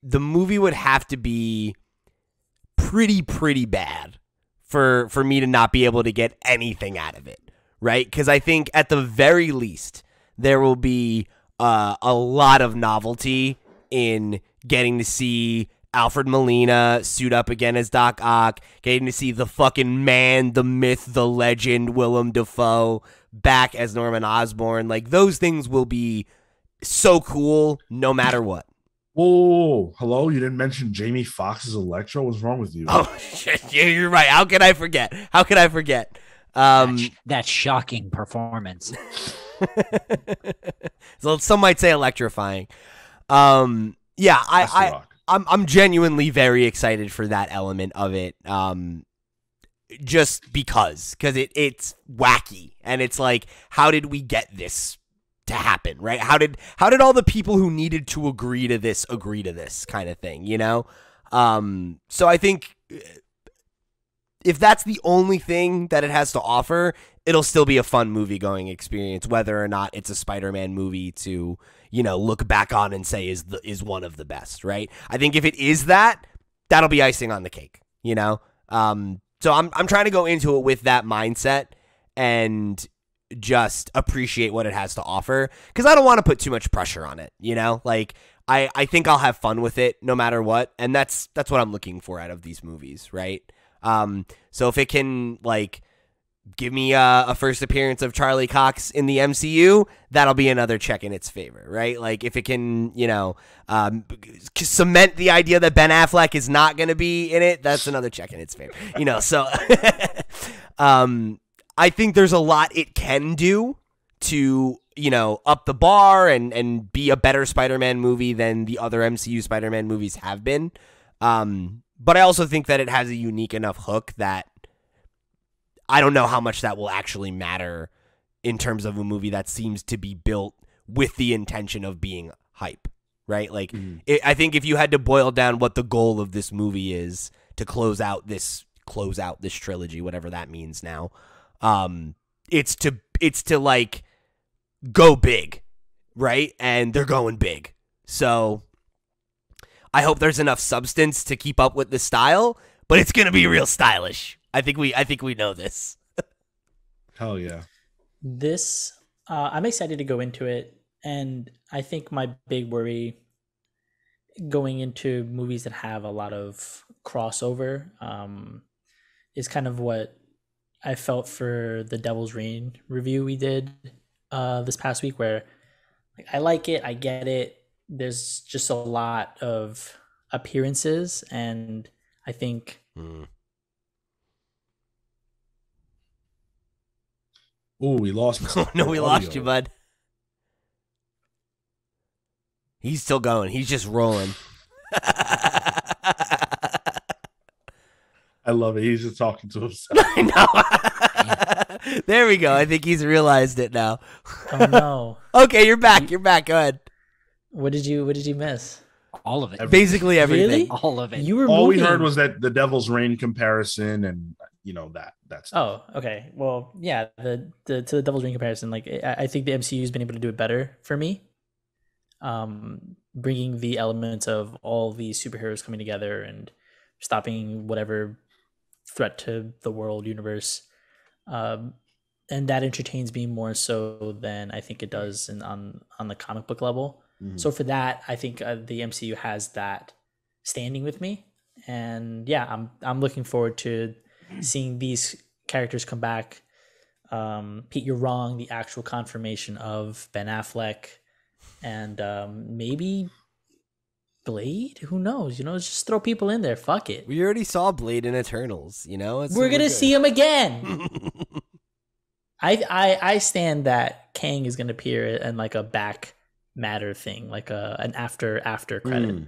the movie would have to be pretty bad for me to not be able to get anything out of it, right? Because I think at the very least there will be a lot of novelty in getting to see Alfred Molina suit up again as Doc Ock, getting to see the fucking man, the myth, the legend, Willem Dafoe back as Norman Osborn. Like, those things will be so cool no matter what. Whoa, hello? You didn't mention Jamie Foxx's Electro? What's wrong with you? Oh, shit. Yeah, you're right. How could I forget? That shocking performance. So some might say electrifying. Yeah, I'm genuinely very excited for that element of it. Just because it's wacky, and it's like, how did we get this to happen, right? How did all the people who needed to agree to this kind of thing, you know? So I think if that's the only thing that it has to offer, it'll still be a fun movie going experience, whether or not it's a Spider-Man movie to, you know, look back on and say is one of the best, right? I think if it is that, that'll be icing on the cake, you know? So I'm trying to go into it with that mindset and just appreciate what it has to offer, because I don't want to put too much pressure on it, you know? Like, I think I'll have fun with it no matter what, and that's what I'm looking for out of these movies, right? So if it can, like, give me a first appearance of Charlie Cox in the MCU, that'll be another check in its favor, right? Like, if it can, you know, cement the idea that Ben Affleck is not going to be in it, that's another check in its favor, you know? So, I think there's a lot it can do to, you know, up the bar and be a better Spider-Man movie than the other MCU Spider-Man movies have been. But I also think that it has a unique enough hook that I don't know how much that will actually matter in terms of a movie that seems to be built with the intention of being hype, right? Like, I think if you had to boil down what the goal of this movie is to close out this trilogy, whatever that means now, it's to like go big, right? And they're going big. So I hope there's enough substance to keep up with the style, but it's going to be real stylish. I think we know this. Hell yeah. This, I'm excited to go into it. And I think my big worry going into movies that have a lot of crossover is kind of what I felt for the Devil's Reign review we did this past week, where, like, I like it, I get it. There's just a lot of appearances, and I think Oh, we lost. Oh, no, we lost you, bud. He's still going. He's just rolling. I love it. He's just talking to himself. I know. There we go. I think he's realized it now. oh no. Okay, you're back. You're back. Go ahead. What did you miss? All of it. Basically everything. Really? All of it. You were All moving. we heard was that the Devil's Reign comparison, and you know that's. Oh, okay. Well, yeah. To the Devil's Reign comparison, like, I think the MCU has been able to do it better for me. Bringing the elements of all these superheroes coming together and stopping whatever threat to the world universe, and that entertains me more so than I think it does on the comic book level. So for that, I think the MCU has that standing with me, and yeah, I'm looking forward to seeing these characters come back. Pete, you're wrong. The actual confirmation of Ben Affleck and maybe Blade. Who knows? You know, just throw people in there. Fuck it. We already saw Blade in Eternals. You know, we're gonna see him again. I stand that Kang is gonna appear in like a back matter thing, like an after credit.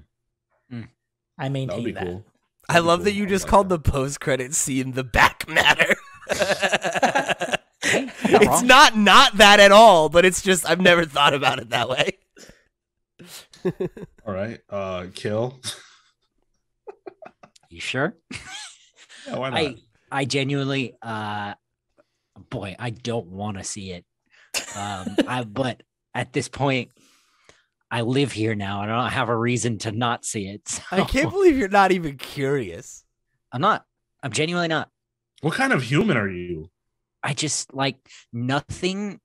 I maintain that. Cool. I love that you just called the post-credit scene the back matter. It's not that at all, but it's just I've never thought about it that way. All right, Kill. You sure? Yeah, why not? I genuinely, boy, I don't want to see it. But at this point, I live here now. I don't have a reason to not see it. So. I can't believe you're not even curious. I'm not. I'm genuinely not. What kind of human are you? I just like nothing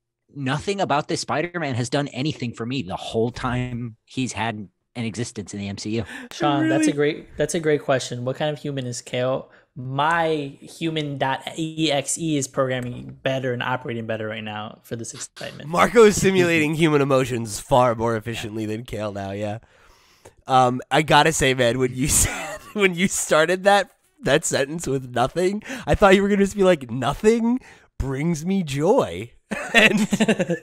about this Spider-Man has done anything for me the whole time he's had an existence in the MCU. Sean, that's a great question. What kind of human is Kale? My human.exe is programming better and operating better right now for this excitement. Marco is simulating human emotions far more efficiently than Kale now, yeah. I gotta say, man, when you started that sentence with nothing, I thought you were gonna just be like, nothing brings me joy. And but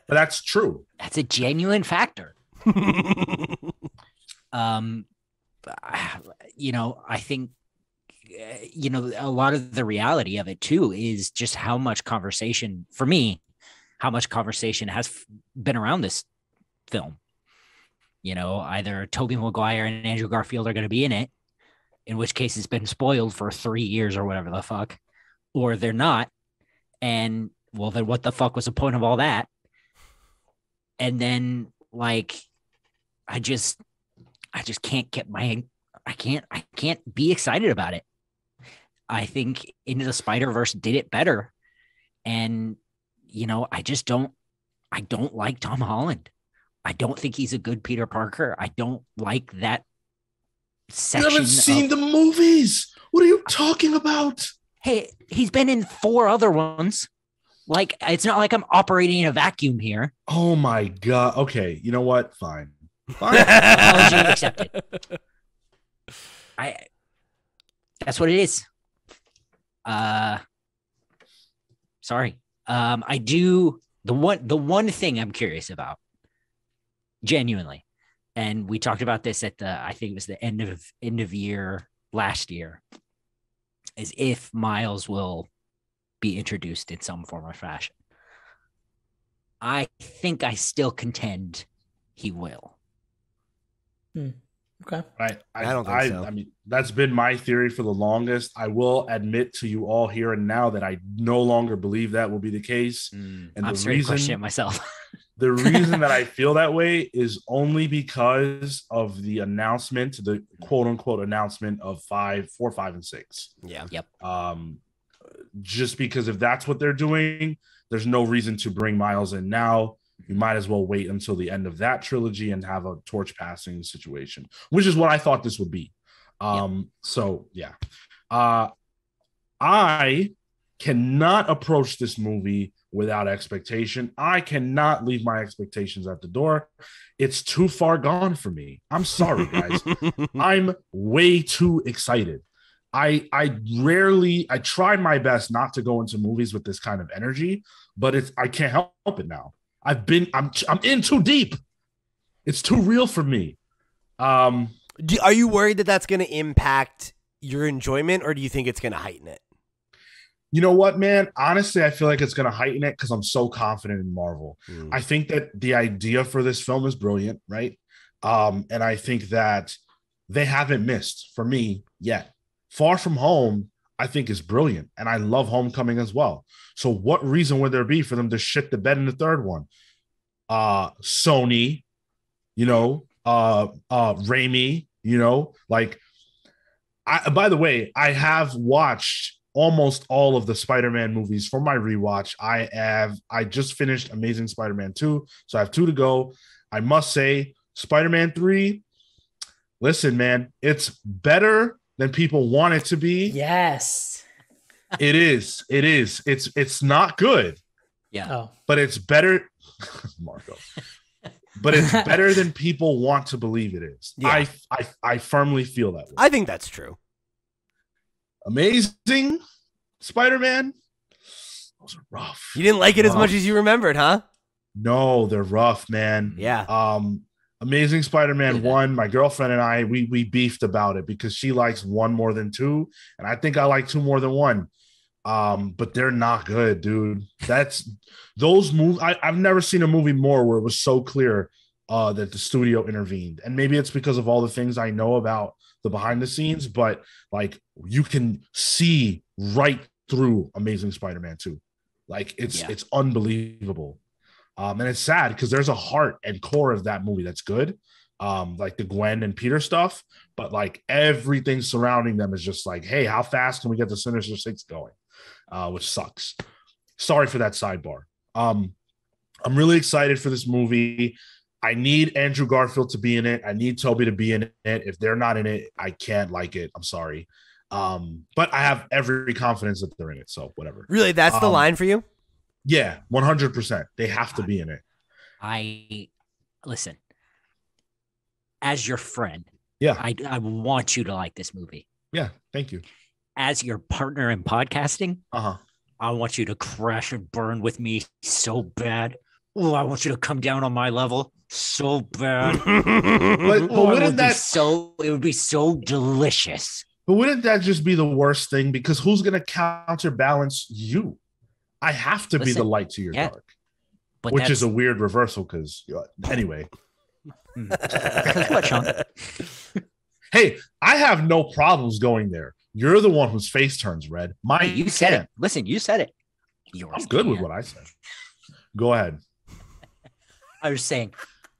that's true. That's a genuine factor. I think a lot of the reality of it too is just how much conversation has been around this film. Either Tobey Maguire and Andrew Garfield are going to be in it, in which case it's been spoiled for 3 years or whatever the fuck, or they're not. And well, then what the fuck was the point of all that? And then I just can't I can't be excited about it. I think Into the Spider-Verse did it better. And, I don't like Tom Holland. I don't think he's a good Peter Parker. I don't like that section. You haven't seen the movies. What are you talking about? Hey, he's been in 4 other ones. It's not like I'm operating in a vacuum here. Oh my God. Okay. You know what? Fine. Apology accepted. That's what it is. Sorry. I do the one thing I'm curious about, genuinely, and we talked about this at I think it was the end of year last year, is if Miles will be introduced in some form or fashion. I think I still contend he will. Okay. I don't think so. I mean, that's been my theory for the longest. I will admit to you all here and now that I no longer believe that will be the case. And I'm starting to question it myself. The reason that I feel that way is only because of the announcement, the quote unquote announcement of 4, 5, and 6. Yeah. Yep. Just because if that's what they're doing, there's no reason to bring Miles in now. You might as well wait until the end of that trilogy and have a torch passing situation, which is what I thought this would be. So yeah, I cannot approach this movie without expectation. I cannot leave my expectations at the door. It's too far gone for me. I'm sorry, guys. I'm way too excited. I try my best not to go into movies with this kind of energy, but I can't help it now. I'm in too deep. It's too real for me. Are you worried that that's going to impact your enjoyment, or do you think it's going to heighten it? You know what, man? Honestly, I feel like it's going to heighten it because I'm so confident in Marvel. I think that the idea for this film is brilliant, right? And I think that they haven't missed for me yet. Far From Home, I think, is brilliant, and I love Homecoming as well. So what reason would there be for them to shit the bed in the third one? Sony, Raimi, by the way, I have watched almost all of the Spider-Man movies for my rewatch. I just finished Amazing Spider-Man 2, so I have 2 to go. I must say, Spider-Man 3, listen, man, it's better than people want it to be. Yes. It is. It's not good. Yeah. But it's better, Marco. But it's better than people want to believe it is. Yeah. I firmly feel that way. I think that's true. Amazing Spider-Man. Those are rough. You didn't like it as much as you remembered, huh? No, they're rough, man. Yeah. Amazing Spider-Man 1, my girlfriend and I, we beefed about it because she likes 1 more than 2, and I think I like 2 more than 1. But they're not good, dude. That's those movies. I've never seen a movie more where it was so clear that the studio intervened, and maybe it's because of all the things I know about the behind the scenes, but like you can see right through Amazing Spider-Man 2. Like it's unbelievable. And it's sad because there's a heart and core of that movie that's good. Like the Gwen and Peter stuff, but like everything surrounding them is just like, hey, how fast can we get the Sinister Six going? Which sucks. Sorry for that sidebar. I'm really excited for this movie. I need Andrew Garfield to be in it. I need Toby to be in it. If they're not in it, I can't like it. I'm sorry. But I have every confidence that they're in it. So whatever. Really, that's the line for you? Yeah, 100%. They have to be in it. Listen. As your friend, yeah, I want you to like this movie. Yeah, thank you. As your partner in podcasting, I want you to crash and burn with me so bad. Oh, I want you to come down on my level so bad. but wouldn't it would be so delicious. But wouldn't that just be the worst thing? Because who's going to counterbalance you? I have to be the light to your dark, which is a weird reversal. Because anyway. What, Sean? Hey, I have no problems going there. You're the one whose face turns red. You said it. Listen, you said it. I'm good with what I said. Go ahead. I was saying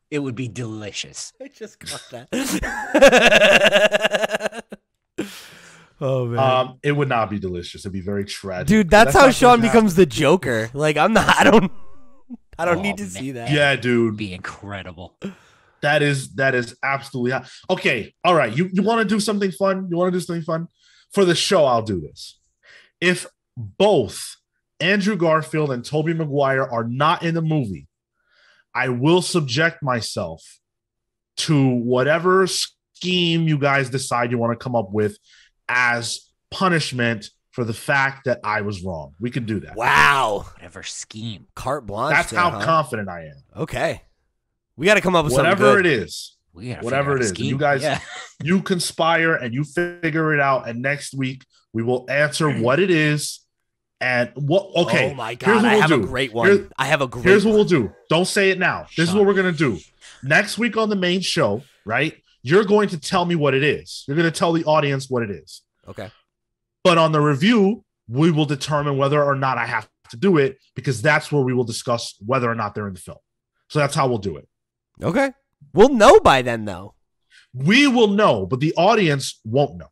it would be delicious. I just got that. Oh man. It would not be delicious. It'd be very tragic. Dude, that's how Sean becomes the Joker. Like I don't need to see that. Yeah, dude. It'd be incredible. That is absolutely hot. Okay. All right. You want to do something fun? You want to do something fun? For the show, I'll do this. If both Andrew Garfield and Tobey Maguire are not in the movie, I will subject myself to whatever scheme you guys decide you want to come up with as punishment for the fact that I was wrong. We can do that. Wow. Whatever scheme. Carte blanche. That's how confident I am. Okay. We got to come up with whatever something good. It is. Whatever it is. You guys, you conspire and you figure it out. And next week we will answer what it is and what. Okay. Oh my God. I have a great one. Here's what we'll do. Don't say it now. This is what we're going to do. Next week on the main show, right? You're going to tell me what it is. You're going to tell the audience what it is. Okay. But on the review, we will determine whether or not I have to do it because that's where we will discuss whether or not they're in the film. So that's how we'll do it. Okay. We'll know by then, though. We will know, but the audience won't know.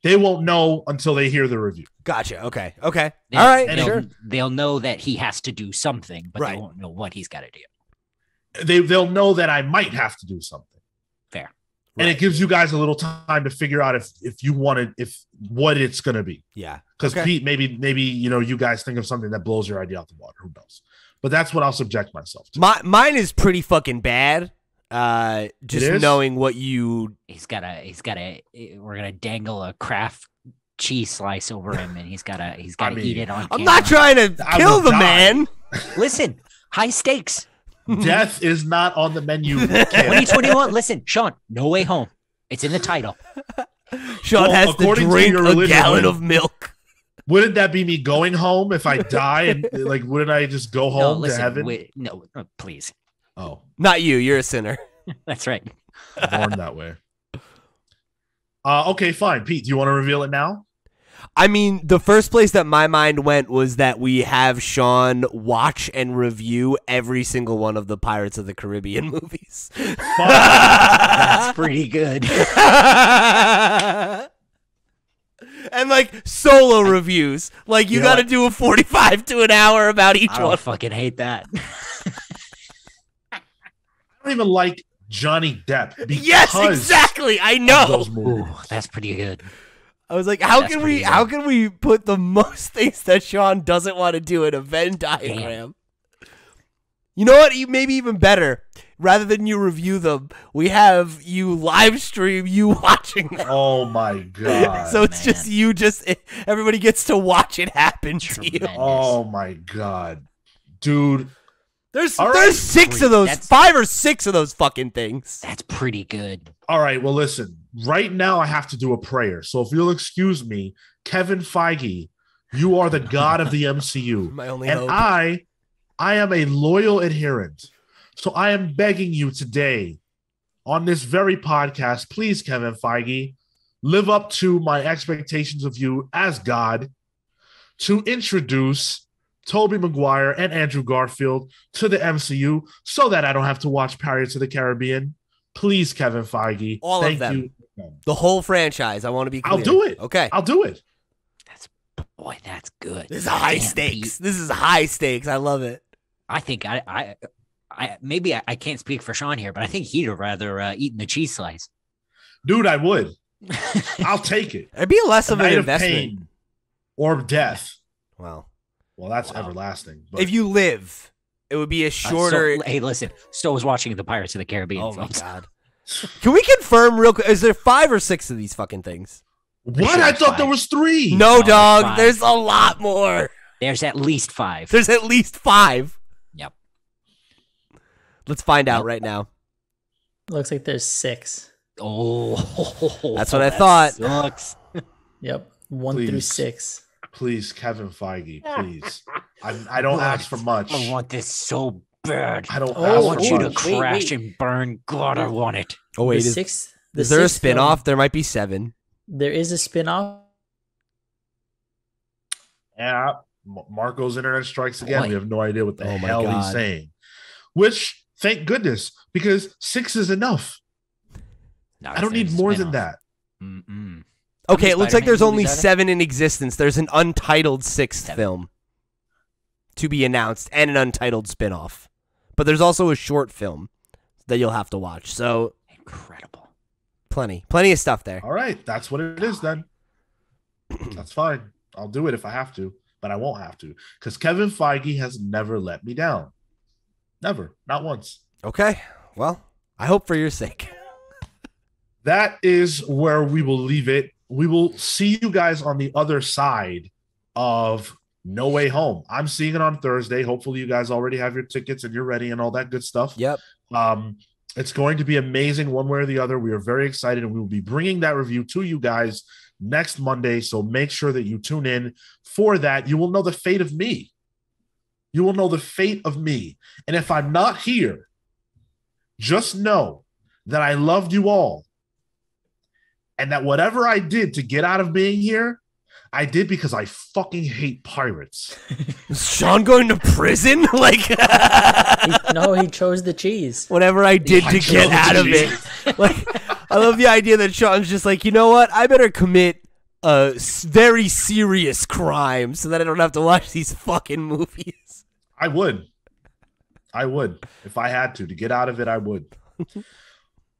They won't know until they hear the review. Gotcha. Okay. All right. Sure. They'll know that he has to do something, but they won't know what he's got to do. They'll know that I might have to do something. Fair. And it gives you guys a little time to figure out if you wanted what it's going to be. Yeah. Because Pete, maybe you guys think of something that blows your idea out the water. Who knows? But that's what I'll subject myself to. Mine is pretty fucking bad. Just knowing what you. He's got a. We're gonna dangle a Kraft cheese slice over him, and he's gotta eat it on camera. I'm not trying to kill the man. Listen, high stakes. Death is not on the menu. 2021. Listen, Sean, No Way Home. It's in the title. Sean has to drink a gallon of milk. Wouldn't that be me going home if I die? And like, wouldn't I just go home to heaven? No, please. Oh, not you. You're a sinner. That's right. Born that way. Okay, fine. Pete, do you want to reveal it now? I mean, the first place that my mind went was that we have Sean watch and review every single one of the Pirates of the Caribbean movies. That's pretty good. And like solo reviews, like you got to do a 45 to an hour about each one. I fucking hate that. I don't even like Johnny Depp. Yes, exactly. I know. Ooh, that's pretty good. I was like, how can we put the most things that Sean doesn't want to do in a Venn diagram? Damn. You know what? Maybe even better. Rather than you review them, we have you live stream you watching them. Oh my God. So it's everybody gets to watch it happen to you. Oh my God. Dude. There's 6 of those, 5 or 6 of those fucking things. That's pretty good. All right, well, listen. Right now I have to do a prayer. So if you'll excuse me, Kevin Feige, You are the god of the MCU. My only and hope. I am a loyal adherent. So I am begging you today on this very podcast, please, Kevin Feige, live up to my expectations of you as God to introduce Tobey Maguire and Andrew Garfield to the MCU so that I don't have to watch Pirates of the Caribbean. Please, Kevin Feige. All thank of them. you. The whole franchise. I want to be clear. I'll do it. Okay. I'll do it. That's good. This is high Damn, stakes. Pete. This is high stakes. I love it. I think I maybe I can't speak for Sean here, but I think he'd rather eaten the cheese slice. Dude, I would. I'll take it. It'd be less of an Night investment. pain or death. Well, That's everlasting. But if you live, it would be a shorter. Hey, listen. Stowe was watching the Pirates of the Caribbean. Oh my films. god! Can we confirm real quick? Is there 5 or 6 of these fucking things? what? sure I it's thought 5. there was 3. No, No, dog. there's 5. There's a lot more. There's at least 5. There's at least 5. Yep. Let's find out right now. Looks like there's 6. Oh, That's what I that thought. Sucks. Yep, 1 through Please. 6. Please, Kevin Feige, please. I don't ask for much. I want this so bad. I don't Oh, I ask want for you to much. crash and burn. God, I want it. Oh wait, The is, sixth, is there a sixth film, spin-off? There might be 7. There is a spin-off. Yeah, Marco's internet strikes again. Boy. We have no idea what the Oh my hell he's God. saying. Which, thank goodness, because 6 is enough. No, I don't need there's more spin-off. than that. Mm-mm. Okay, it looks like Spider-Man there's only movies, are there? 7 in existence. There's an untitled 6th 7. film to be announced and an untitled spin-off. But there's also a short film that you'll have to watch. So Incredible. plenty of stuff there. All right, that's what it is then. That's fine. I'll do it if I have to, but I won't have to because Kevin Feige has never let me down. Never, not once. Okay, well, I hope for your sake. That is where we will leave it. We will see you guys on the other side of No Way Home. I'm seeing it on Thursday. Hopefully, you guys already have your tickets and you're ready and all that good stuff. Yep. It's going to be amazing one way or the other. We are very excited, and we will be bringing that review to you guys next Monday. So make sure that you tune in for that. You will know the fate of me. You will know the fate of me. And if I'm not here, just know that I loved you all. And that whatever I did to get out of being here, I did because I fucking hate pirates. Is Sean going to prison? Like, No, he chose the cheese. whatever I did I to get chose out of cheese. it. Like, I love the idea that Sean's just like, you know what? I better commit a very serious crime so that I don't have to watch these fucking movies. I would. If I had to get out of it, I would.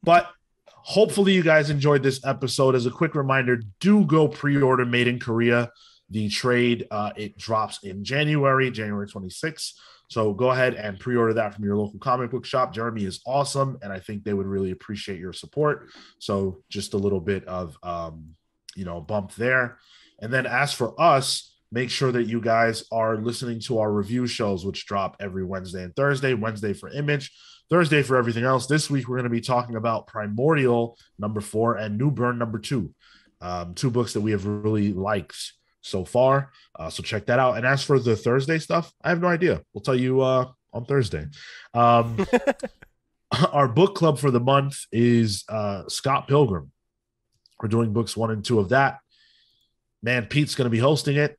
But hopefully you guys enjoyed this episode. As a quick reminder, do go pre-order Made in Korea. The trade, it drops in January 26th. So go ahead and pre-order that from your local comic book shop. Jeremy is awesome, and I think they would really appreciate your support. So just a little bit of, bump there. And then as for us, make sure that you guys are listening to our review shows, which drop every Wednesday and Thursday. Wednesday for Image, Thursday for everything else. This week, we're going to be talking about Primordial #4 and New Burn #2, 2 books that we have really liked so far. So check that out. And as for the Thursday stuff, I have no idea. We'll tell you on Thursday. Our book club for the month is Scott Pilgrim. We're doing books 1 and 2 of that. Man, Pete's going to be hosting it.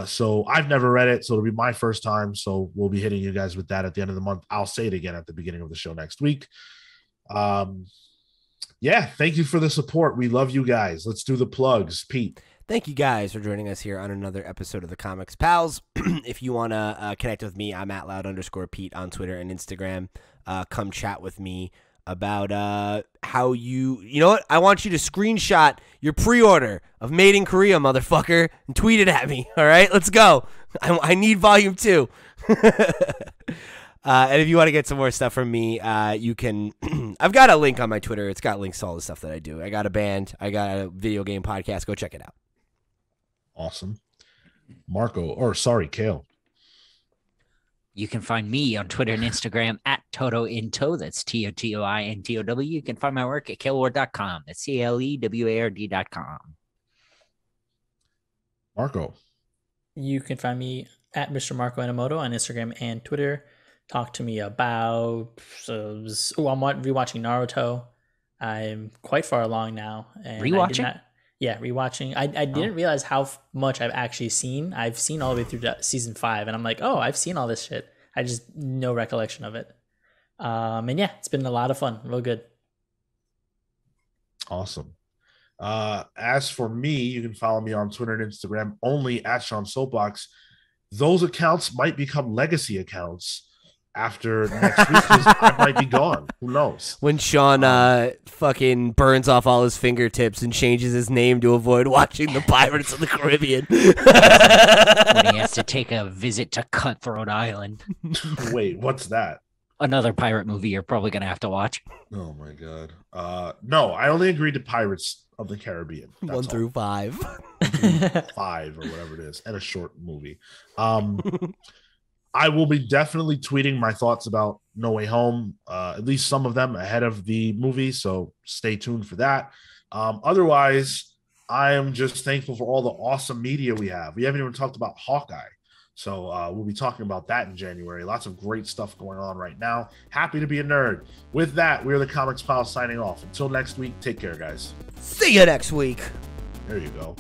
So I've never read it, so it'll be my first time. So we'll be hitting you guys with that at the end of the month. I'll say it again at the beginning of the show next week. Thank you for the support. We love you guys. Let's do the plugs. Pete. Thank you guys for joining us here on another episode of the Comics Pals. If you want to connect with me, I'm @loud_Pete on Twitter and Instagram. Come chat with me about how you know what? I want you to screenshot your pre-order of Made in Korea, motherfucker, and tweet it at me. All right, let's go. I need volume 2. And if you want to get some more stuff from me, you can. I've got a link on my Twitter. It's got links to all the stuff that I do. I got a band. I got a video game podcast. Go check it out. Awesome. Kale. You can find me on Twitter and Instagram @TotoInto. That's TOTOINTOW. You can find my work at KaleWard.com. That's CLEWARD.com. Marco. You can find me at Mr. Marco Enomoto on Instagram and Twitter. Talk to me about. I'm rewatching Naruto. I'm quite far along now. And Rewatching? Rewatching. I didn't realize how much I've actually seen. I've seen all the way through season 5, and I'm like, oh, I've seen all this shit. I just no recollection of it. And yeah, it's been a lot of fun. Real good. Awesome. As for me, you can follow me on Twitter and Instagram only at Sean Soapbox. Those accounts might become legacy accounts after next week because I might be gone. Who knows? When Sean fucking burns off all his fingertips and changes his name to avoid watching the Pirates of the Caribbean. When he has to take a visit to Cutthroat Island. Wait, what's that? Another pirate movie you're probably going to have to watch. Oh, my God. No, I only agreed to Pirates of the Caribbean. That's 1 through 5. 5 or whatever it is, and a short movie. I will be definitely tweeting my thoughts about No Way Home, at least some of them ahead of the movie, so stay tuned for that. Otherwise, I am just thankful for all the awesome media we have. We haven't even talked about Hawkeye, so we'll be talking about that in January. Lots of great stuff going on right now. Happy to be a nerd. With that, we're the Comics Pile signing off. Until next week, take care, guys. See you next week. There you go.